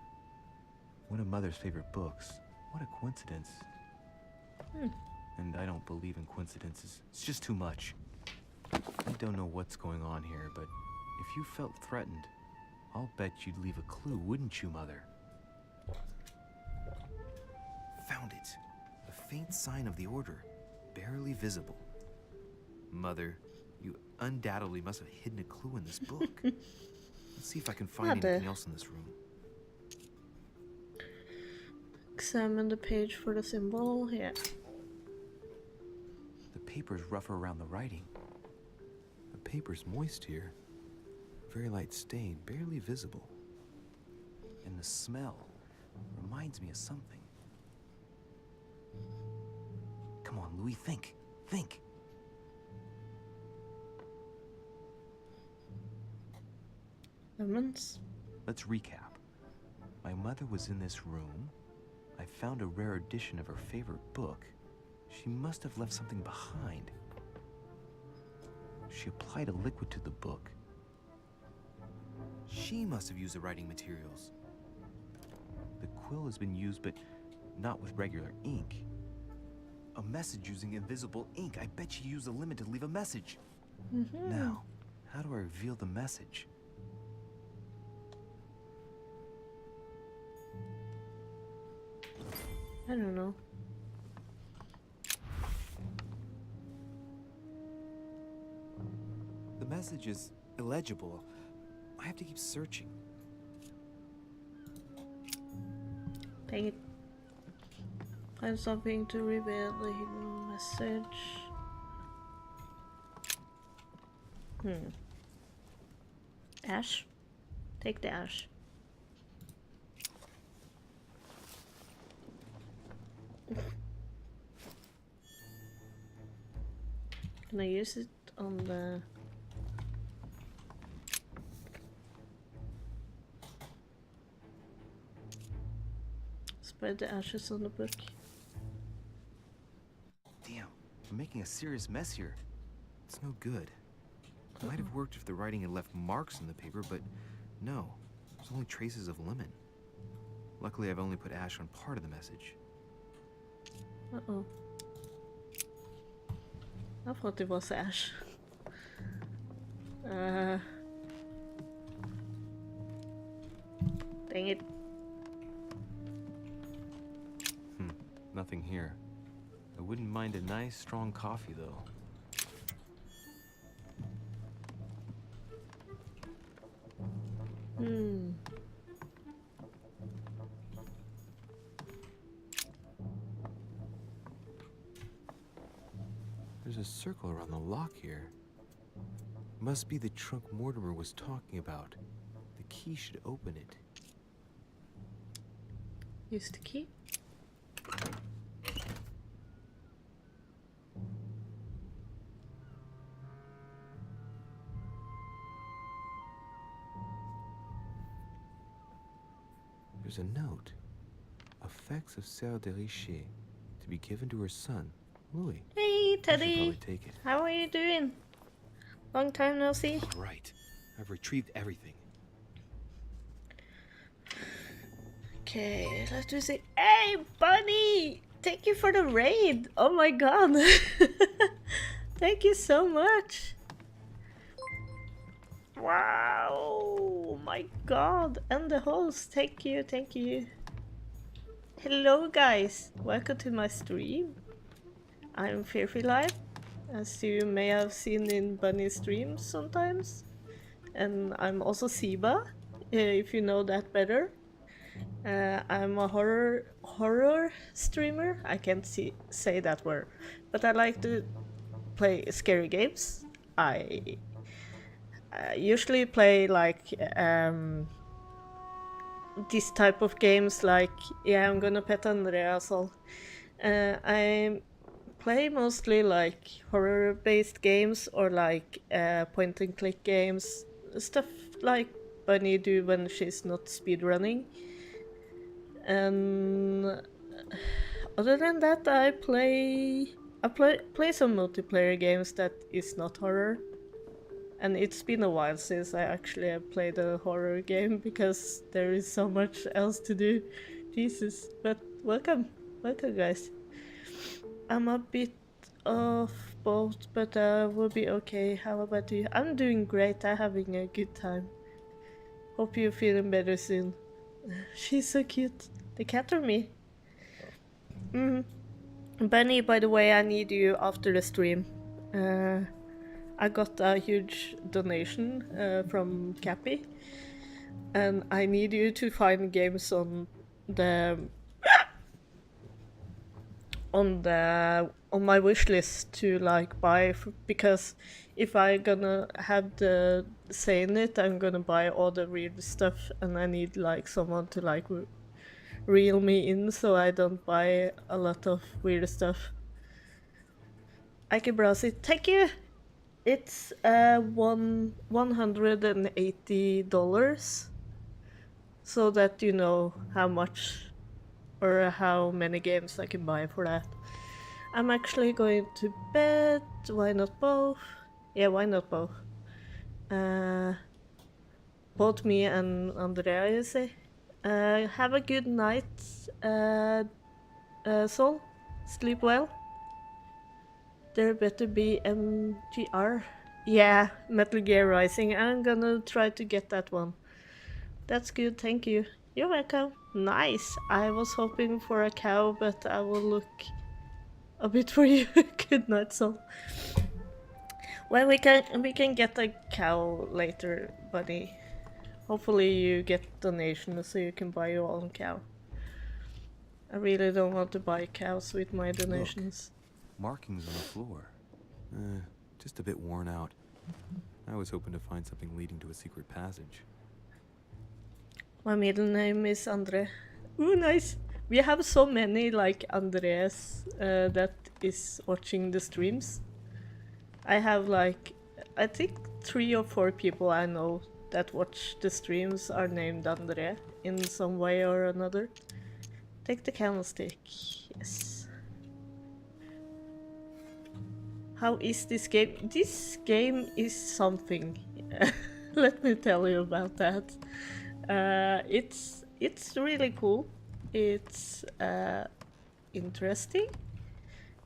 F: One of Mother's favorite books. What a coincidence.
J: And I don't believe in coincidences. It's just too much. I don't know what's going on here, but if you felt threatened, I'll bet you'd leave a clue, wouldn't you, Mother?
E: Found it. A faint sign of the order, barely visible. Mother, you undoubtedly must have hidden a clue in this book. Let's see if I can find anything else in this room.
A: Examine the page for the symbol. Yeah.
J: The paper's rougher around the writing.
E: The paper's moist here. Very light stain, barely visible.
J: And the smell reminds me of something. Come on, Louis, think. Think.
A: Lemons.
J: Let's recap. My mother was in this room. I found a rare edition of her favorite book. She must have left something behind. She applied a liquid to the book.
E: She must have used the writing materials.
J: The quill has been used, but not with regular ink.
F: A message using invisible ink. I bet you used a limit to leave a message.
A: Mm-hmm.
F: Now, how do I reveal the message?
A: I don't know.
F: The message is illegible. I have to keep searching.
A: Dang it. Find something to reveal the hidden message. Ash? Take the ash. Can I use it on the... Spread the ashes on the book.
F: Damn, I'm making a serious mess here. It's no good. It might have worked if the writing had left marks on the paper, but no. There's only traces of lemon. Luckily, I've only put ash on part of the message.
A: Uh-oh. I thought it was ash. Dang it.
F: Nothing here. I wouldn't mind a nice, strong coffee, though. There's a circle around the lock here. Must be the trunk Mortimer was talking about. The key should open it.
A: Use the key.
F: There's a note. Effects of Sœur de Richer to be given to her son, Louis.
A: Hey, Teddy!
F: I should probably take it.
A: How are you doing? Long time no see.
F: All right. I've retrieved everything.
A: Okay, let's do see. Hey, Bunny! Thank you for the raid! Oh my god! Thank you so much! Wow! My god! And the host, thank you, thank you. Hello guys! Welcome to my stream. I'm Fearful Life, as you may have seen in Bunny's streams sometimes. And I'm also Siba, if you know that better. I'm a horror streamer. I can't say that word, but I like to play scary games. I usually play like this type of games, like yeah, I'm gonna pet Andreas. I play mostly like horror-based games or like point-and-click games, stuff like Bunny do when she's not speedrunning. And other than that, I play some multiplayer games that is not horror. And it's been a while since I actually have played a horror game because there is so much else to do. Jesus, but welcome guys. I'm a bit off both, but we'll be okay. How about you? I'm doing great. I'm having a good time. Hope you're feeling better soon. She's so cute. The cat or me? Bunny, by the way, I need you after the stream. I got a huge donation from Cappy, and I need you to find games on my wish list to like buy because if I gonna have the say in it, I'm gonna buy all the weird stuff, and I need like someone to like reel me in so I don't buy a lot of weird stuff. I can browse it. Thank you. It's $180, so that you know how much or how many games I can buy for that. I'm actually going to bed. Why not both? Yeah, why not both? Both me and Andrea, you say. Have a good night, Sol. Sleep well. There better be MGR. Yeah, Metal Gear Rising. I'm gonna try to get that one. That's good, thank you. You're welcome. Nice. I was hoping for a cow, but I will look a bit for you. Good night, Sol. Well, we can get a cow later, buddy. Hopefully you get donations so you can buy your own cow. I really don't want to buy cows with my donations.
E: Look, markings on the floor. Just a bit worn out. I was hoping to find something leading to a secret passage.
A: My middle name is Andre. Ooh, nice! We have so many like Andreas that is watching the streams. I have like, I think 3 or 4 people I know that watch the streams are named Andre in some way or another. Take the candlestick, yes. How is this game? This game is something. Let me tell you about that. It's really cool. It's interesting.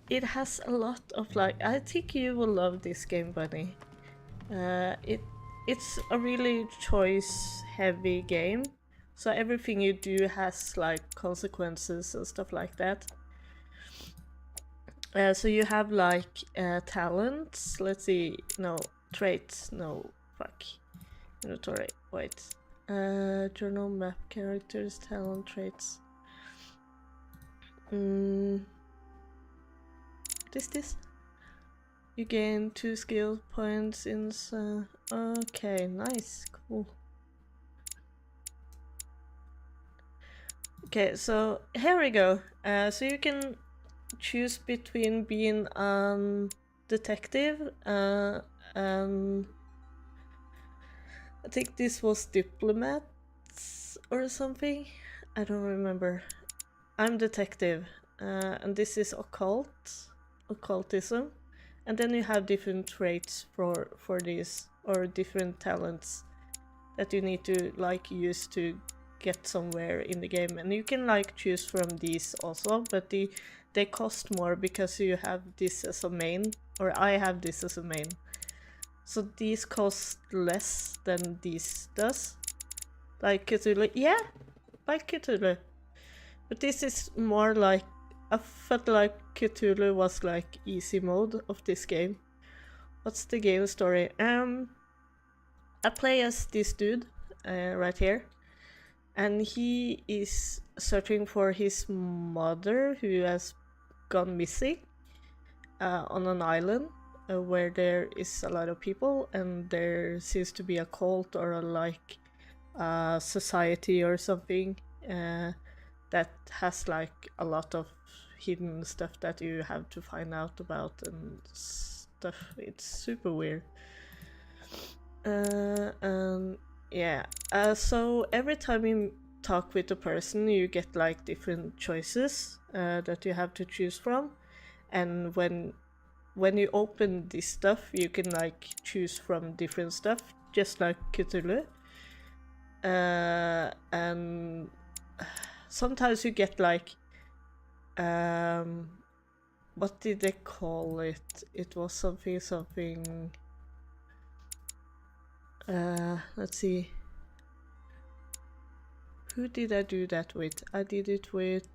A: It has a lot of like. I think you will love this game, Bunny. It's a really choice-heavy game, so everything you do has like consequences and stuff like that. So you have like talents. Let's see. No traits. No fuck. Inventory. Wait. Journal map characters talent traits. What is this? You gain 2 skill points in. Okay, nice, cool. Okay, so here we go. So you can choose between being a detective and I think this was diplomats or something. I don't remember. I'm detective, and this is occultism, and then you have different traits for these or different talents that you need to like use to get somewhere in the game, and you can like choose from these also, but they cost more because you have this as a main, or I have this as a main. So these cost less than these does. Like Cthulhu, yeah, like Cthulhu. But this is more like, I felt like Cthulhu was like easy mode of this game. What's the game story? I play as this dude right here, and he is searching for his mother who has gone missing on an island where there is a lot of people, and there seems to be a cult or a like society or something that has like a lot of hidden stuff that you have to find out about and stuff. It's super weird. And yeah, so every time you talk with a person you get like different choices that you have to choose from, and when you open this stuff you can like choose from different stuff, just like Cthulhu. And sometimes you get like what did they call it? It was something let's see. Who did I do that with? I did it with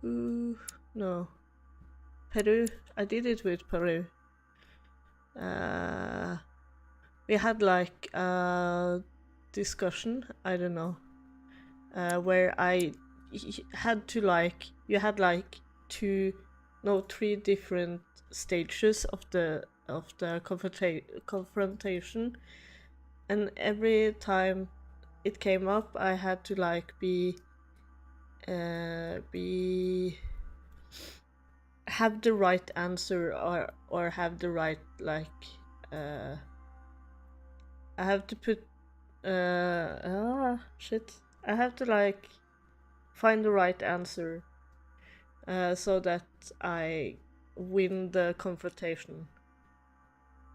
A: who? No, Peru. I did it with Peru. We had like a discussion, I don't know, where I had to like, you had like 3 different stages of the confrontation, and every time it came up I had to like have the right answer or have the right like I have to put shit. I have to like find the right answer so that I win the confrontation.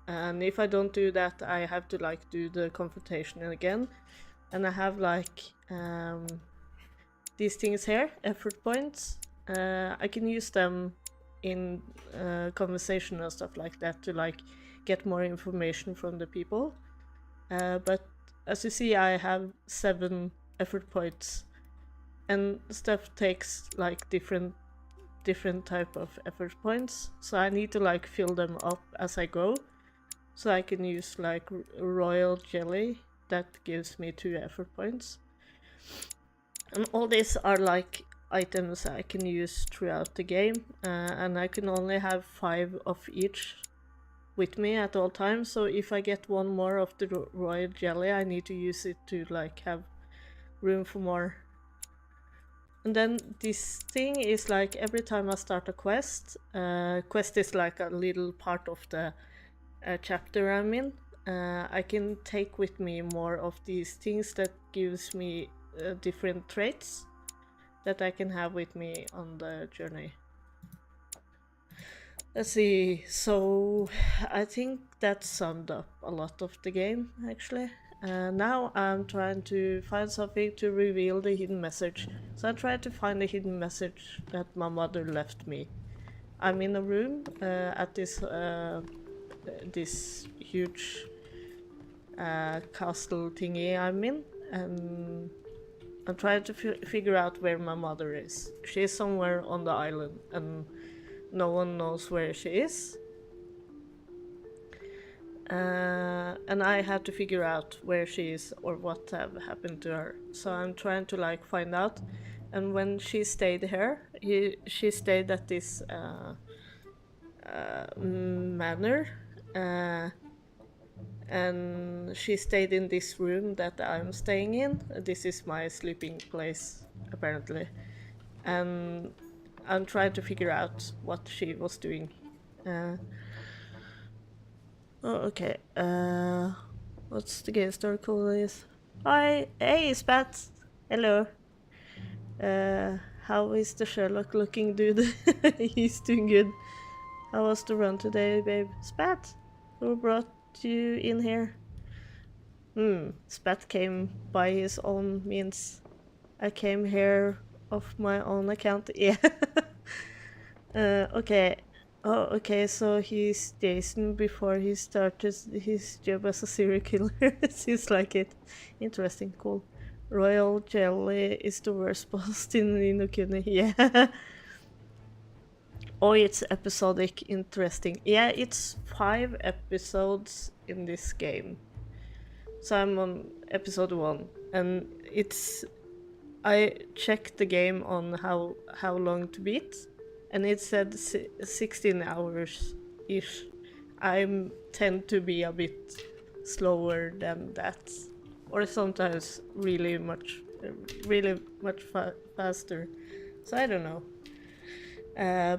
A: And if I don't do that, I have to like do the confrontation again. And I have like these things here, effort points. I can use them in conversation and stuff like that to like get more information from the people. But as you see, I have 7 effort points, and stuff takes like different type of effort points, so I need to like fill them up as I go. So I can use like royal jelly, that gives me 2 effort points. And all these are like items I can use throughout the game, and I can only have 5 of each with me at all times. So if I get one more of the royal jelly, I need to use it to like have room for more. And then this thing is like every time I start a quest, quest is like a little part of the chapter I'm in, I can take with me more of these things that gives me different traits that I can have with me on the journey. Let's see, so I think that summed up a lot of the game actually. Now I'm trying to find something to reveal the hidden message. So I tried to find the hidden message that my mother left me. I'm in a room at this this huge castle thingy I'm in, and I'm trying to figure out where my mother is. She's somewhere on the island and no one knows where she is. And I have to figure out where she is or what have happened to her. So I'm trying to like find out. And when she stayed here, she stayed at this manor, and she stayed in this room that I'm staying in. This is my sleeping place apparently, and I'm trying to figure out what she was doing. Oh, okay. What's the game story called? Is hi, hey, Spats. Hello. How is the Sherlock looking dude? He's doing good. How was the run today, babe? Spat, who brought you in here? Spat came by his own means. I came here of my own account. Yeah. Okay. Oh, okay, so he's Jason before he started his job as a serial killer. Seems like it. Interesting, cool. Royal Jelly is the worst post in Inokuni. Yeah. Oh, it's episodic. Interesting. Yeah, it's 5 episodes in this game. So I'm on episode 1, and it's... I checked the game on how long to beat, and it said 16 hours-ish. I tend to be a bit slower than that, or sometimes really much faster. So I don't know.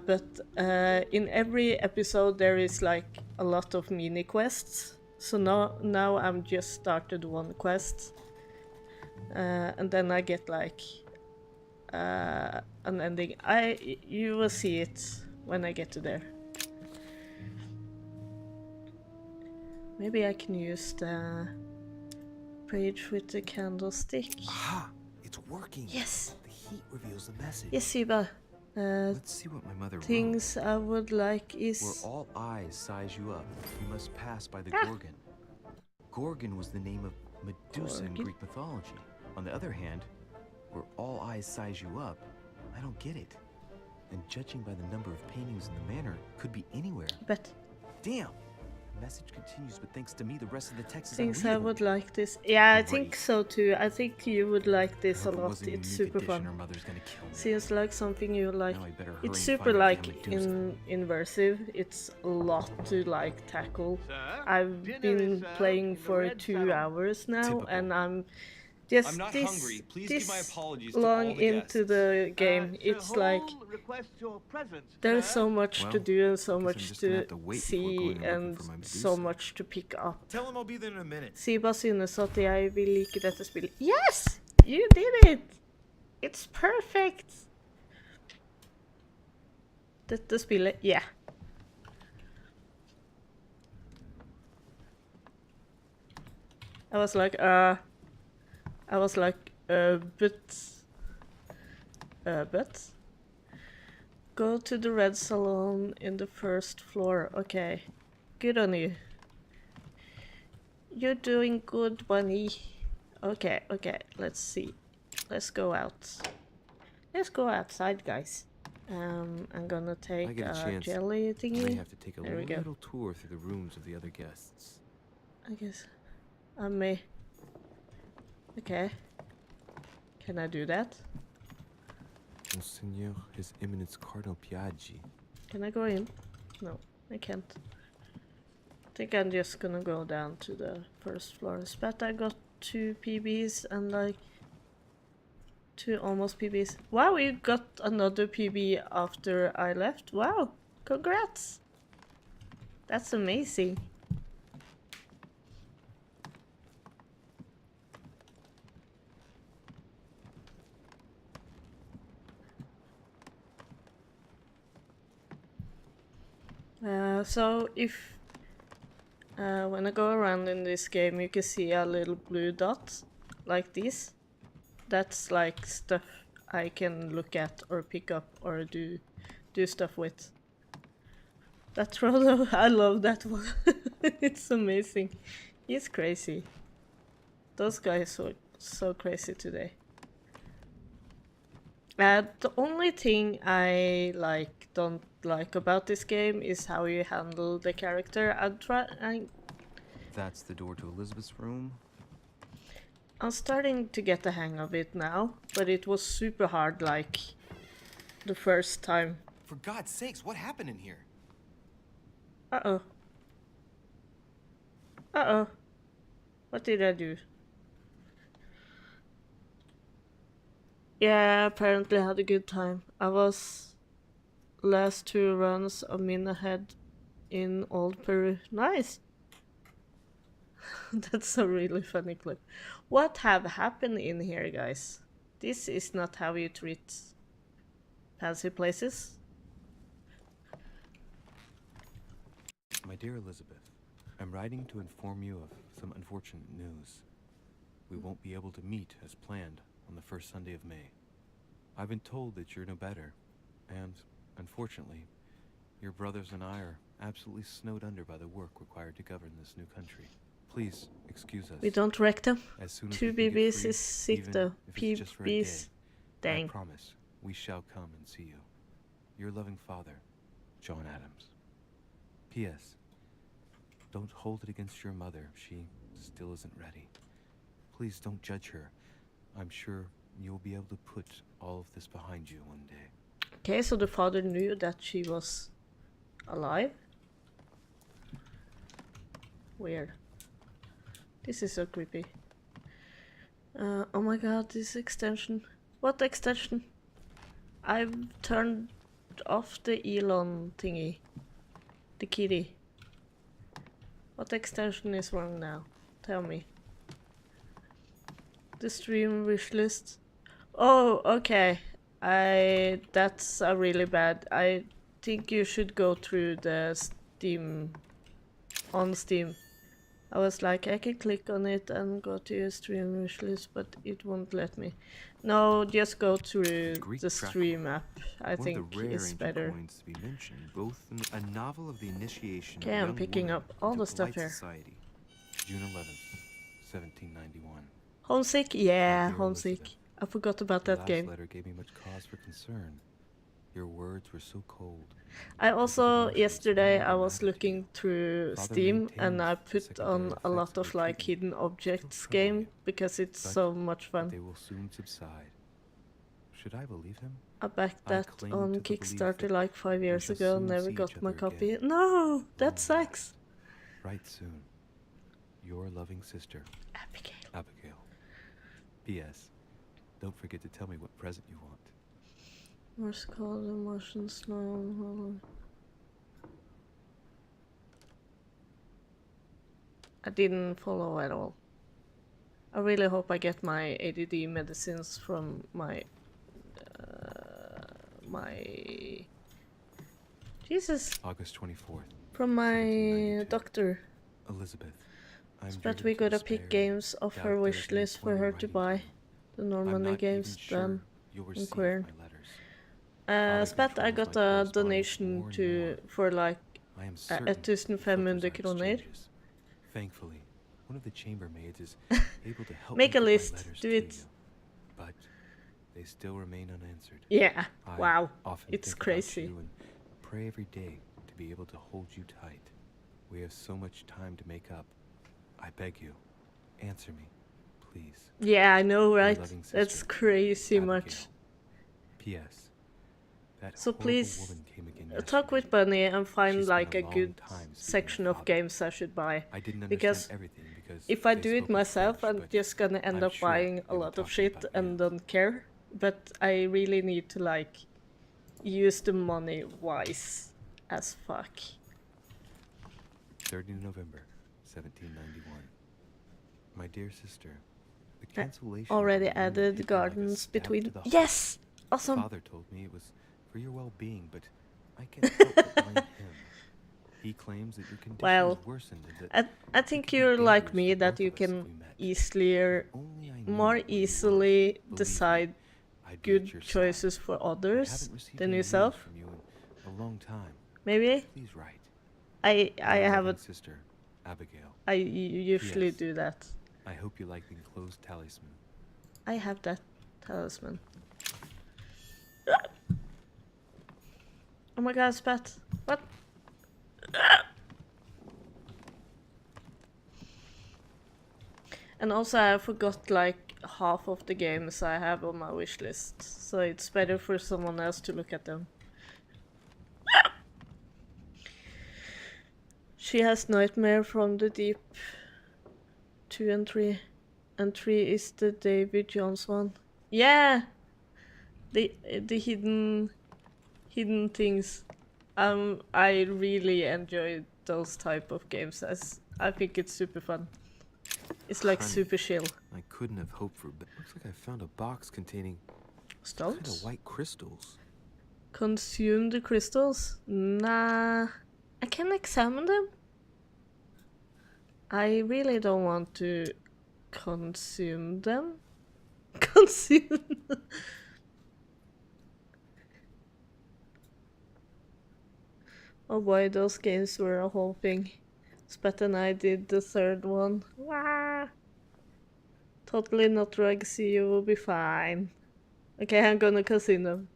A: But in every episode there is like a lot of mini quests. So now I'm just started one quest, and then I get like an ending. You will see it when I get to there. Maybe I can use the page with the candlestick.
E: Aha! It's working.
A: Yes.
E: The heat reveals the message.
A: Yes, Siba.
E: Let's see what my mother
A: things
E: wrote.
A: I would like is...
E: Where all eyes size you up, you must pass by the Gorgon. Gorgon was the name of Medusa in Greek mythology. On the other hand, where all eyes size you up, I don't get it. And judging by the number of paintings in the manor, could be anywhere.
A: But
E: damn! The message continues, but thanks to me, the rest of the text is
A: things I
E: unreadable.
A: would like this. Yeah, I think so too. I think you would like this a lot. It's super fun.
E: Her mother's gonna kill me.
A: Seems like something you like.
E: Now I better hurry
A: It's
E: and
A: super
E: find out
A: like
E: how Medusa.
A: inversive. It's a lot to like tackle. I've been playing for 2 hours now, and I'm just
O: I'm not hungry. Please give my apologies to
A: long
O: all the
A: into the game. It's like there's so much to do and so much to see and so much to pick up.
O: Tell him I'll be there in a minute.
A: Siba synes at jeg vil like dette spillet. Yes! You did it! It's perfect! Dette spillet, yeah. I was like, but but go to the red salon in the first floor. Okay, good on you. You're doing good, bunny. Okay, okay, let's see. Let's go out. Let's go outside, guys. I'm gonna
E: I
A: take
E: get a
A: a
E: chance.
A: jelly
E: I
A: thingy.
E: may have to take a
A: There we go.
E: little tour through the rooms of the other guests.
A: I guess I may. Okay. Can I do that?
E: Monseigneur, His Eminence Cardinal Piaggi.
A: Can I go in? No, I can't. I think I'm just gonna go down to the first floors. But I got 2 PBs and like 2 almost PBs. Wow, you got another PB after I left. Wow, congrats. That's amazing. So if when I go around in this game, you can see a little blue dot like this. That's like stuff I can look at or pick up or do stuff with. That Frodo, I love that one. It's amazing. He's crazy. Those guys are so crazy today. The only thing I don't like about this game is how you handle the character.
J: That's the door to Elizabeth's room.
A: I'm starting to get the hang of it now, but it was super hard like the first time.
J: For God's sakes, what happened in here?
A: Uh-oh. Uh-oh. What did I do? Yeah, apparently I had a good time. I was last 2 runs a min ahead in Old Peru. Nice! That's a really funny clip. What have happened in here, guys? This is not how you treat fancy places.
E: My dear Elizabeth, I'm writing to inform you of some unfortunate news. We won't be able to meet as planned on the first Sunday of May. I've been told that you're no better, and, unfortunately, your brothers and I are absolutely snowed under by the work required to govern this new country. Please excuse us.
A: We don't wreck them.
E: As soon as
A: 2
E: we can get
A: BBs
E: free,
A: is sick
E: even
A: though.
E: if it's just for a day,
A: PBs. Dang.
E: I promise we shall come and see you. Your loving father, John Adams. P.S. Don't hold it against your mother. She still isn't ready. Please don't judge her. I'm sure you'll be able to put all of this behind you one day.
A: Okay, so the father knew that she was alive? Weird. This is so creepy. Oh my god, this extension. What extension? I've turned off the Elon thingy. The kitty. What extension is wrong now? Tell me. The stream wishlist. Oh, okay. That's a really bad. I think you should go through the Steam on Steam. I was like, I can click on it and go to your stream wishlist, but it won't let me. No, just go through the stream app. I think it's better.
E: Points to be mentioned, both in a novel of the initiation.
A: Okay, I'm picking up all the stuff here.
E: Society, June 11th, 1791.
A: Homesick? Yeah, homesick. I forgot about that game.
E: Your last letter gave me much cause for concern. Your words were so cold.
A: I also, yesterday, I was looking through Steam and I put on a lot of like hidden objects game because it's so much fun.
E: They will soon subside. Should I believe him?
A: I backed that
E: cling
A: on
E: to the belief
A: Kickstarter
E: that
A: like 5 years
E: shall
A: ago,
E: soon
A: never
E: see
A: got
E: each
A: my
E: other
A: copy.
E: again.
A: No, that sucks.
E: Right soon. Your loving sister,
A: Abigail.
E: Abigail. P.S. Don't forget to tell me what present you want.
A: Morse code, emotion, snow. I didn't follow at all. I really hope I get my ADD medicines from my Jesus.
E: August 24th.
A: From my doctor.
E: Elizabeth,
A: But we gotta pick games off her wish list for her to buy. The Normandy games done in Quern. Spat, I got a donation for like
E: I am certain
A: 1500 kroner.
E: Thankfully, one of the chambermaids is able to help
A: Make
E: me
A: a
E: get my
A: list,
E: letters
A: do
E: to
A: it.
E: you, but they still remain unanswered.
A: Yeah,
E: I
A: wow,
E: often
A: it's
E: think
A: crazy.
E: about you and pray every day to be able to hold you tight. We have so much time to make up. I beg you, answer me, please.
A: Yeah, I know,
E: Your
A: right?
E: loving
A: That's
E: sister,
A: crazy
E: Abigail.
A: much.
E: P.S. That
A: So
E: horrible
A: please
E: woman came again
A: talk
E: yesterday.
A: with Bunny and find
E: She's
A: like
E: been
A: a
E: long
A: good
E: time speaking
A: section
E: of
A: of
E: father.
A: games I should buy.
E: I didn't understand
A: Because
E: everything because
A: if I
E: they
A: do it
E: spoke in
A: myself,
E: French,
A: I'm
E: but
A: just gonna end
E: I'm
A: up
E: sure
A: buying
E: they
A: a
E: were
A: lot of
E: talking
A: shit
E: about
A: and
E: you.
A: don't care. But I really need to like use the money wise as fuck.
E: 30 November, 1791. My dear sister, the cancellation
A: Already
E: of the union
A: added
E: hit me like a
A: gardens
E: stab
A: between.
E: to the
A: Yes,
E: heart.
A: awesome.
E: Father told me it was for your well-being, but I can't help but blame him. He claims that your condition
A: Well,
E: has worsened and that
A: I think you're like me that you can easily, more easily decide
E: I'd be
A: good
E: at your side.
A: choices for
E: I
A: others
E: haven't received
A: than
E: any
A: yourself.
E: news from you in a long time.
A: Maybe.
E: Please write.
A: I
E: Your
A: have
E: loving
A: a.
E: sister, Abigail.
A: I usually
E: P.S.
A: do that.
E: I hope you like the enclosed talisman.
A: I have that talisman. Oh my god, Spat. What? And also I forgot like half of the games I have on my wish list. So it's better for someone else to look at them. She has Nightmare from the Deep 2 and 3. And 3 is the David Jones one. Yeah! The hidden things. I really enjoy those type of games. As I think it's super fun. It's like
E: Honey,
A: super chill.
E: I couldn't have hoped for better. Looks like I found a box containing
A: Stones?
E: kind of white crystals.
A: Consume the crystals? Nah. I can examine them. I really don't want to consume them. Consume them. Oh boy, those games were a whole thing. Spat and I did the third one. Wah! Totally not drugs, you will be fine. Okay, I'm gonna consume them.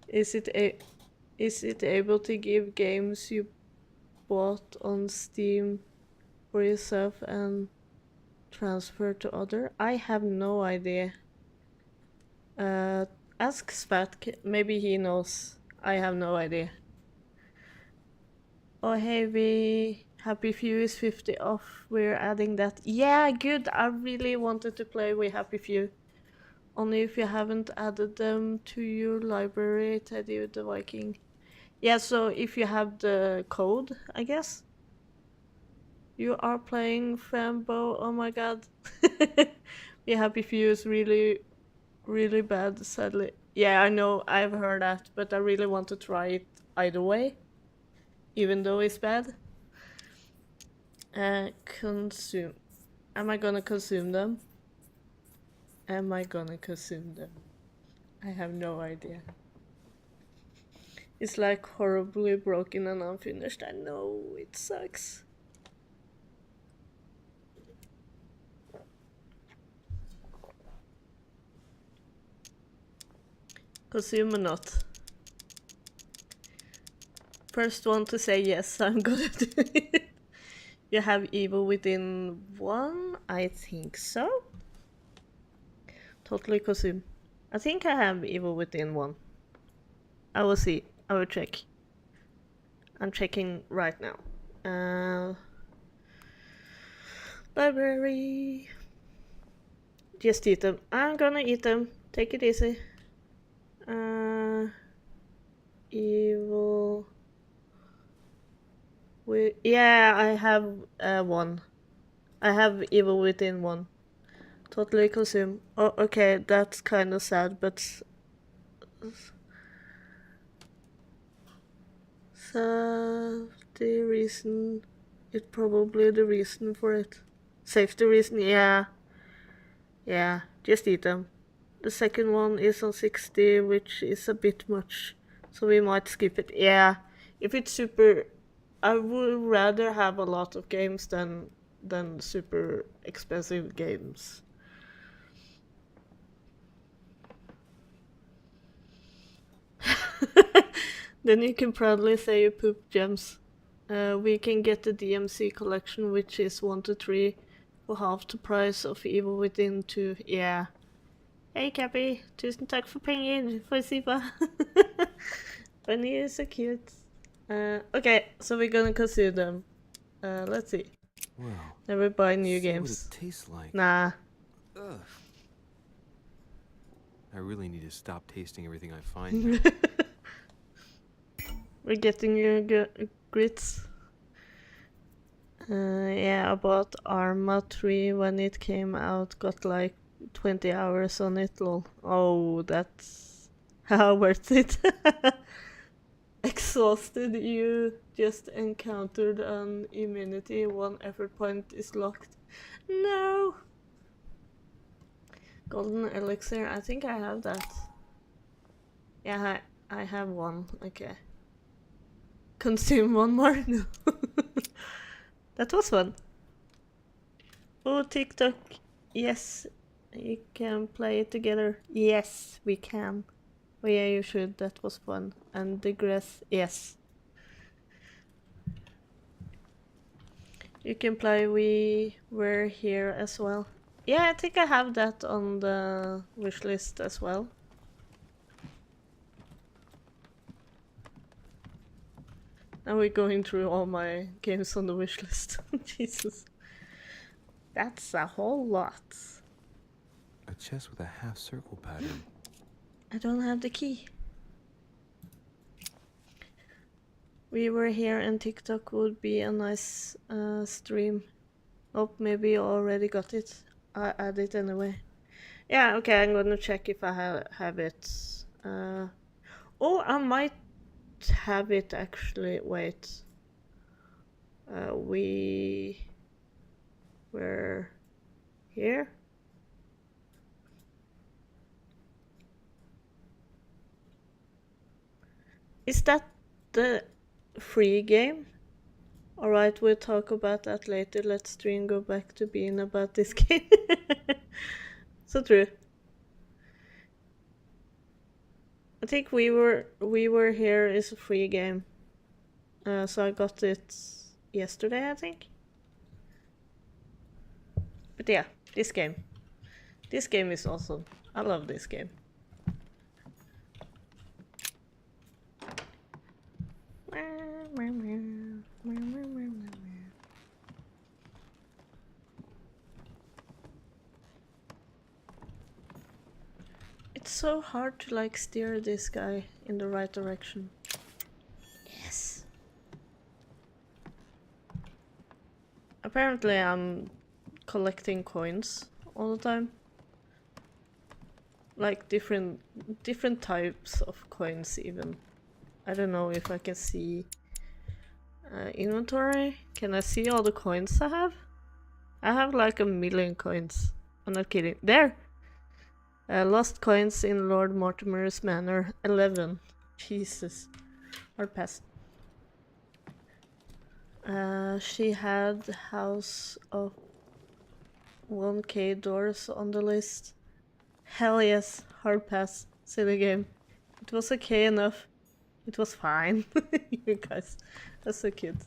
A: Is it able to give games you bought on Steam for yourself and transfer to other? I have no idea. Ask Spat, maybe he knows. I have no idea. Oh hey, Happy Few is 50 off. We're adding that. Yeah, good. I really wanted to play with Happy Few. Only if you haven't added them to your library, Teddy the Viking. Yeah, so if you have the code, I guess. You are playing Frambo. Oh my god. Yeah, Happy Few is really, really bad, sadly. Yeah, I know, I've heard that, but I really want to try it either way. Even though it's bad. Consume. Am I gonna consume them? Am I gonna consume them? I have no idea. It's like horribly broken and unfinished. I know, it sucks. Consume or not? First one to say yes, I'm gonna do it. You have evil within one? I think so. Totally consume. I think I have evil within one. I will see. I will check. I'm checking right now. Library. Just eat them. I'm gonna eat them. Take it easy. Evil. Yeah, I have one. I have evil within one. Totally consume. Oh, okay, that's kind of sad, but safety reason. It's probably the reason for it. Safety reason, yeah. Yeah, just eat them. The second one is on 60, which is a bit much. So we might skip it. Yeah, if it's super, I would rather have a lot of games than super expensive games. Then you can proudly say you poop gems. We can get the DMC collection, which is 1 to 3 for half the price of Evil Within 2. Yeah. Hej Cappy, tusen tack för pengar för Siva. Bunny is so cute. Okay, so we're gonna consider them. Let's see.
J: Well,
A: Never buy new
J: see
A: games.
J: what it tastes like.
A: Nah.
J: Ugh. I really need to stop tasting everything I find.
A: We're getting your grits. Yeah, I bought Arma 3 when it came out. Got like 20 hours on it, lol. Oh, that's how worth it. Exhausted, you just encountered an immunity. 1 effort point is locked. No! Golden elixir, I think I have that. Yeah, I have one. Okay. Consume one more? No. That was fun. Oh, TikTok. Yes, you can play it together. Yes, we can. Oh yeah, you should. That was fun. And digress. Yes. You can play We Were Here as well. Yeah, I think I have that on the wish list as well. Now we're going through all my games on the wish list. Jesus. That's a whole lot.
J: A chest with a half circle pattern.
A: I don't have the key. We Were Here and TikTok would be a nice stream. Oh, maybe you already got it. I add it anyway. Yeah, okay, I'm gonna check if I have it. Oh, I might have it actually. Wait. We Were Here? Is that the free game? Alright, we'll talk about that later. Let's stream go back to being about this game. So true. I think we were Here is a free game. So I got it yesterday, I think. But yeah, this game. This game is awesome. I love this game. It's so hard to like steer this guy in the right direction. Yes. Apparently I'm collecting coins all the time. Like different types of coins even. I don't know if I can see inventory. Can I see all the coins I have? I have like 1 million coins. I'm not kidding. There! Lost coins in Lord Mortimer's manor. 11. Jesus. Hard pass. She had House of 1k doors on the list. Hell yes. Hard pass. Silly game. It was okay enough. It was fine. You guys. That's so cute.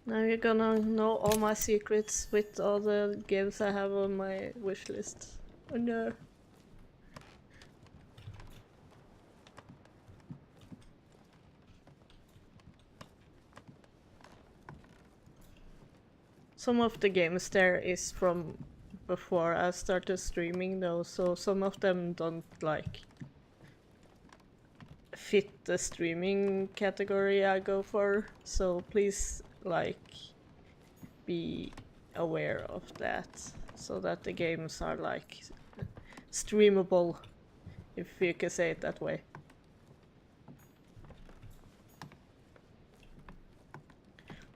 A: Now you're gonna know all my secrets with all the games I have on my wish list. Oh no. Some of the games there is from before I started streaming though, so some of them don't like fit the streaming category I go for, so please like be aware of that so that the games are like streamable, if you can say it that way.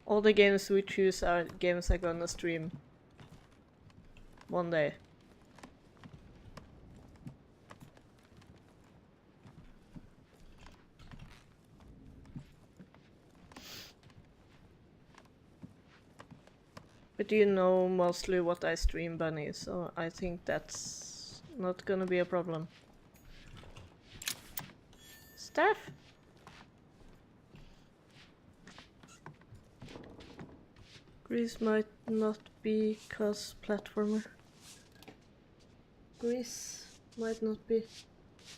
A: All the games we choose are games I'm gonna stream one day. But you know mostly what I stream, Bunny, so I think that's not gonna be a problem. Stuff! Grease might not be cross-platformer. Grease might not be.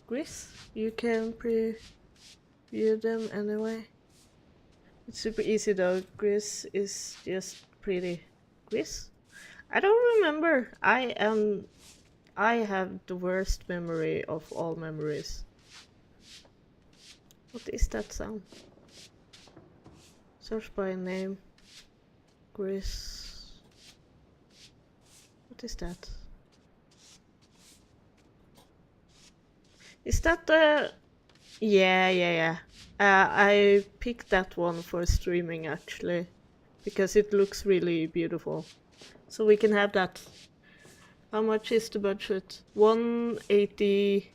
A: Grease? You can preview them anyway. It's super easy though. Grease is just pretty. Grease? I don't remember. I have the worst memory of all memories. What is that sound? Search by name. Grease. What is that? Is that the... Yeah. I picked that one for streaming actually, because it looks really beautiful. So we can have that. How much is the budget? 180.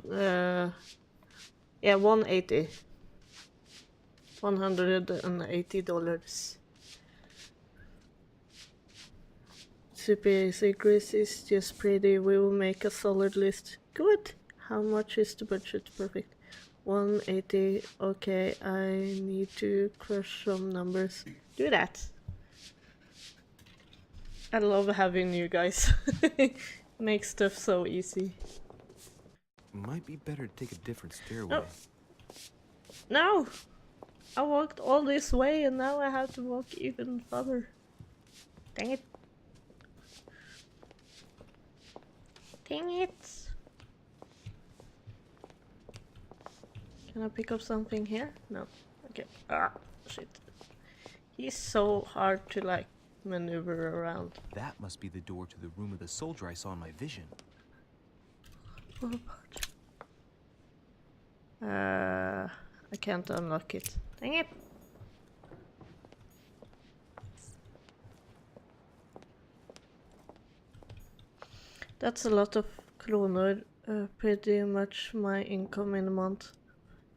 A: Yeah, 180. $180. Super easy. Grease is just pretty. We will make a solid list. Good. How much is the budget? Perfect. 180. Okay, I need to crush some numbers. Do that. I love having you guys. Make stuff so easy.
E: Might be better to take a different stairway.
A: Oh. No! I walked all this way and now I have to walk even further. Dang it. Dang it. Can I pick up something here? No. Okay. Ah, shit. He's so hard to like maneuver around.
J: That must be the door to the room of the soldier I saw in my vision.
A: I can't unlock it. Dang it. That's a lot of kroner, pretty much my income in a month.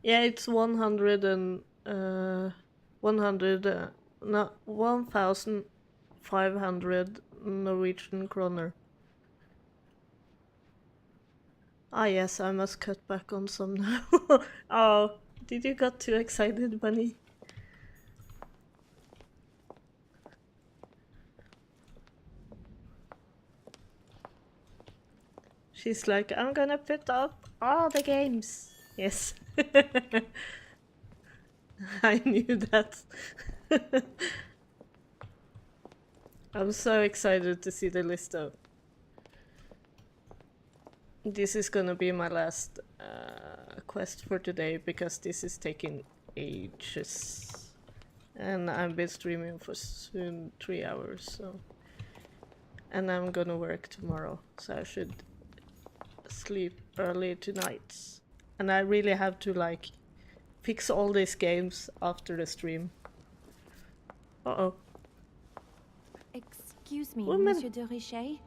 A: Yeah, it's 1,500 Norwegian kroner. Ah yes, I must cut back on some now. Oh, did you get too excited, Bunny? She's like, I'm gonna put up all the games. Yes. I knew that. I'm so excited to see the list though. This is gonna be my last quest for today because this is taking ages. And I've been streaming for soon 3 hours, so... And I'm gonna work tomorrow, so I should sleep early tonight. And I really have to like fix all these games after the stream. Uh-oh.
N: Excuse me,
A: Woman.
N: Monsieur de Richet.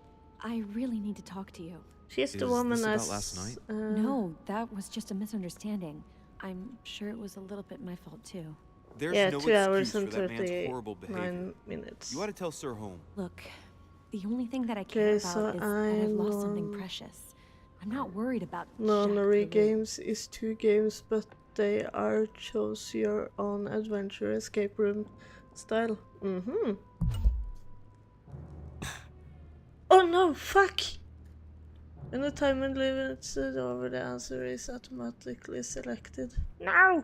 N: I really need to talk to you.
A: She's the woman
E: this
A: I
E: about last night?
N: No, that was just a misunderstanding. I'm sure it was a little bit my fault too.
J: There's
A: yeah,
J: no
A: 2 hours
J: excuse
A: and
J: for that man's horrible
A: 39
J: behavior.
A: minutes.
J: You ought to tell Sir Home.
N: Look, the only thing that I care
A: Okay,
N: about
A: so
N: is that I've lost something precious. I'm not worried about
A: Non-Nori
N: Jacques Leroux.
A: games is 2 games, but they are choose your own adventure escape room style. Oh no, fuck! When the time limit is over, the answer is automatically selected. No!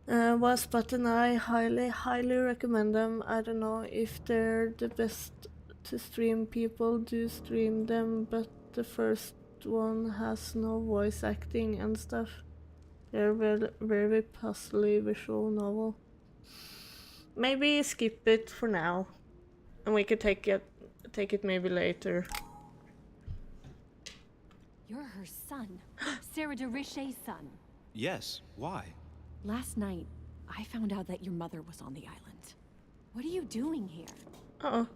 A: Waspat and I highly recommend them. I don't know if they're the best to stream. People do stream them, but the first one has no voice acting and stuff. They're very puzzly visual novel. Maybe skip it for now, and we could take it maybe later.
N: You're her son, Sarah de Richet's son.
J: Yes, why?
N: Last night, I found out that your mother was on the island. What are you doing here?
A: Uh-oh.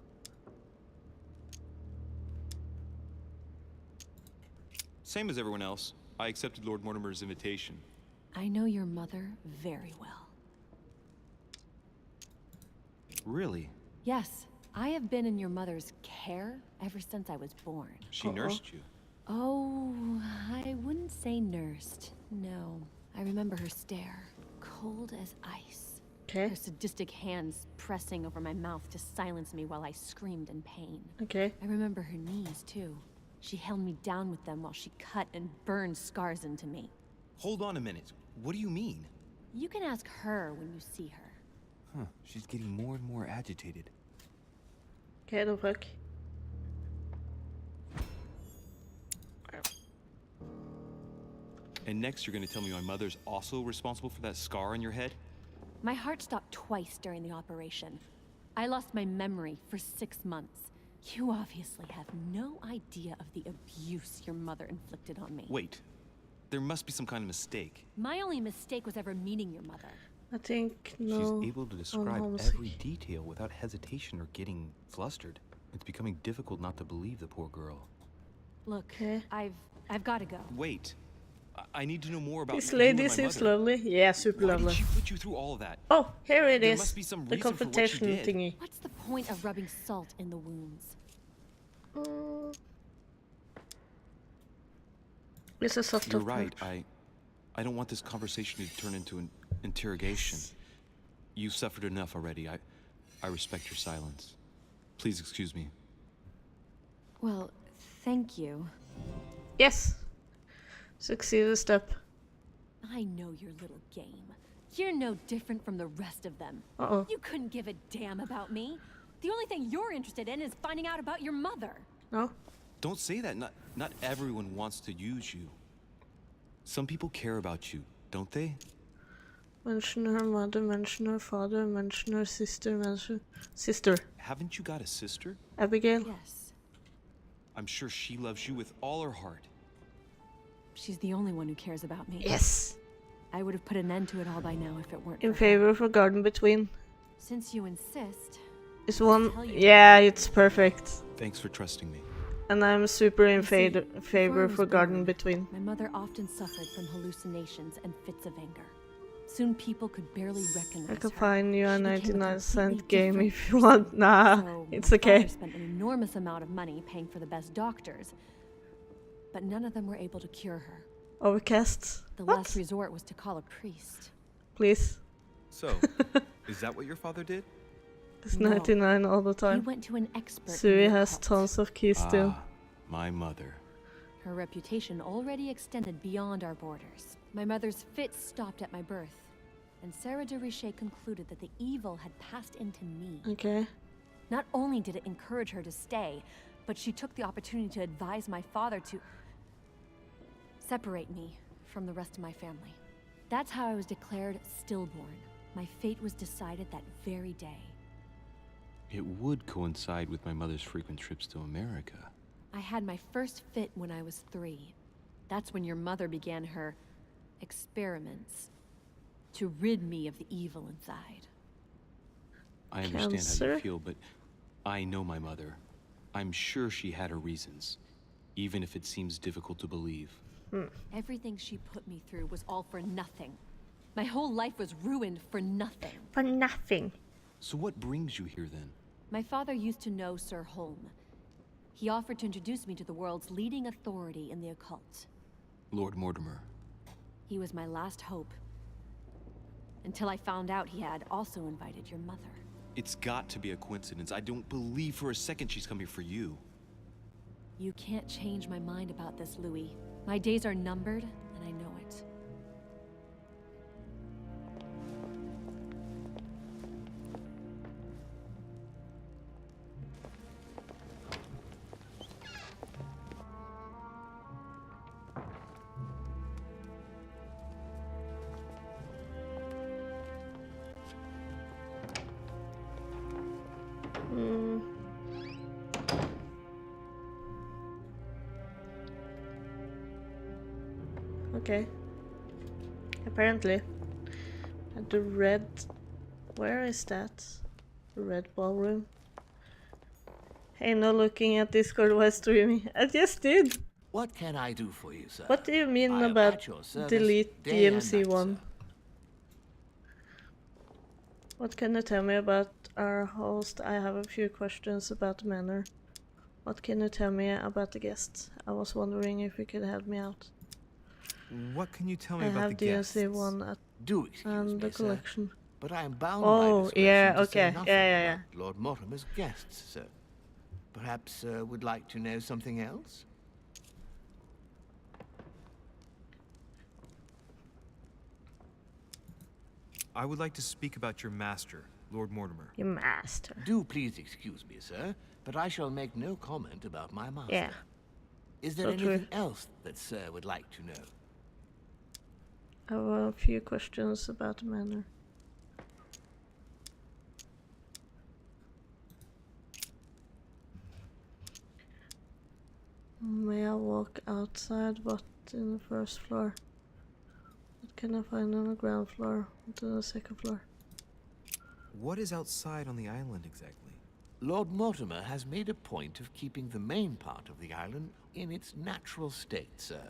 E: Same as everyone else. I accepted Lord Mortimer's invitation.
N: I know your mother very well.
E: Really?
N: Yes, I have been in your mother's care ever since I was born.
E: She nursed you.
N: Oh, I wouldn't say nursed. No. I remember her stare, cold as ice.
A: Okay.
N: Her sadistic hands pressing over my mouth to silence me while I screamed in pain.
A: Okay.
N: I remember her knees, too. She held me down with them while she cut and burned scars into me.
E: Hold on a minute. What do you mean?
N: You can ask her when you see her.
E: Huh. She's getting more and more agitated.
A: Okay, the fuck.
E: And next you're gonna tell me my mother's also responsible for that scar on your head?
N: My heart stopped twice during the operation. I lost my memory for 6 months. You obviously have no idea of the abuse your mother inflicted on me.
E: Wait. There must be some kind of mistake.
N: My only mistake was ever meeting your mother.
A: I think no.
E: She's able to describe every detail without hesitation or getting flustered. It's becoming difficult not to believe the poor girl.
N: Look, I've got to go.
E: Wait. I need to know more about
A: This
E: you
A: lady
E: and my
A: seems
E: mother.
A: lovely. Yeah, super
E: Why
A: lovely.
E: did she put you through all of that?
A: Oh, here it
E: There
A: is.
E: must be some
A: The
E: reason for what she
A: confrontation
E: did.
A: thingy.
N: What's the point of rubbing salt in the wounds?
A: This is soft.
E: You're right. I don't want this conversation to turn into an interrogation. You've suffered enough already. I respect your silence. Please excuse me.
N: Well, thank you.
A: Yes. Succeeded step.
N: I know your little game. You're no different from the rest of them.
A: Uh-oh.
N: You couldn't give a damn about me. The only thing you're interested in is finding out about your mother.
A: No?
E: Don't say that. Not everyone wants to use you. Some people care about you, don't they?
A: Mention her mother, mention her father, mention her sister, mention... Sister.
E: Haven't you got a sister?
A: Abigail?
N: Yes.
E: I'm sure she loves you with all her heart.
N: She's the only one who cares about me.
A: Yes.
N: I would have put an end to it all by now if it weren't
A: In
N: for
A: favor of a garden between.
N: Since you insist.
A: Is one...
N: tell you.
A: Yeah, it's perfect.
E: Thanks for trusting me.
A: And I'm super in
N: You see,
A: favor
N: before I
A: for
N: was
A: garden
N: born,
A: between.
N: My mother often suffered from hallucinations and fits of anger. Soon people could barely recognize
A: I can
N: her.
A: find you a
N: She became
A: 99-cent
N: completely
A: game
N: different
A: if you want. Nah,
N: So
A: it's
N: my
A: okay.
N: father spent an enormous amount of money paying for the best doctors, but none of them were able to cure her.
A: Overcast.
N: The
A: What?
N: last resort was to call a priest.
A: Please.
E: So, is that what your father did?
A: It's
N: No.
A: 99 all the
N: He
A: time.
N: went to an expert. in
A: Sui
N: the
A: has
N: occult.
A: tons of keys still.
E: My mother.
N: Her reputation already extended beyond our borders. My mother's fits stopped at my birth, and Sarah de Richet concluded that the evil had passed into me.
A: Okay.
N: Not only did it encourage her to stay, but she took the opportunity to advise my father to separate me from the rest of my family. That's how I was declared stillborn. My fate was decided that very day.
E: It would coincide with my mother's frequent trips to America.
N: I had my first fit when I was 3. That's when your mother began her experiments to rid me of the evil inside.
E: I understand how
A: Cancer?
E: you feel, but I know my mother. I'm sure she had her reasons, even if it seems difficult to believe.
N: Everything she put me through was all for nothing. My whole life was ruined for nothing.
A: For nothing.
E: So what brings you here then?
N: My father used to know Sir Holm. He offered to introduce me to the world's leading authority in the occult.
E: Lord Mortimer.
N: He was my last hope. Until I found out he had also invited your mother.
E: It's got to be a coincidence. I don't believe for a second she's coming for you.
N: You can't change my mind about this, Louis. My days are numbered, and I know it.
A: Okay. Apparently. The red... Where is that? The red ballroom? Hey, no looking at Discord while streaming. I just did!
I: What can I do for you, sir?
A: What do you mean
I: I am
A: about
I: at your service
A: delete
I: day and
A: DMC
I: night,
A: one?
I: sir.
A: What can you tell me about our host? I have a few questions about the manor. What can you tell me about the guests? I was wondering if you could help me out.
E: What can you tell me
A: I
E: about
A: have
E: the guests?
A: DMC one at
I: Do excuse
A: the
I: me, sir,
A: collection.
I: but I am bound
A: Oh,
I: by discretion
A: yeah,
I: to say
A: okay.
I: nothing
A: Yeah.
I: about Lord Mortimer's guests, sir. Perhaps would like to know something else?
E: I would like to speak about your master, Lord Mortimer.
A: Your master.
I: Do please excuse me, sir, but I shall make no comment about my master.
A: Yeah.
I: Is there
A: So
I: anything
A: true.
I: else that sir would like to know?
A: I have a few questions about the manor. May I walk outside, but in the first floor? What can I find on the ground floor, to the second floor?
E: What is outside on the island exactly?
I: Lord Mortimer has made a point of keeping the main part of the island in its natural state, sir.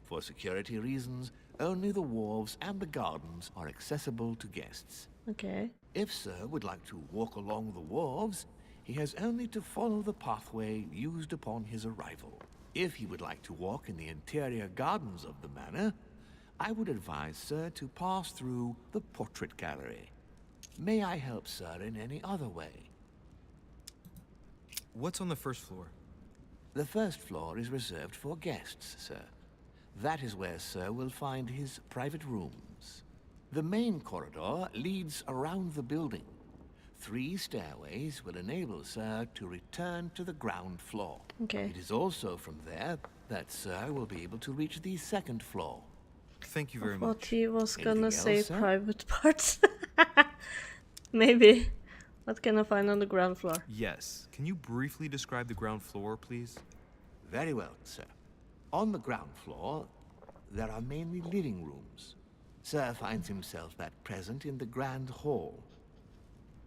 I: For security reasons, only the wharves and the gardens are accessible to guests.
A: Okay.
I: If sir would like to walk along the wharves, he has only to follow the pathway used upon his arrival. If he would like to walk in the interior gardens of the manor, I would advise sir to pass through the portrait gallery. May I help sir in any other way?
E: What's on the first floor?
I: The first floor is reserved for guests, sir. That is where sir will find his private rooms. The main corridor leads around the building. 3 stairways will enable sir to return to the ground floor.
A: Okay.
I: It is also from there that sir will be able to reach the second floor.
E: Thank you very
A: I thought
E: much.
A: he was gonna
I: Anything
A: say
I: else, sir?
A: private parts. Maybe. What can I find on the ground floor?
E: Yes. Can you briefly describe the ground floor, please?
I: Very well, sir. On the ground floor, there are mainly living rooms. Sir finds himself at present in the Grand Hall.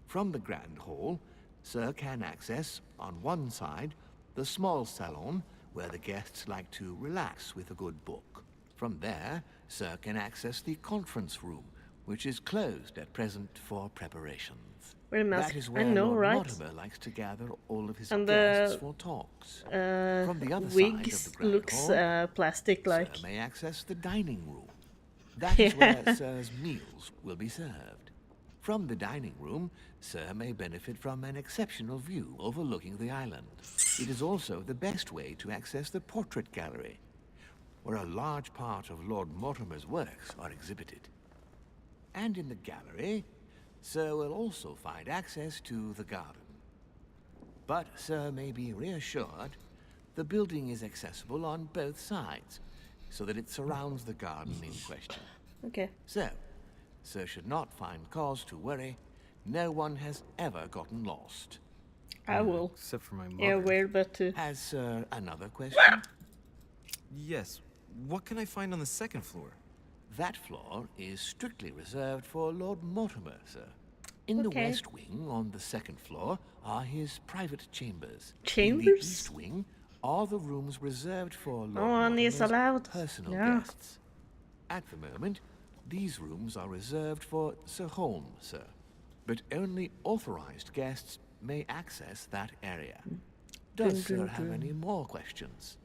I: From the Grand Hall, sir can access, on one side, the small salon, where the guests like to relax with a good book. From there, sir can access the conference room, which is closed at present for preparations.
A: Wait a minute,
I: That is
A: I
I: where
A: know,
I: Lord
A: right?
I: Mortimer likes to gather all of his
A: And
I: guests
A: the
I: for talks.
A: Uh,
I: From the other side
A: wigs
I: of the Grand
A: looks
I: Hall,
A: plastic-like.
I: sir may access the dining room. That is where sir's meals will be served. From the dining room, sir may benefit from an exceptional view overlooking the island. It is also the best way to access the portrait gallery, where a large part of Lord Mortimer's works are exhibited. And in the gallery, sir will also find access to the garden. But sir may be reassured, the building is accessible on both sides, so that it surrounds the garden in question.
A: Okay.
I: So, sir should not find cause to worry. No one has ever gotten lost.
A: I will.
E: Except for my mother.
A: Yeah, weird, but
I: Has sir another question?
E: Yes. What can I find on the second floor?
I: That floor is strictly reserved for Lord Mortimer, sir. In the
A: Okay.
I: west wing on the second floor are his private chambers. In the
A: Chambers?
I: east wing are the rooms reserved for Lord
A: No one is
I: Mortimer's
A: allowed.
I: personal
A: Yeah.
I: guests. At the moment, these rooms are reserved for Sir Holm, sir. But only authorized guests may access that area. Does sir have any more questions?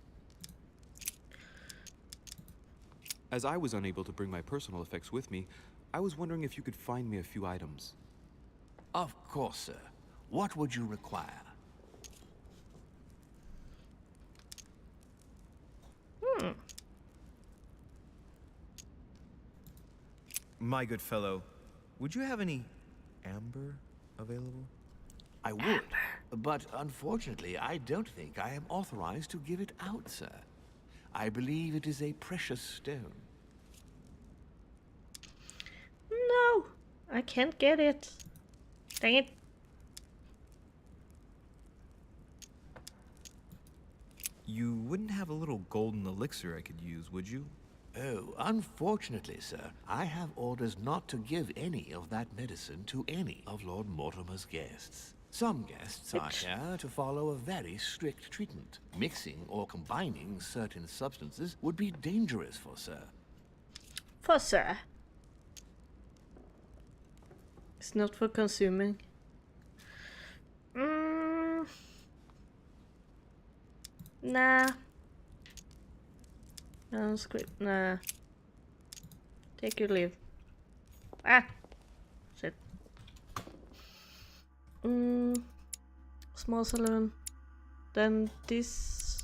E: As I was unable to bring my personal effects with me, I was wondering if you could find me a few items.
I: Of course, sir. What would you require?
E: My good fellow, would you have any amber available?
I: I would, but unfortunately, I don't think I am authorized to give it out, sir. I believe it is a precious stone.
A: no, I can't get it. Dang it.
E: You wouldn't have a little golden elixir I could use, would you?
I: Oh, unfortunately, sir, I have orders not to give any of that medicine to any of Lord Mortimer's guests. Some guests are here to follow a very strict treatment. Mixing or combining certain substances would be dangerous for sir.
A: For sir. It's not for consuming. Nah. No script. Nah. Take your leave. Ah. Shit. Small saloon. Then this.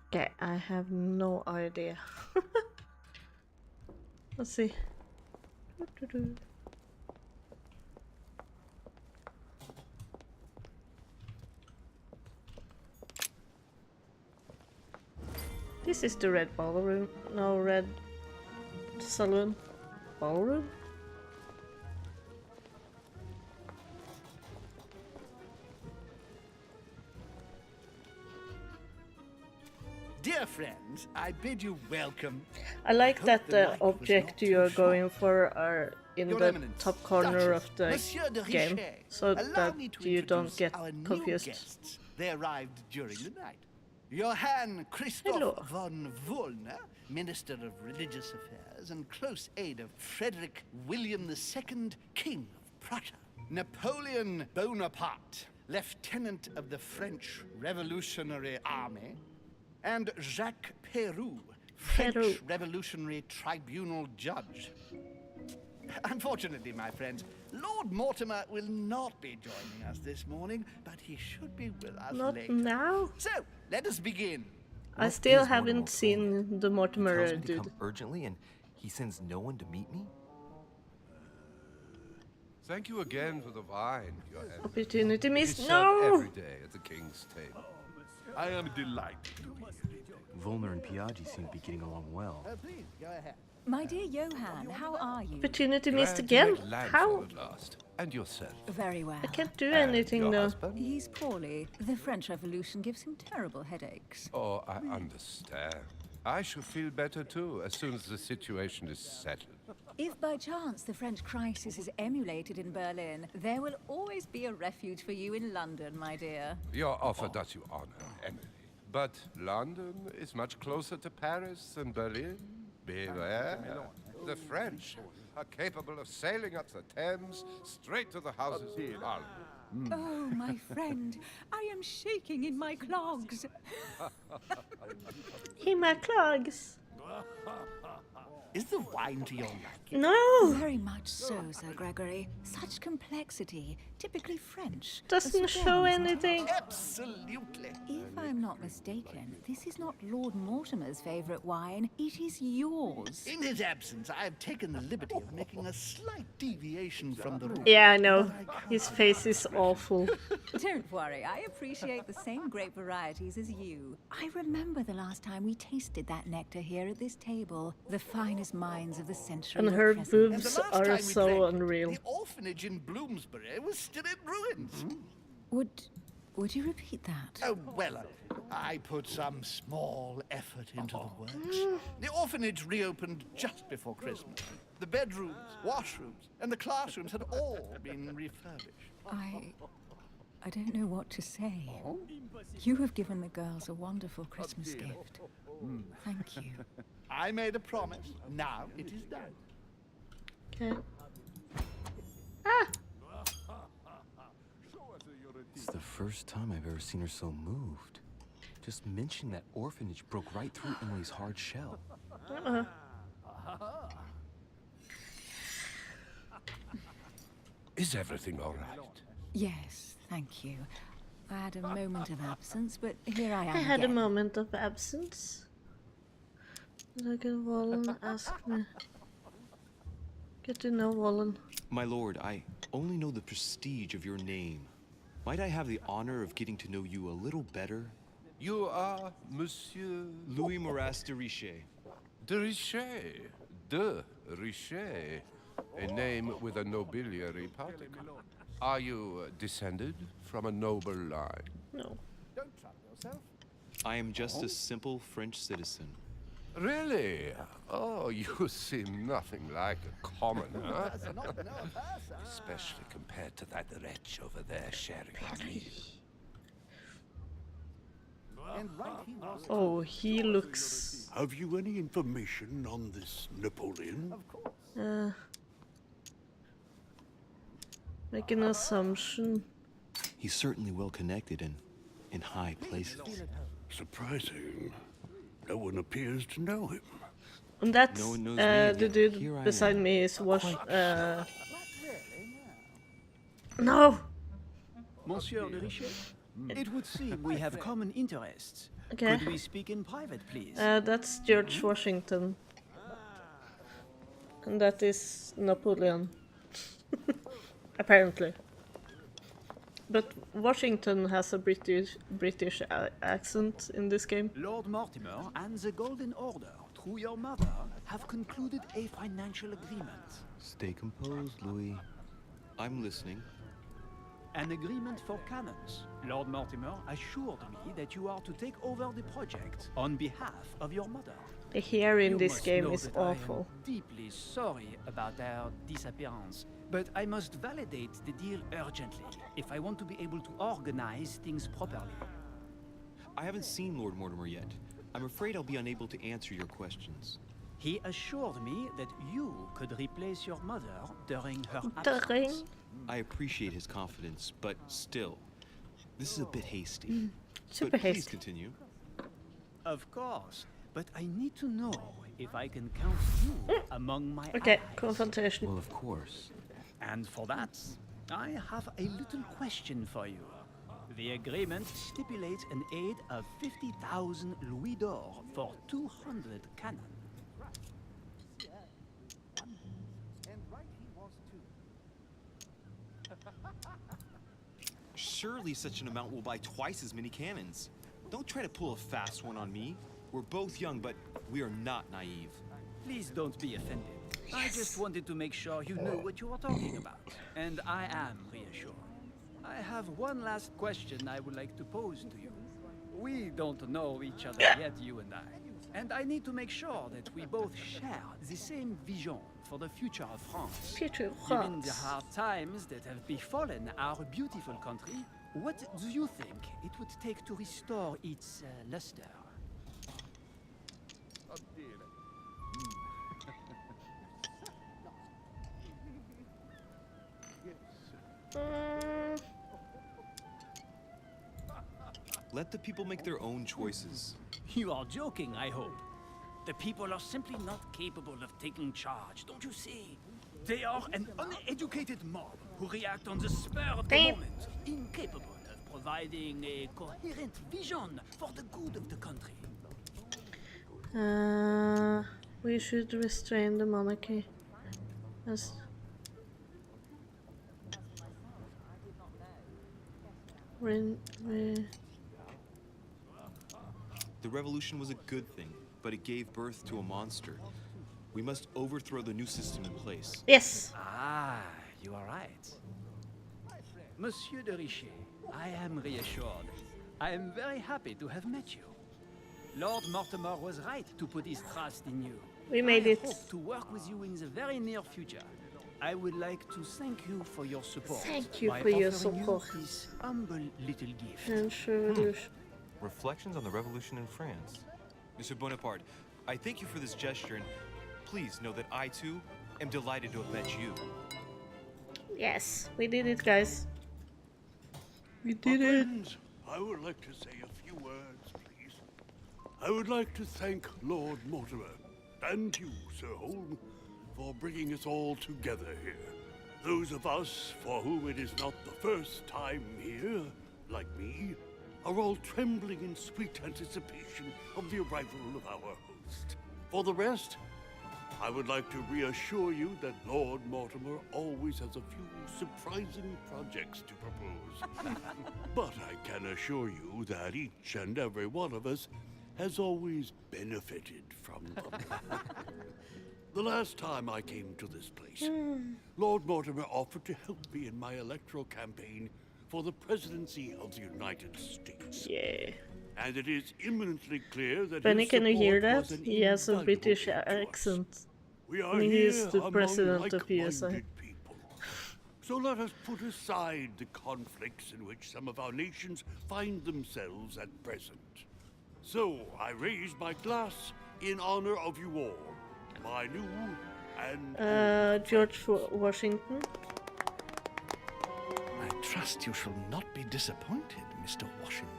A: Okay, I have no idea. Let's see. This is the red ballroom. No, red saloon. Ballroom?
L: Dear friends, I bid you welcome.
A: I like that
L: the
A: the
L: night was
A: object
L: not too
A: you're
L: short.
A: going for are in
L: Your
A: the
L: Eminence,
A: top corner
L: Duchess,
A: of the
L: Monsieur de
A: game,
L: Richet,
A: so
L: allow
A: that
L: me to
A: you don't
L: introduce
A: get
L: our new
A: confused.
L: guests. They arrived during the night. Johann Christoph
A: Hello.
L: von Wollner, Minister of Religious Affairs and close aide of Frederick William II, King of Prussia. Napoleon Bonaparte, Lieutenant of the French Revolutionary Army. And Jacques Peroux, French
A: Peroux.
L: Revolutionary Tribunal Judge. Unfortunately, my friends, Lord Mortimer will not be joining us this morning, but he should be with us
A: Not
L: later.
A: now.
L: So, let us begin.
A: I still haven't seen the Mortimer
J: Tells me to
A: dude.
J: come urgently, and he sends no one to meet me?
P: Thank you again for the wine, Your Eminence.
A: Opportunity
P: It
A: missed.
P: is served
A: No!
P: every day at the king's table.
H: I am delighted to be here.
E: Volner and Piaggi seem to be getting along well.
L: Please, go ahead.
G: My dear Johann, how are you?
A: Opportunity missed
P: Glad
A: again?
P: to make landfall
A: How?
P: at last. And yourself.
G: Very well.
A: I can't do
P: And
A: anything
P: your
A: though.
P: husband?
G: He's poorly. The French Revolution gives him terrible headaches.
P: Oh, I understand. I shall feel better too, as soon as the situation is settled.
G: If by chance the French crisis is emulated in Berlin, there will always be a refuge for you in London, my dear.
P: Your offer does you honor, Emily. But London is much closer to Paris than Berlin. Beware. The French are capable of sailing up the Thames straight to the Houses of Parliament.
G: Oh, my friend, I am shaking in my clogs.
A: In my clogs.
L: Is the wine to your liking?
A: No!
G: Very much so, Sir Gregory. Such complexity, typically French.
A: Doesn't
G: The
A: show
G: Swan-
A: anything.
L: Absolutely.
G: If I'm not mistaken, this is not Lord Mortimer's favorite wine. It is yours.
L: In his absence, I have taken the liberty of making a slight deviation from the rule.
A: Yeah, I know. His face is awful.
G: Don't worry, I appreciate the same grape varieties as you. I remember the last time we tasted that nectar here at this table. The finest minds of the century.
A: And
G: were
A: her
G: present.
L: And
A: boobs
L: the last
A: are
L: time we
A: so
L: drank,
A: unreal.
L: The orphanage in Bloomsbury was still in ruins.
G: Would you repeat that?
L: Oh, well, I put some small effort into the works. The orphanage reopened just before Christmas. The bedrooms, washrooms, and the classrooms had all been refurbished.
G: I don't know what to say. You have given the girls a wonderful Christmas gift. Thank you.
L: I made a promise. Now it is done.
A: Okay. Ah!
E: It's the first time I've ever seen her so moved. Just mentioning that orphanage broke right through Emily's hard shell.
P: Is everything all right?
G: Yes, thank you. I had a moment of absence, but here I am
A: I had a
G: again.
A: moment of absence. Look at Wallen, ask me. Get to know Wallen.
E: My lord, I only know the prestige of your name. Might I have the honor of getting to know you a little better?
P: You are Monsieur...
E: Louis Moras de Richet.
P: De Richet. De Richet. A name with a nobiliary particle. Are you descended from a noble line?
A: No.
L: Don't trouble yourself.
J: I am just a simple French citizen.
P: Really? Oh, you seem nothing like a commoner. Especially compared to that wretch over there sharing a meal.
A: Oh, he looks...
K: Have you any information on this Napoleon? Of course.
A: Make an assumption.
F: He's certainly well connected and in high places.
K: Surprising. No one appears to know him.
A: And that's
F: No one knows me,
A: the
F: yet
A: dude
F: here I
A: beside
F: am.
A: me is No!
M: Monsieur de Richet, it would seem we have common interests.
A: Okay.
M: Could we speak in private, please?
A: That's George Washington. And that is Napoleon. Apparently. But Washington has a British accent in this game.
M: Lord Mortimer and the Golden Order, through your mother, have concluded a financial agreement.
F: Stay composed, Louis. I'm listening.
M: An agreement for cannons. Lord Mortimer assured me that you are to take over the project on behalf of your mother.
A: The hair in
M: You
A: this
M: must
A: game
M: know
A: is
M: that I am
A: awful.
M: deeply sorry about their disappearance, but I must validate the deal urgently if I want to be able to organize things properly.
J: I haven't seen Lord Mortimer yet. I'm afraid I'll be unable to answer your questions.
M: He assured me that you could replace your mother during her
A: During?
M: absence.
J: I appreciate his confidence, but still, this is a bit hasty.
A: Super
J: but please
A: hasty.
J: continue.
M: Of course, but I need to know if I can count you among my
A: Okay,
M: allies.
A: confrontation.
F: Well, of course.
M: And for that, I have a little question for you. The agreement stipulates an aid of 50,000 louis d'or for 200 cannon.
J: Surely such an amount will buy twice as many cannons. Don't try to pull a fast one on me. We're both young, but we are not naive.
M: Please don't be offended. I just wanted to make sure you knew what you were talking about. And I am reassured. I have one last question I would like to pose to you. We don't know each other yet, you and I. And I need to make sure that we both share the same vision for the future of France.
A: Future of
M: Given the
A: France.
M: hard times that have befallen our beautiful country, what do you think it would take to restore its luster?
J: Let the people make their own choices.
M: You are joking, I hope. The people are simply not capable of taking charge, don't you see? They are an uneducated mob who react on the spur of the moment, incapable of providing a coherent vision for the good of the country.
A: We should restrain the monarchy. As
J: The revolution was a good thing, but it gave birth to a monster. We must overthrow the new system in place.
A: Yes.
M: Ah, you are right. Monsieur de Richet, I am reassured. I am very happy to have met you. Lord Mortimer was right to put his trust in you.
A: We made
M: I
A: it.
M: hope to work with you in the very near future. I would like to thank you for your support.
A: Thank you
M: by
A: for your
M: offering
A: support.
M: You this humble little gift.
A: And sure.
E: Reflections on the Revolution in France.
J: Mr. Bonaparte, I thank you for this gesture, and please know that I, too, am delighted to have met you.
A: Yes, we did it, guys. We
K: My
A: did it.
K: friends, I would like to say a few words, please. I would like to thank Lord Mortimer and you, Sir Holm, for bringing us all together here. Those of us for whom it is not the first time here, like me, are all trembling in sweet anticipation of the arrival of our host. For the rest, I would like to reassure you that Lord Mortimer always has a few surprising projects to propose. But I can assure you that each and every one of us has always benefited from them. The last time I came to this place, Lord Mortimer offered to help me in my electoral campaign for the presidency of the United States.
A: Yeah.
K: And it is imminently clear that
A: Benny,
K: his
A: can you hear
K: support
A: that?
K: was an
A: He has a
K: invaluable
A: British
K: aid to us.
A: accent.
K: We are
A: And he
K: here
A: is the
K: among
A: president of USA.
K: like-minded people. So let us put aside the conflicts in which some of our nations find themselves at present. So I raise my glass in honor of you all, my new and
A: George Washington.
L: I trust you shall not be disappointed, Mr. Washington.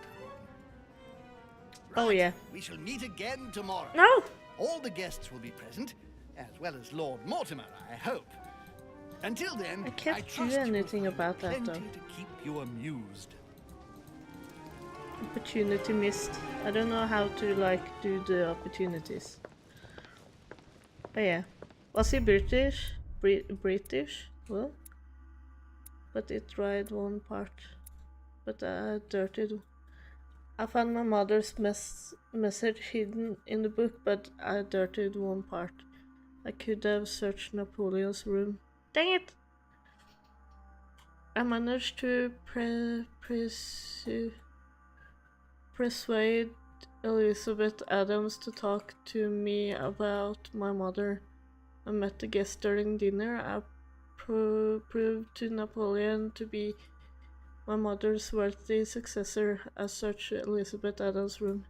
A: Oh yeah.
L: We shall meet again tomorrow.
A: No!
L: All the guests will be present, as well as Lord Mortimer, I hope. Until then,
A: I can't do anything about that though.
L: to keep you amused.
A: Opportunity missed. I don't know how to like do the opportunities. Oh yeah. Was he British? British? Well. But it tried one part. But I dirtied. I found my mother's message hidden in the book, but I dirtied one part. I could have searched Napoleon's room. Dang it! I managed to persuade Elizabeth Adams to talk to me about my mother. I met the guest during dinner. I proved to Napoleon to be my mother's worthy successor. As such, Elizabeth Adams' room.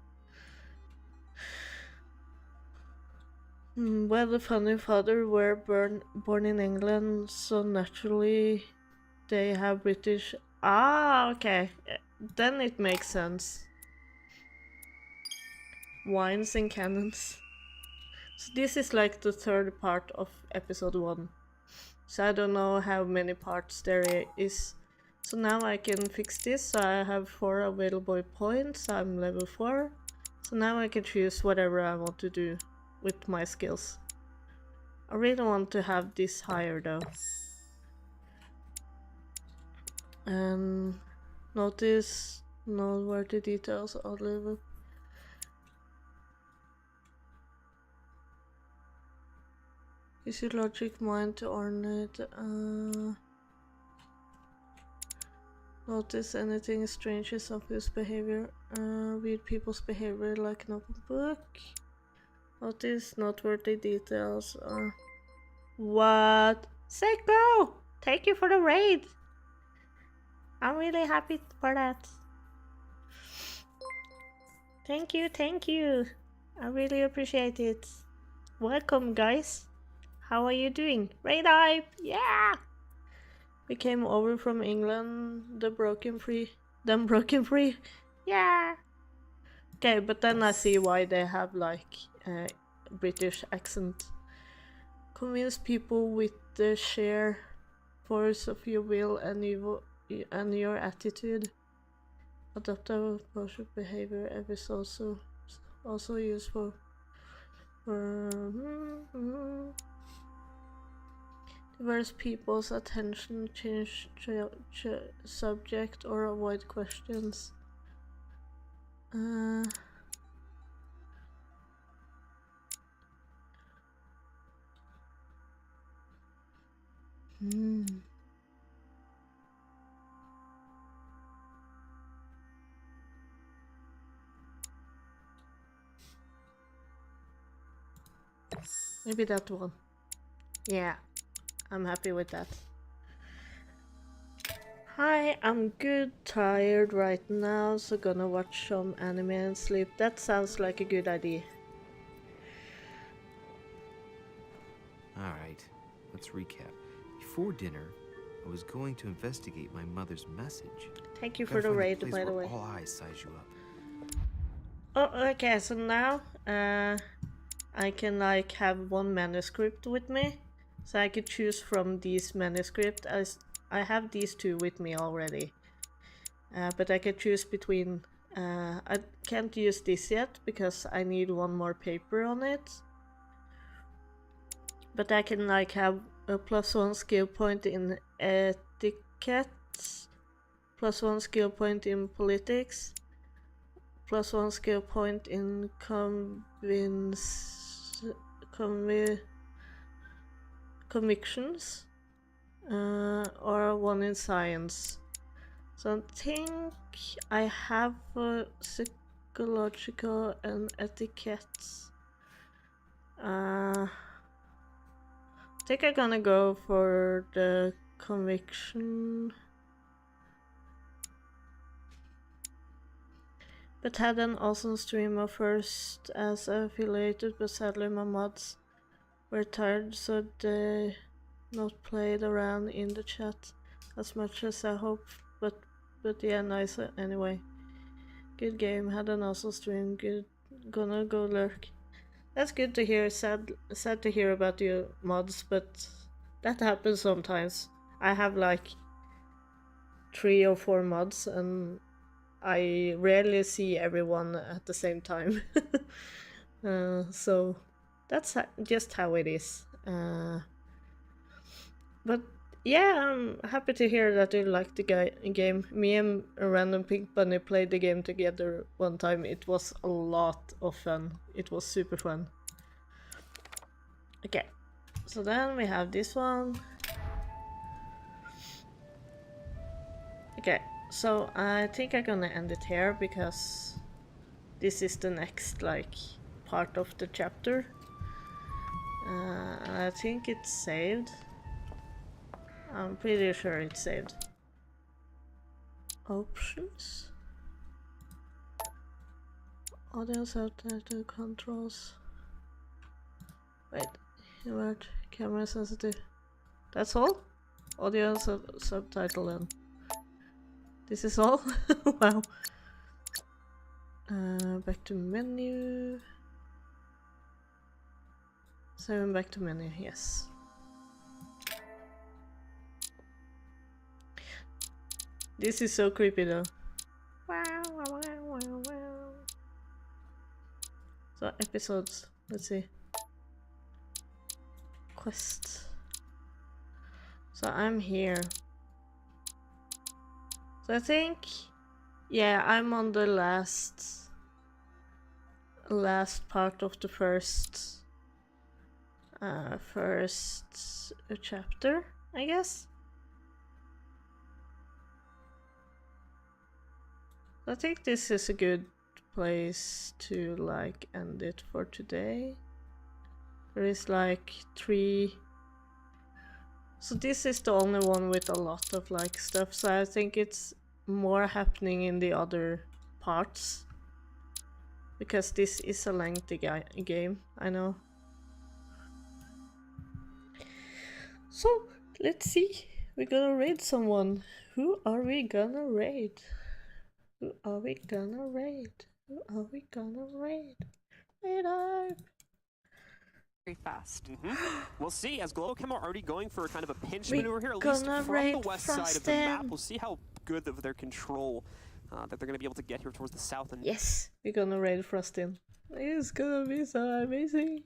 A: Well, the founding father were born in England, so naturally they have British. Ah, okay. Then it makes sense. Wines and cannons. So this is like the third part of episode 1. So I don't know how many parts there is. So now I can fix this. So I have 4 available points. I'm level 4. So now I can choose whatever I want to do with my skills. I really want to have this higher though. And notice noteworthy details on level. Use your logic mind to ornate. Notice anything strange is obvious behavior. Read people's behavior like an open book. Notice noteworthy details. What? Seiko! Thank you for the raid! I'm really happy for that. Thank you, thank you. I really appreciate it. Welcome, guys. How are you doing? Raid hype! Yeah! We came over from England, them broken free. Yeah! Okay, but then I see why they have like a British accent. Convince people with the sheer force of your will and your attitude. Adaptive approach behavior is also useful. Diverse people's attention, change subject or avoid questions. Maybe that one. Yeah, I'm happy with that. Hi, I'm good, tired right now, so gonna watch some anime and sleep. That sounds like a good idea.
E: Alright, let's recap. Before dinner, I was going to investigate my mother's message.
A: Thank you for the raid, by the way.
E: All eyes size you up.
A: Oh, okay, so now I can like have one manuscript with me. So I could choose from these manuscripts. I have these 2 with me already. But I could choose between... I can't use this yet because I need 1 more paper on it. But I can like have a +1 skill point in etiquette, +1 skill point in politics, +1 skill point in convictions, or 1 in science. So I think I have psychological and etiquette. I think I'm gonna go for the conviction. But had an awesome streamer first as affiliated, but sadly my mods were tired, so they not played around in the chat as much as I hoped. But yeah, nice anyway. Good game, had an awesome stream. Good, gonna go lurk. That's good to hear. Sad to hear about your mods, but that happens sometimes. I have like 3 or 4 mods, and I rarely see everyone at the same time. So that's just how it is. But yeah, I'm happy to hear that you like the game. Me and a random pink bunny played the game together one time. It was a lot of fun. It was super fun. Okay, so then we have this one. Okay, so I think I'm gonna end it here because this is the next like part of the chapter. I think it's saved. I'm pretty sure it's saved. Options. Audio subtitle controls. Wait, invert camera sensitive. That's all? Audio subtitle then. This is all? Wow. Back to menu. 7 back to menu, yes. This is so creepy though. Wow, wow, wow, wow, wow. So episodes, let's see. Quest. So I'm here. So I think, yeah, I'm on the last part of the first chapter, I guess. I think this is a good place to like end it for today. There is like 3. So this is the only one with a lot of like stuff, so I think it's more happening in the other parts. Because this is a lengthy game, I know. So, let's see. We're gonna raid someone. Who are we gonna raid? Who are we gonna raid? Who are we gonna raid? Raid up!
Q: Very fast. We'll see, as Globochem are already going for a kind of a pinch
A: We
Q: maneuver here, at
A: gonna
Q: least from
A: raid
Q: the west side of the map.
A: Frostin'.
Q: We'll see how good of their control that they're going to be able to get here towards the south. And
A: yes, we're gonna raid Frostin'. It's gonna be so amazing.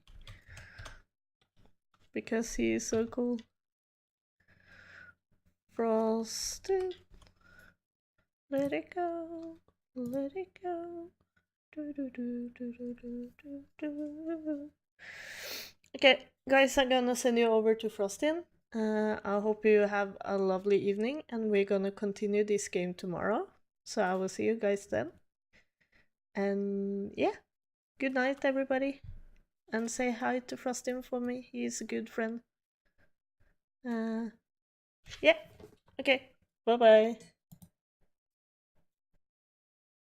A: Because he is so cool. Frostin'. Let it go. Let it go. Do, do, do, do, do, do, do. Okay, guys, I'm gonna send you over to Frostin'. I hope you have a lovely evening, and we're gonna continue this game tomorrow. So I will see you guys then. And yeah, good night, everybody. And say hi to Frostin' for me. He's a good friend. Yeah, okay, bye bye.